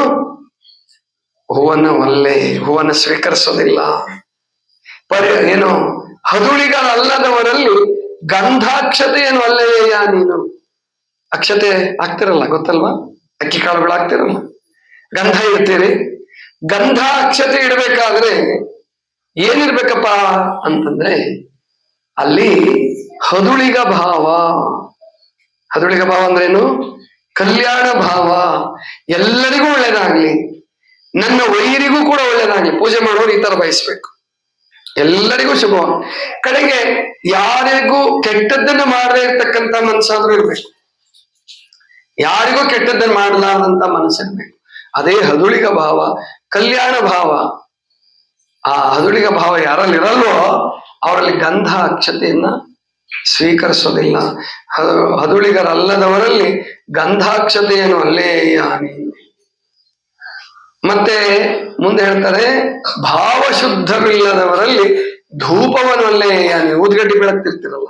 ಹೂವನ್ನು ಸ್ವೀಕರಿಸೋದಿಲ್ಲ. ಏನು ಹದುಳಿಗಳಲ್ಲದವರಲ್ಲಿ ಗಂಧಾಕ್ಷತೆಯನ್ನು ಒಲ್ಲೆಯ ನೀನು. ಅಕ್ಷತೆ ಹಾಕ್ತಿರಲ್ಲ, ಗೊತ್ತಲ್ವಾ? ಅಕ್ಕಿ ಕಾಳುಗಳು ಹಾಕ್ತಿರಲ್ಲ, ಗಂಧ ಇಡ್ತೀರಿ. ಗಂಧ ಅಕ್ಷತೆ ಇಡಬೇಕಾದ್ರೆ ಏನಿರ್ಬೇಕಪ್ಪ ಅಂತಂದ್ರೆ ಅಲ್ಲಿ ಹದುಳಿಗ ಭಾವ. ಹದುಳಿಗ ಭಾವ ಅಂದ್ರೇನು? ಕಲ್ಯಾಣ ಭಾವ. ಎಲ್ಲರಿಗೂ ಒಳ್ಳೇದಾಗ್ಲಿ, ನನ್ನ ವೈರಿಗೂ ಕೂಡ ಒಳ್ಳೇದಾಗ್ಲಿ. ಪೂಜೆ ಮಾಡೋರು ಈ ತರ ಬಯಸ್ಬೇಕು, ಎಲ್ಲರಿಗೂ ಶುಭ. ಕಡೆಗೆ ಯಾರಿಗೂ ಕೆಟ್ಟದ್ದನ್ನು ಮಾಡದೇ ಇರ್ತಕ್ಕಂಥ ಮನಸ್ಸಾದ್ರೂ ಇರ್ಬೇಕು, ಯಾರಿಗೂ ಕೆಟ್ಟದ್ದನ್ನು ಮಾಡಲಾರ್ದಂತ ಮನಸ್ಸಿರ್ಬೇಕು. ಅದೇ ಹದುಳಿಗ ಭಾವ, ಕಲ್ಯಾಣ ಭಾವ. ಆ ಹದುಳಿಗ ಭಾವ ಯಾರಲ್ಲಿ ಇರಲ್ವೋ ಅವರಲ್ಲಿ ಗಂಧ ಅಕ್ಷತೆಯನ್ನ ಸ್ವೀಕರಿಸೋದಿಲ್ಲ. ಹದುಳಿಗರಲ್ಲದವರಲ್ಲಿ ಗಂಧಾಕ್ಷತೆಯನ್ನು ಅಲ್ಲೇ ಹಾನಿ. ಮತ್ತೆ ಮುಂದೆ ಹೇಳ್ತಾರೆ, ಭಾವಶುದ್ಧವಿಲ್ಲದವರಲ್ಲಿ ಧೂಪವನ್ನಲ್ಲೇ ಹಾನಿ. ಊದ್ಗಡ್ಡಿ ಬೆಳಗ್ತಿರ್ತಿರಲ್ಲ,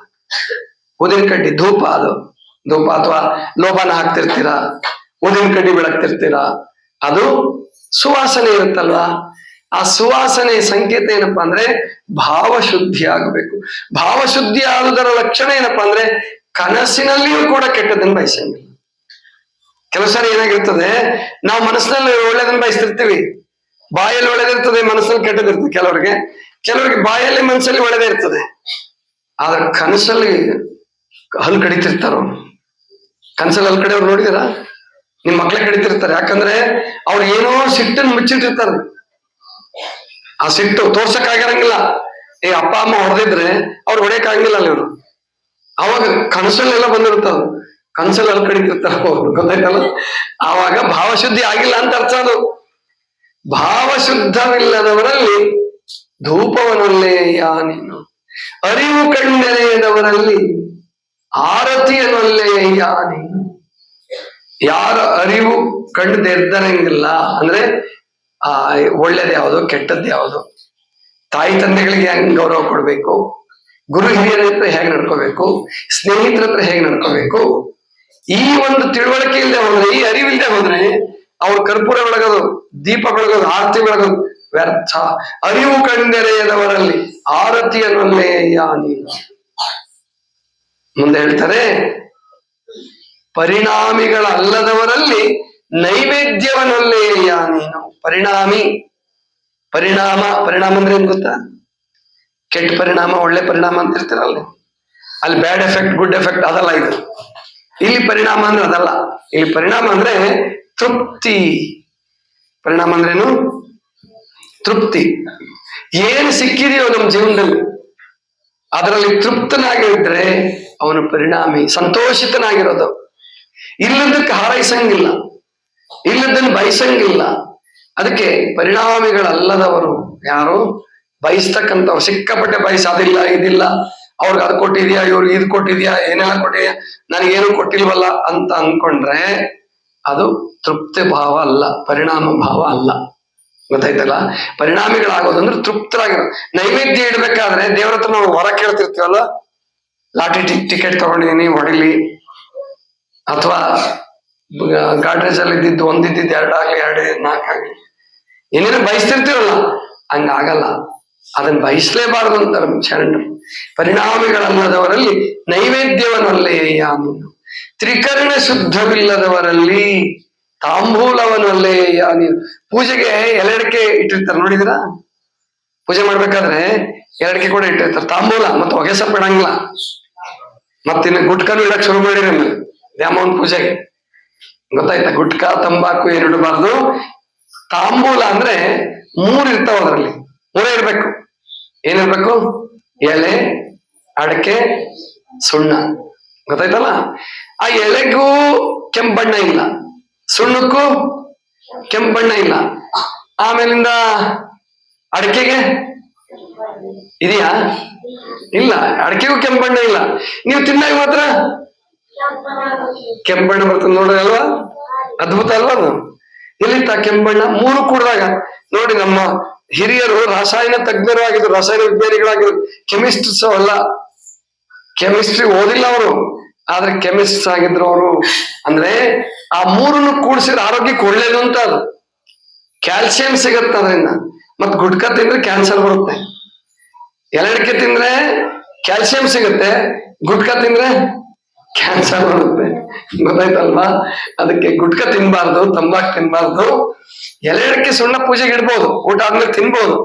ಊದಿನ ಕಡ್ಡಿ ಧೂಪ, ಅದು ಧೂಪ ಅಥವಾ ಲೋಬಾನ ಹಾಕ್ತಿರ್ತೀರಾ, ಊದಿನ ಕಡ್ಡಿ ಬೆಳಗ್ತಿರ್ತೀರಾ, ಅದು ಸುವಾಸನೆ ಇರುತ್ತಲ್ವಾ? ಆ ಸುವಾಸನೆ ಸಂಕೇತ ಏನಪ್ಪಾ ಅಂದ್ರೆ ಭಾವಶುದ್ಧಿ ಆಗಬೇಕು. ಭಾವಶುದ್ಧಿ ಆಗುವುದರ ಲಕ್ಷಣ ಏನಪ್ಪಾ ಅಂದ್ರೆ ಕನಸಿನಲ್ಲಿಯೂ ಕೂಡ ಕೆಟ್ಟದನ್ನು ಬಯಸಂಗಿಲ್ಲ. ಕೆಲವು ಸಾರಿ ಏನಾಗಿರ್ತದೆ, ನಾವು ಮನಸ್ಸಿನಲ್ಲಿ ಒಳ್ಳೇದನ್ನ ಬಯಸ್ತಿರ್ತೀವಿ, ಬಾಯಲ್ಲಿ ಒಳ್ಳೇದಿರ್ತದೆ, ಮನಸ್ಸಲ್ಲಿ ಕೆಟ್ಟದಿರ್ತದೆ. ಕೆಲವರಿಗೆ ಬಾಯಲ್ಲಿ ಮನಸ್ಸಲ್ಲಿ ಒಳ್ಳೇದೇ ಇರ್ತದೆ, ಆದ್ರೆ ಕನಸಲ್ಲಿ ಹಲ್ಲು ಕಡಿತಿರ್ತಾರ. ಕನಸಲ್ಲಿ ಹಲ್ಲು ಕಡಿಯವ್ರು ನೋಡಿದಿರಾ? ನಿಮ್ ಮಕ್ಳೇ ಕಡಿತಿರ್ತಾರೆ. ಯಾಕಂದ್ರೆ ಅವ್ರು ಏನೋ ಸಿಟ್ಟನ್ನು ಮುಚ್ಚಿಟ್ಟಿರ್ತಾರೆ. ಆ ಸಿಟ್ಟು ತೋರ್ಸಕ್ಕಾಗಿರಂಗಿಲ್ಲ. ಈ ಅಪ್ಪ ಅಮ್ಮ ಹೊಡೆದಿದ್ರೆ ಅವ್ರು ಹೊಡೆಯಕ್ಕಾಗಿಲ್ಲ ಅಲ್ಲಿ. ಇವರು ಅವಾಗ ಕನಸಲ್ಲೆಲ್ಲ ಬಂದಿರ್ತಾವ, ಕನಸಲ್ಲಿ ಅಲ್ಲಿ ಕಡಿತಿರ್ತಾರ, ಗೊತ್ತಾಯ್ತಲ್ಲ? ಆವಾಗ ಭಾವಶುದ್ಧಿ ಆಗಿಲ್ಲ ಅಂತ ಅರ್ಥ. ಅದು ಭಾವಶುದ್ಧವಿಲ್ಲದವರಲ್ಲಿ ಧೂಪವನ್ನೊಲ್ಲೆಯ ನೀನು, ಅರಿವು ಕಂಡೆರೆಯದವರಲ್ಲಿ ಆರತಿಯನ್ನೊಲ್ಲೆಯ ನೀನು. ಯಾರ ಅರಿವು ಕಂಡು ತೆರೆದರಂಗಿಲ್ಲ ಅಂದ್ರೆ ಒಳ್ಳೇದು ಯಾವುದು, ಕೆಟ್ಟದ್ದು ಯಾವುದು, ತಾಯಿ ತಂದೆಗಳಿಗೆ ಹೆಂಗ್ ಗೌರವ ಕೊಡ್ಬೇಕು, ಗುರು ಹಿರಿಯರ ಹತ್ರ ಹೇಗೆ ನಡ್ಕೋಬೇಕು, ಸ್ನೇಹಿತರ ಹತ್ರ ಹೇಗೆ ನಡ್ಕೋಬೇಕು, ಈ ಒಂದು ತಿಳುವಳಿಕೆ ಇಲ್ಲದೆ ಹೋದ್ರೆ, ಈ ಅರಿವಿಲ್ಲದೆ ಹೋದ್ರೆ ಅವ್ರು ಕರ್ಪೂರ ಬೆಳಗೋದು, ದೀಪ ಬೆಳಗೋದು, ಆರತಿ ಬೆಳಗೋದು ವ್ಯರ್ಥ. ಅರಿವು ಕಂಡೆರೆಯದವರಲ್ಲಿ ಆರತಿಯನ್ನೊಲ್ಲೆಯ ನೀನು. ಮುಂದೆ ಹೇಳ್ತಾರೆ, ಪರಿಣಾಮಿಗಳಲ್ಲದವರಲ್ಲಿ ನೈವೇದ್ಯವನ್ನೊಲ್ಲೆಯ ನೀನು. ಪರಿಣಾಮ ಅಂದ್ರೆ ಏನ್ ಗೊತ್ತಾ? ಕೆಟ್ಟ ಪರಿಣಾಮ, ಒಳ್ಳೆ ಪರಿಣಾಮ ಅಂತ ಇರ್ತೀರಲ್ಲ, ಅಲ್ಲಿ ಬ್ಯಾಡ್ ಎಫೆಕ್ಟ್, ಗುಡ್ ಎಫೆಕ್ಟ್ ಅದಲ್ಲ ಇದು. ಇಲ್ಲಿ ಪರಿಣಾಮ ಅಂದ್ರೆ ಅದಲ್ಲ. ಇಲ್ಲಿ ಪರಿಣಾಮ ಅಂದ್ರೆ ತೃಪ್ತಿ. ಪರಿಣಾಮ ಅಂದ್ರೇನು? ತೃಪ್ತಿ. ಏನು ಸಿಕ್ಕಿದೆಯೋ ನಮ್ಮ ಜೀವನದಲ್ಲಿ ಅದರಲ್ಲಿ ತೃಪ್ತನಾಗಿದ್ರೆ ಅವನು ಪರಿಣಾಮಿ, ಸಂತೋಷಿತನಾಗಿರೋದು. ಇಲ್ಲದಕ್ಕೆ ಹಾರೈಸಂಗಿಲ್ಲ, ಇಲ್ಲದನ್ನು ಬಯಸಂಗಿಲ್ಲ. ಅದಕ್ಕೆ ಪರಿಣಾಮಿಗಳಲ್ಲದವರು ಯಾರು? ಬಯಸ್ತಕ್ಕಂಥವ್ರು. ಸಿಕ್ಕಾಪಟ್ಟೆ ಬಯಸೋದಿಲ್ಲ, ಇದಿಲ್ಲ, ಅವ್ರಿಗೆ ಅದು ಕೊಟ್ಟಿದ್ಯಾ, ಇವ್ರಿಗೆ ಇದು ಕೊಟ್ಟಿದ್ಯಾ, ಏನೆಲ್ಲ ಕೊಟ್ಟಿದ್ಯಾ, ನನಗೇನು ಕೊಟ್ಟಿಲ್ವಲ್ಲ ಅಂತ ಅನ್ಕೊಂಡ್ರೆ ಅದು ತೃಪ್ತಿ ಭಾವ ಅಲ್ಲ, ಪರಿಣಾಮ ಭಾವ ಅಲ್ಲ. ಗೊತ್ತಾಯ್ತಲ್ಲ? ಪರಿಣಾಮಿಗಳಾಗೋದಂದ್ರೆ ತೃಪ್ತರಾಗಿರೋ. ನೈವೇದ್ಯ ಇಡ್ಬೇಕಾದ್ರೆ ದೇವ್ರ ಹತ್ರ ನಾವು ಹೊರ ಕೇಳ್ತಿರ್ತೀವಲ್ಲ, ಲಾಟ್ರಿ ಟಿಕೆಟ್ ತಗೊಂಡಿದೀನಿ ಹೊಡಿಲಿ, ಅಥವಾ ಗಾಡ್ರೇಜ್ ಅಲ್ಲಿ ಇದ್ದಿದ್ದು ಒಂದಿದ್ದು 2 ಆಗ್ಲಿ, 2 4 ಆಗ್ಲಿ, ಏನೇನೋ ಬಯಸ್ತಿರ್ತೀವಲ್ಲ, ಹಂಗಾಗಲ್ಲ. ಅದನ್ನ ಬಯಸ್ಲೇಬಾರದು ಅಂತಾರೆ ಶರಣರು. ಪರಿಣಾಮಿಗಳಲ್ಲದವರಲ್ಲಿ ನೈವೇದ್ಯವನ್ನೊಲ್ಲೆಯ ನೀನು. ತ್ರಿಕರ್ಣ ಶುದ್ಧವಿಲ್ಲದವರಲ್ಲಿ ತಾಂಬೂಲವನ್ನೊಲ್ಲೆಯ ನೀನು. ಪೂಜೆಗೆ ಎಲೆಡಿಕೆ ಇಟ್ಟಿರ್ತಾರೆ, ನೋಡಿದಿರಾ? ಪೂಜೆ ಮಾಡ್ಬೇಕಾದ್ರೆ ಎಲೆಡಿಕೆ ಕೂಡ ಇಟ್ಟಿರ್ತಾರೆ, ತಾಂಬೂಲ. ಮತ್ತೆ ಹೊಗೆ ಸೊಪ್ಪು ಇಡಂಗಿಲ್ಲ, ಮತ್ತಿನ್ನು ಗುಟ್ಕನು ಇಡಕ್ ಶುರು ಮಾಡಿರಿ ದ್ಯಾಮವನ್ ಪೂಜೆಗೆ. ಗೊತ್ತಾಯ್ತಾ? ಗುಟ್ಕ ತಂಬಾಕು ಏನಿಡಬಾರ್ದು. ತಾಂಬೂಲ ಅಂದ್ರೆ 3 ಇರ್ತಾವ, ಅದರಲ್ಲಿ 3 ಇರ್ಬೇಕು. ಏನಿರ್ಬೇಕು? ಎಲೆ, ಅಡಕೆ, ಸುಣ್ಣ. ಗೊತ್ತಾಯ್ತಲ್ಲ? ಆ ಎಲೆಗೂ ಕೆಂಪಣ್ಣ ಇಲ್ಲ, ಸುಣ್ಣಕ್ಕೂ ಕೆಂಪಣ್ಣ ಇಲ್ಲ, ಆಮೇಲಿಂದ ಅಡಕೆಗೆ ಇದೆಯಾ? ಇಲ್ಲ, ಅಡಕೆಗೂ ಕೆಂಪಣ್ಣ ಇಲ್ಲ. ನೀವು ತಿನ್ನಾಗ ಮಾತ್ರ ಕೆಂಪಣ್ಣ ಬರ್ತದೆ ನೋಡ್ರಿ, ಅಲ್ವಾ? ಅದ್ಭುತ ಅಲ್ವಾ ಅದು? ಎಲ್ಲಿತ್ತ ಕೆಂಪಣ್ಣ? 3 ಕೂಡಿದಾಗ ನೋಡಿ. ನಮ್ಮ ಹಿರಿಯರು ರಾಸಾಯನ ತಜ್ಞರು ಆಗಿದ್ರು, ರಾಸಾಯನ ವಿಜ್ಞಾನಿಗಳಾಗಿದ್ರು, ಕೆಮಿಸ್ಟ್ಸ್ ಅಲ್ಲ. ಕೆಮಿಸ್ಟ್ರಿ ಓದಿಲ್ಲ ಅವರು, ಆದ್ರೆ ಕೆಮಿಸ್ಟ್ಸ್ ಆಗಿದ್ರು ಅವರು. ಅಂದ್ರೆ ಆ 3 ಕೂಡಿಸಿದ್ರೆ ಆರೋಗ್ಯಕ್ಕೆ ಒಳ್ಳೇದು ಅಂತ. ಅದು ಕ್ಯಾಲ್ಸಿಯಂ ಸಿಗತ್ತೆ ಅದರಿಂದ. ಮತ್ ಗುಟ್ಕ ತಿಂದ್ರೆ ಕ್ಯಾನ್ಸರ್ ಬರುತ್ತೆ, ಎಲೆಡಿಕೆ ತಿಂದ್ರೆ ಕ್ಯಾಲ್ಸಿಯಂ ಸಿಗುತ್ತೆ, ಗುಟ್ಕ ತಿಂದ್ರೆ ಕ್ಯಾನ್ಸರ್ ಬರುತ್ತೆ, ಗೊತ್ತಾಯ್ತಲ್ವಾ? ಅದಕ್ಕೆ ಗುಟ್ಕ ತಿನ್ಬಾರ್ದು, ತಂಬಾಕು ತಿನ್ಬಾರ್ದು. ಎಲೆ ಅಡಿಕೆ ಸುಣ್ಣ ಪೂಜೆಗೆ ಇಡ್ಬೋದು, ಊಟ ಆದ್ಮೇಲೆ ತಿನ್ಬೋದು,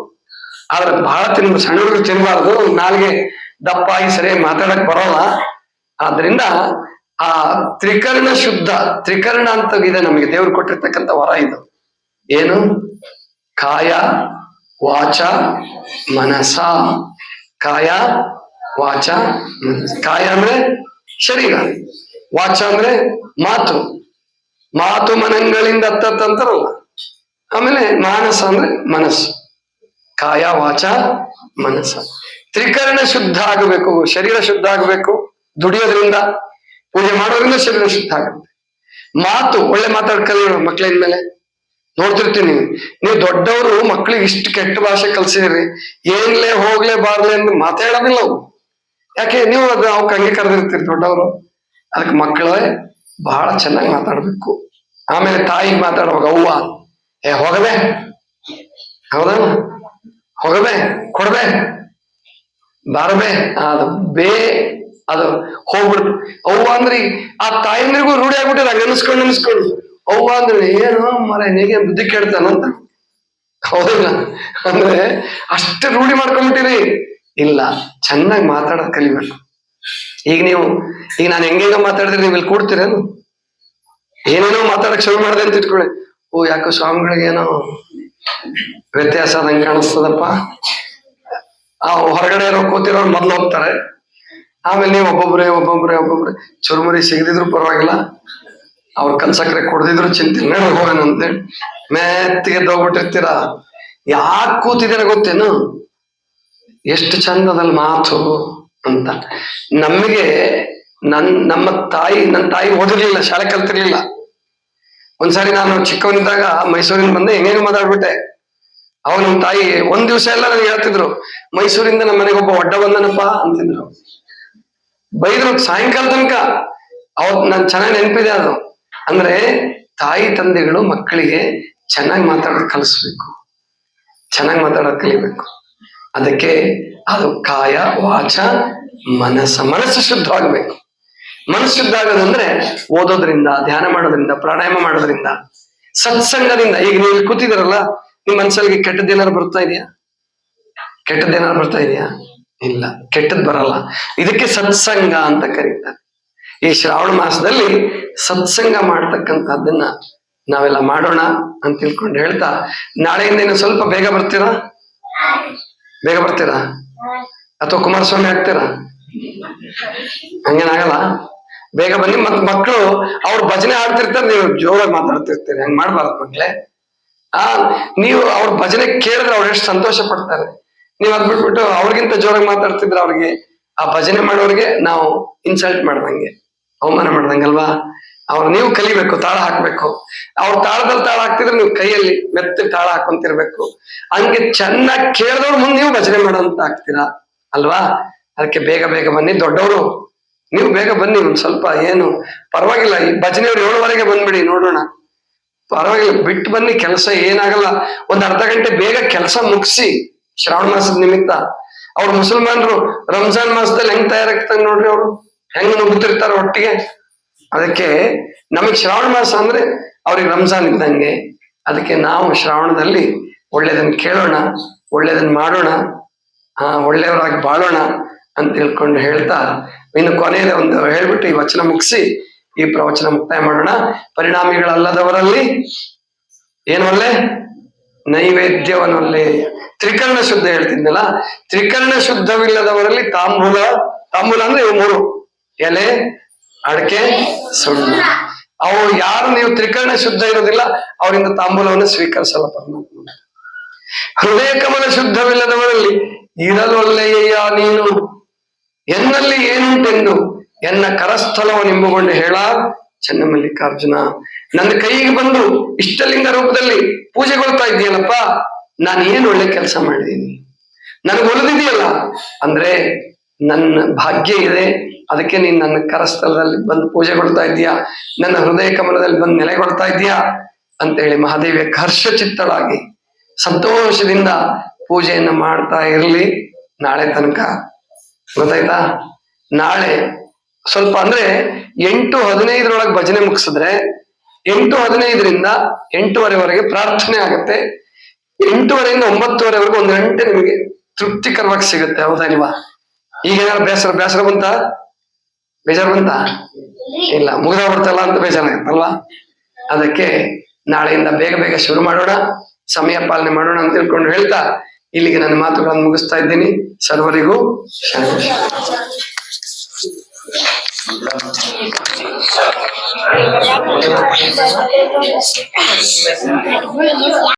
ಆದ್ರೆ ಬಹಳ ಸಣ್ಣ ಹುಡುಗರು ತಿನ್ಬಾರ್ದು, ನಾಲ್ಗೆ ದಪ್ಪ ಆಗಿ ಸರಿಯಾಗಿ ಮಾತಾಡಕ್ ಬರೋಲ್ಲ. ಆದ್ರಿಂದ ಆ ತ್ರಿಕರ್ಣ ಶುದ್ಧ, ತ್ರಿಕರ್ಣ ಅಂತ ಇದೆ ನಮಗೆ ದೇವ್ರು ಕೊಟ್ಟಿರ್ತಕ್ಕಂಥ ವರ ಇದು. ಏನು? ಕಾಯ ವಾಚ ಮನಸ. ಕಾಯ ವಾಚ ಮನಸ. ಕಾಯ ಅಂದ್ರೆ ಶರೀರ, ವಾಚ ಅಂದ್ರೆ ಮಾತು, ಮಾತು ಮನಗಳಿಂದ ಹತ್ತಂತಾರಲ್ಲ. ಆಮೇಲೆ ಮಾನಸ ಅಂದ್ರೆ ಮನಸ್ಸು. ಕಾಯ ವಾಚ ಮನಸ್ಸ. ತ್ರಿಕರಣ ಶುದ್ಧ ಆಗಬೇಕು, ಶರೀರ ಶುದ್ಧ ಆಗಬೇಕು. ದುಡಿಯೋದ್ರಿಂದ, ಪೂಜೆ ಮಾಡೋದ್ರಿಂದ ಶರೀರ ಶುದ್ಧ ಆಗುತ್ತೆ. ಮಾತು ಒಳ್ಳೆ ಮಾತಾಡ್ಕಲಿ ಮಕ್ಳಿನ ಮೇಲೆ ನೋಡ್ತಿರ್ತೀನಿ. ನೀವು ದೊಡ್ಡವರು ಮಕ್ಳಿಗೆ ಇಷ್ಟು ಕೆಟ್ಟ ಭಾಷೆ ಕಲ್ಸಿದ್ರಿ, ಏನ್ಲೇ ಹೋಗ್ಲೇ ಬಾರ್ಲೆ ಅಂತ ಮಾತಾಡೋದಿಲ್ಲ ಅವು. ಯಾಕೆ? ನೀವು ಅದು ಅವಕ್ಕೆ ಹಂಗೆ ಕರೆದಿರ್ತೀರಿ ದೊಡ್ಡವರು. ಅದಕ್ಕೆ ಮಕ್ಕಳೇ ಬಹಳ ಚೆನ್ನಾಗಿ ಮಾತಾಡ್ಬೇಕು. ಆಮೇಲೆ ತಾಯಿಗೆ ಮಾತಾಡುವಾಗ ಅವ್ವ, ಹೋಗಬೇ, ಹೌದಾ, ಹೋಗಬೇ, ಕೊಡ್ಬೇ, ಬಾರಬೇ, ಅದು ಬೇ ಅದು ಹೋಗ್ಬಿಡ್ತು. ಅವ್ವ ಅಂದ್ರೆ ಆ ತಾಯಂದ್ರಿಗೂ ರೂಢಿ ಆಗ್ಬಿಟ್ಟಿದೆ, ಹಂಗ ಅನಿಸ್ಕೊಂಡು ಅವ್ವ ಅಂದ್ರೆ ಏನು ಮರ ಹೇಗೆ ಬುದ್ಧಿ ಕೇಳ್ತಾನಂತ. ಹೌದಿಲ್ಲ? ಅಂದ್ರೆ ಅಷ್ಟೇ ರೂಢಿ ಮಾಡ್ಕೊಂಡ್ಬಿಟ್ಟಿರಿ. ಇಲ್ಲ, ಚೆನ್ನಾಗಿ ಮಾತಾಡೋದ್ ಕಲಿಬೇಕು. ಈಗ ನಾನು ಹೆಂಗೇನೋ ಮಾತಾಡಿದ್ರೆ ನೀವು ಇಲ್ಲಿ ಕೂಡ್ತೀರೇನು? ಏನೇನೋ ಮಾತಾಡಕ್ ಶುರು ಮಾಡಿದೆ ಅಂತ ಇಟ್ಕೊಳ್ಳಿ, ಓ ಯಾಕೋ ಸ್ವಾಮಿಗಳಿಗೆ ಏನೋ ವ್ಯತ್ಯಾಸ ಆದಂಗೆ ಕಾಣಿಸ್ತದಪ್ಪ. ಆ ಹೊರಗಡೆ ಇರೋ ಕೂತಿರೋರು ಮೊದ್ಲು ಹೋಗ್ತಾರೆ, ಆಮೇಲೆ ನೀವು ಒಬ್ಬೊಬ್ರೆ ಚುರುಮುರಿ ಸಿಗದಿದ್ರು ಪರವಾಗಿಲ್ಲ, ಅವ್ರ ಕಲ್ಸಕ್ರೆ ಕೊಡ್ದಿದ್ರು ಚಿಂತೆ ಹೋಗೋಣ ಅಂತೇಳಿ ಮೆತ್ತಿಗೆ ಹೋಗ್ಬಿಟ್ಟಿರ್ತೀರ. ಯಾಕೆ ಕೂತಿದ್ದೀರ ಗೊತ್ತೇನು? ಎಷ್ಟು ಚಂದದಲ್ಲಿ ಮಾತು ಅಂತ. ನಮಗೆ ನನ್ನ ತಾಯಿ ಓದಿರ್ಲಿಲ್ಲ, ಶಾಲೆ ಕಲ್ತಿರ್ಲಿಲ್ಲ. ಒಂದ್ಸಾರಿ ನಾನು ಚಿಕ್ಕವನಿದ್ದಾಗ ಮೈಸೂರಿಂದ ಬಂದೆ, ಹೆಂಗೇನು ಮಾತಾಡ್ಬಿಟ್ಟೆ. ಅವಾಗ ನಮ್ಮ ತಾಯಿ ಒಂದ್ ದಿವಸ ಎಲ್ಲ ನನಗೆ ಹೇಳ್ತಿದ್ರು, ಮೈಸೂರಿಂದ ನಮ್ಮ ಮನೆಗೆ ಒಬ್ಬ ಒಡ್ಡ ಬಂದನಪ್ಪ ಅಂತಿದ್ರು. ಬೈದ್ರು ಸಾಯಂಕಾಲ ತನಕ. ಅವತ್ತು ನನ್ ಚೆನ್ನಾಗಿ ನೆನಪಿದೆ ಅದು. ಅಂದ್ರೆ ತಾಯಿ ತಂದೆಗಳು ಮಕ್ಕಳಿಗೆ ಚೆನ್ನಾಗಿ ಮಾತಾಡೋದು ಕಲಿಸ್ಬೇಕು, ಚೆನ್ನಾಗಿ ಮಾತಾಡೋದು ಕಲಿಬೇಕು. ಅದಕ್ಕೆ ಅದು ಕಾಯ ವಾಚ ಮನಸ್ಸು ಶುದ್ಧವಾಗ್ಬೇಕು. ಮನಸ್ಸು ಶುದ್ಧ ಆಗೋದಂದ್ರೆ ಓದೋದ್ರಿಂದ, ಧ್ಯಾನ ಮಾಡೋದ್ರಿಂದ, ಪ್ರಾಣಾಯಾಮ ಮಾಡೋದ್ರಿಂದ, ಸತ್ಸಂಗದಿಂದ. ಈಗ ನೀವು ಕೂತಿದಾರಲ್ಲ, ನಿಮ್ ಮನ್ಸಲ್ಲಿಗೆ ಕೆಟ್ಟದ್ದೇನಾದ್ರು ಬರ್ತಾ ಇದೆಯಾ? ಇಲ್ಲ, ಕೆಟ್ಟದ್ ಬರಲ್ಲ. ಇದಕ್ಕೆ ಸತ್ಸಂಗ ಅಂತ ಕರೀತಾರೆ. ಈ ಶ್ರಾವಣ ಮಾಸದಲ್ಲಿ ಸತ್ಸಂಗ ಮಾಡ್ತಕ್ಕಂಥದ್ದನ್ನ ನಾವೆಲ್ಲ ಮಾಡೋಣ ಅಂತ ತಿಳ್ಕೊಂಡು ಹೇಳ್ತಾ, ನಾಳೆಯಿಂದ ಇನ್ನು ಸ್ವಲ್ಪ ಬೇಗ ಬರ್ತೀರಾ ಅಥವಾ ಕುಮಾರಸ್ವಾಮಿ ಆಗ್ತೀರಾ? ಹಂಗೇನಾಗಲ್ಲ, ಬೇಗ ಬನ್ನಿ. ಮಕ್ಕಳು ಅವ್ರ ಭಜನೆ ಆಡ್ತಿರ್ತಾರೆ, ನೀವು ಜೋರಾಗಿ ಮಾತಾಡ್ತಿರ್ತೀರಿ. ಹಂಗ್ ಮಾಡ್ಬಾರ್ದು ಮಕ್ಳೇ. ನೀವು ಅವ್ರ ಭಜನೆ ಕೇಳಿದ್ರೆ ಅವ್ರು ಎಷ್ಟು ಸಂತೋಷ ಪಡ್ತಾರೆ. ನೀವು ಅದ್ ಬಿಟ್ಬಿಟ್ಟು ಅವ್ರಿಗಿಂತ ಜೋರಾಗಿ ಮಾತಾಡ್ತಿದ್ರೆ ಅವ್ರಿಗೆ, ಆ ಭಜನೆ ಮಾಡೋರಿಗೆ ನಾವು ಇನ್ಸಲ್ಟ್ ಮಾಡ್ದಂಗೆ, ಅವಮಾನ ಮಾಡ್ದಂಗಲ್ವಾ? ನೀವು ಕಲಿಬೇಕು, ತಾಳ ಹಾಕ್ಬೇಕು. ಅವ್ರ ತಾಳದಲ್ಲಿ ತಾಳ ಹಾಕ್ತಿದ್ರೆ ನೀವು ಕೈಯಲ್ಲಿ ಮೆತ್ತ ತಾಳ ಹಾಕೊಂತಿರ್ಬೇಕು. ಹಂಗೆ ಚೆನ್ನಾಗಿ ಕೇಳಿದವ್ರು ಮುಂದೆ ನೀವು ಭಜನೆ ಮಾಡೋಂತ ಆಗ್ತೀರಾ ಅಲ್ವಾ? ಅದಕ್ಕೆ ಬೇಗ ಬನ್ನಿ. ದೊಡ್ಡವರು ನೀವು ಬೇಗ ಬನ್ನಿ, ಒಂದ್ ಸ್ವಲ್ಪ ಏನು ಪರವಾಗಿಲ್ಲ. ಈ ಭಜನೆಯವ್ರು 7:15 ಬಂದ್ಬಿಡಿ, ನೋಡೋಣ. ಪರವಾಗಿಲ್ಲ, ಬಿಟ್ಟು ಬನ್ನಿ, ಕೆಲಸ ಏನಾಗಲ್ಲ. ಒಂದ್ ಅರ್ಧ ಗಂಟೆ ಬೇಗ ಕೆಲಸ ಮುಗಿಸಿ. ಶ್ರಾವಣ ಮಾಸದ ನಿಮಿತ್ತ ಅವ್ರು ಮುಸಲ್ಮಾನರು ರಂಜಾನ್ ಮಾಸದಲ್ಲಿ ಹೆಂಗ್ ತಯಾರಾಗ್ತಾರೆ ನೋಡ್ರಿ, ಅವ್ರು ಹೆಂಗ್ ನುಗ್ಗುತ್ತಿರ್ತಾರ ಒಟ್ಟಿಗೆ. ಅದಕ್ಕೆ ನಮಗ್ ಶ್ರಾವಣ ಮಾಸ ಅಂದ್ರೆ ಅವ್ರಿಗೆ ರಂಜಾನ್ ಇದ್ದಂಗೆ. ಅದಕ್ಕೆ ನಾವು ಶ್ರಾವಣದಲ್ಲಿ ಒಳ್ಳೇದನ್ನ ಕೇಳೋಣ, ಒಳ್ಳೇದನ್ನ ಮಾಡೋಣ, ಒಳ್ಳೆಯವರಾಗಿ ಬಾಳೋಣ ಅಂತ ತಿಳ್ಕೊಂಡು ಹೇಳ್ತಾ, ಇನ್ನು ಕೊನೆಯದ ಒಂದು ಹೇಳ್ಬಿಟ್ಟು ಈ ವಚನ ಮುಗಿಸಿ ಈ ಪ್ರವಚನ ಮುಕ್ತಾಯ ಮಾಡೋಣ. ಪರಿಣಾಮಿಗಳಲ್ಲದವರಲ್ಲಿ ಏನೊಲ್ಲೆ? ನೈವೇದ್ಯವನ್ನೊಲ್ಲೆ. ತ್ರಿಕರ್ಣ ಶುದ್ಧ ಹೇಳ್ತಿದ್ನಲ್ಲ, ತ್ರಿಕರ್ಣ ಶುದ್ಧವಿಲ್ಲದವರಲ್ಲಿ ತಾಂಬೂಲ ಅಂದ್ರೆ ಇವು 3: ಎಲೆ, ಅಡಕೆ, ಸುಣ್ಣ. ಅವು ಯಾರು ನೀವು ತ್ರಿಕರ್ಣ ಶುದ್ಧ ಇರೋದಿಲ್ಲ ಅವರಿಂದ ತಾಂಬೂಲವನ್ನು ಸ್ವೀಕರಿಸಲ್ಲ ಪರಮಾತ್ಮ. ಹೃದಯ ಕಮಲ ಶುದ್ಧವಿಲ್ಲದವರಲ್ಲಿ ಇರಲೊಲ್ಲೆಯ್ಯ ನೀನು, ಎನ್ನಲ್ಲಿ ಏನುಂಟೆಂದು ಎನ್ನ ಕರಸ್ಥಲವನ್ನು ನಿಂಬುಕೊಂಡು ಹೇಳ ಚನ್ನಮಲ್ಲಿಕಾರ್ಜುನ. ನನ್ನ ಕೈಗೆ ಬಂದು ಇಷ್ಟಲಿಂಗ ರೂಪದಲ್ಲಿ ಪೂಜೆಗೊಳ್ತಾ ಇದೆಯಲ್ಲಪ್ಪ, ನಾನು ಏನು ಒಳ್ಳೆ ಕೆಲಸ ಮಾಡಿದ್ದೀನಿ, ನನಗೆ ಒಲಿದಿದೆಯಲ್ಲ ಅಂದ್ರೆ ನನ್ನ ಭಾಗ್ಯ ಇದೆ. ಅದಕ್ಕೆ ನೀನ್ ನನ್ನ ಕರಸ್ಥಲದಲ್ಲಿ ಬಂದು ಪೂಜೆಗೊಳ್ತಾ ಇದೀಯಾ, ನನ್ನ ಹೃದಯ ಕಮಲದಲ್ಲಿ ಬಂದು ನೆಲೆಗೊಳ್ತಾ ಇದೀಯಾ ಅಂತೇಳಿ ಮಹಾದೇವಿಯ ಹರ್ಷಚಿತ್ತಳಾಗಿ ಸಂತೋಷದಿಂದ ಪೂಜೆಯನ್ನ ಮಾಡ್ತಾ ಇರಲಿ ನಾಳೆ ತನಕ. ಗೊತ್ತಾಯ್ತಾ? ನಾಳೆ ಸ್ವಲ್ಪ ಅಂದ್ರೆ 8:15 ಭಜನೆ ಮುಗಿಸಿದ್ರೆ 8:15ರಿಂದ 8:15ವರೆಗೆ ಪ್ರಾರ್ಥನೆ ಆಗುತ್ತೆ. 8:15ರಿಂದ 9:00ವರೆಗೆ 1 ಗಂಟೆ ನಿಮಗೆ ತೃಪ್ತಿಕರವಾಗಿ ಸಿಗುತ್ತೆ. ಹೌದಾ ಇಲ್ವಾ? ಈಗ ಏನಾದ್ರು ಬೇಸರ ಬಂತ? ಬೇಜಾರು ಬಂತ? ಇಲ್ಲ, ಮುಗಿದೋಗ್ಬಿಡ್ತಲ್ಲ ಅಂತ ಬೇಜಾರಾಗತ್ತಲ್ವಾ? ಅದಕ್ಕೆ ನಾಳೆಯಿಂದ ಬೇಗ ಶುರು ಮಾಡೋಣ, ಸಮಯ ಪಾಲನೆ ಮಾಡೋಣ ಅಂತ ತಿಳ್ಕೊಂಡು ಹೇಳ್ತಾ ಇಲ್ಲಿಗೆ ನನ್ನ ಮಾತುಗಳನ್ನು ಮುಗಿಸ್ತಾ ಇದ್ದೀನಿ. ಸರ್ವರಿಗೂ ಶಾಂತಿ.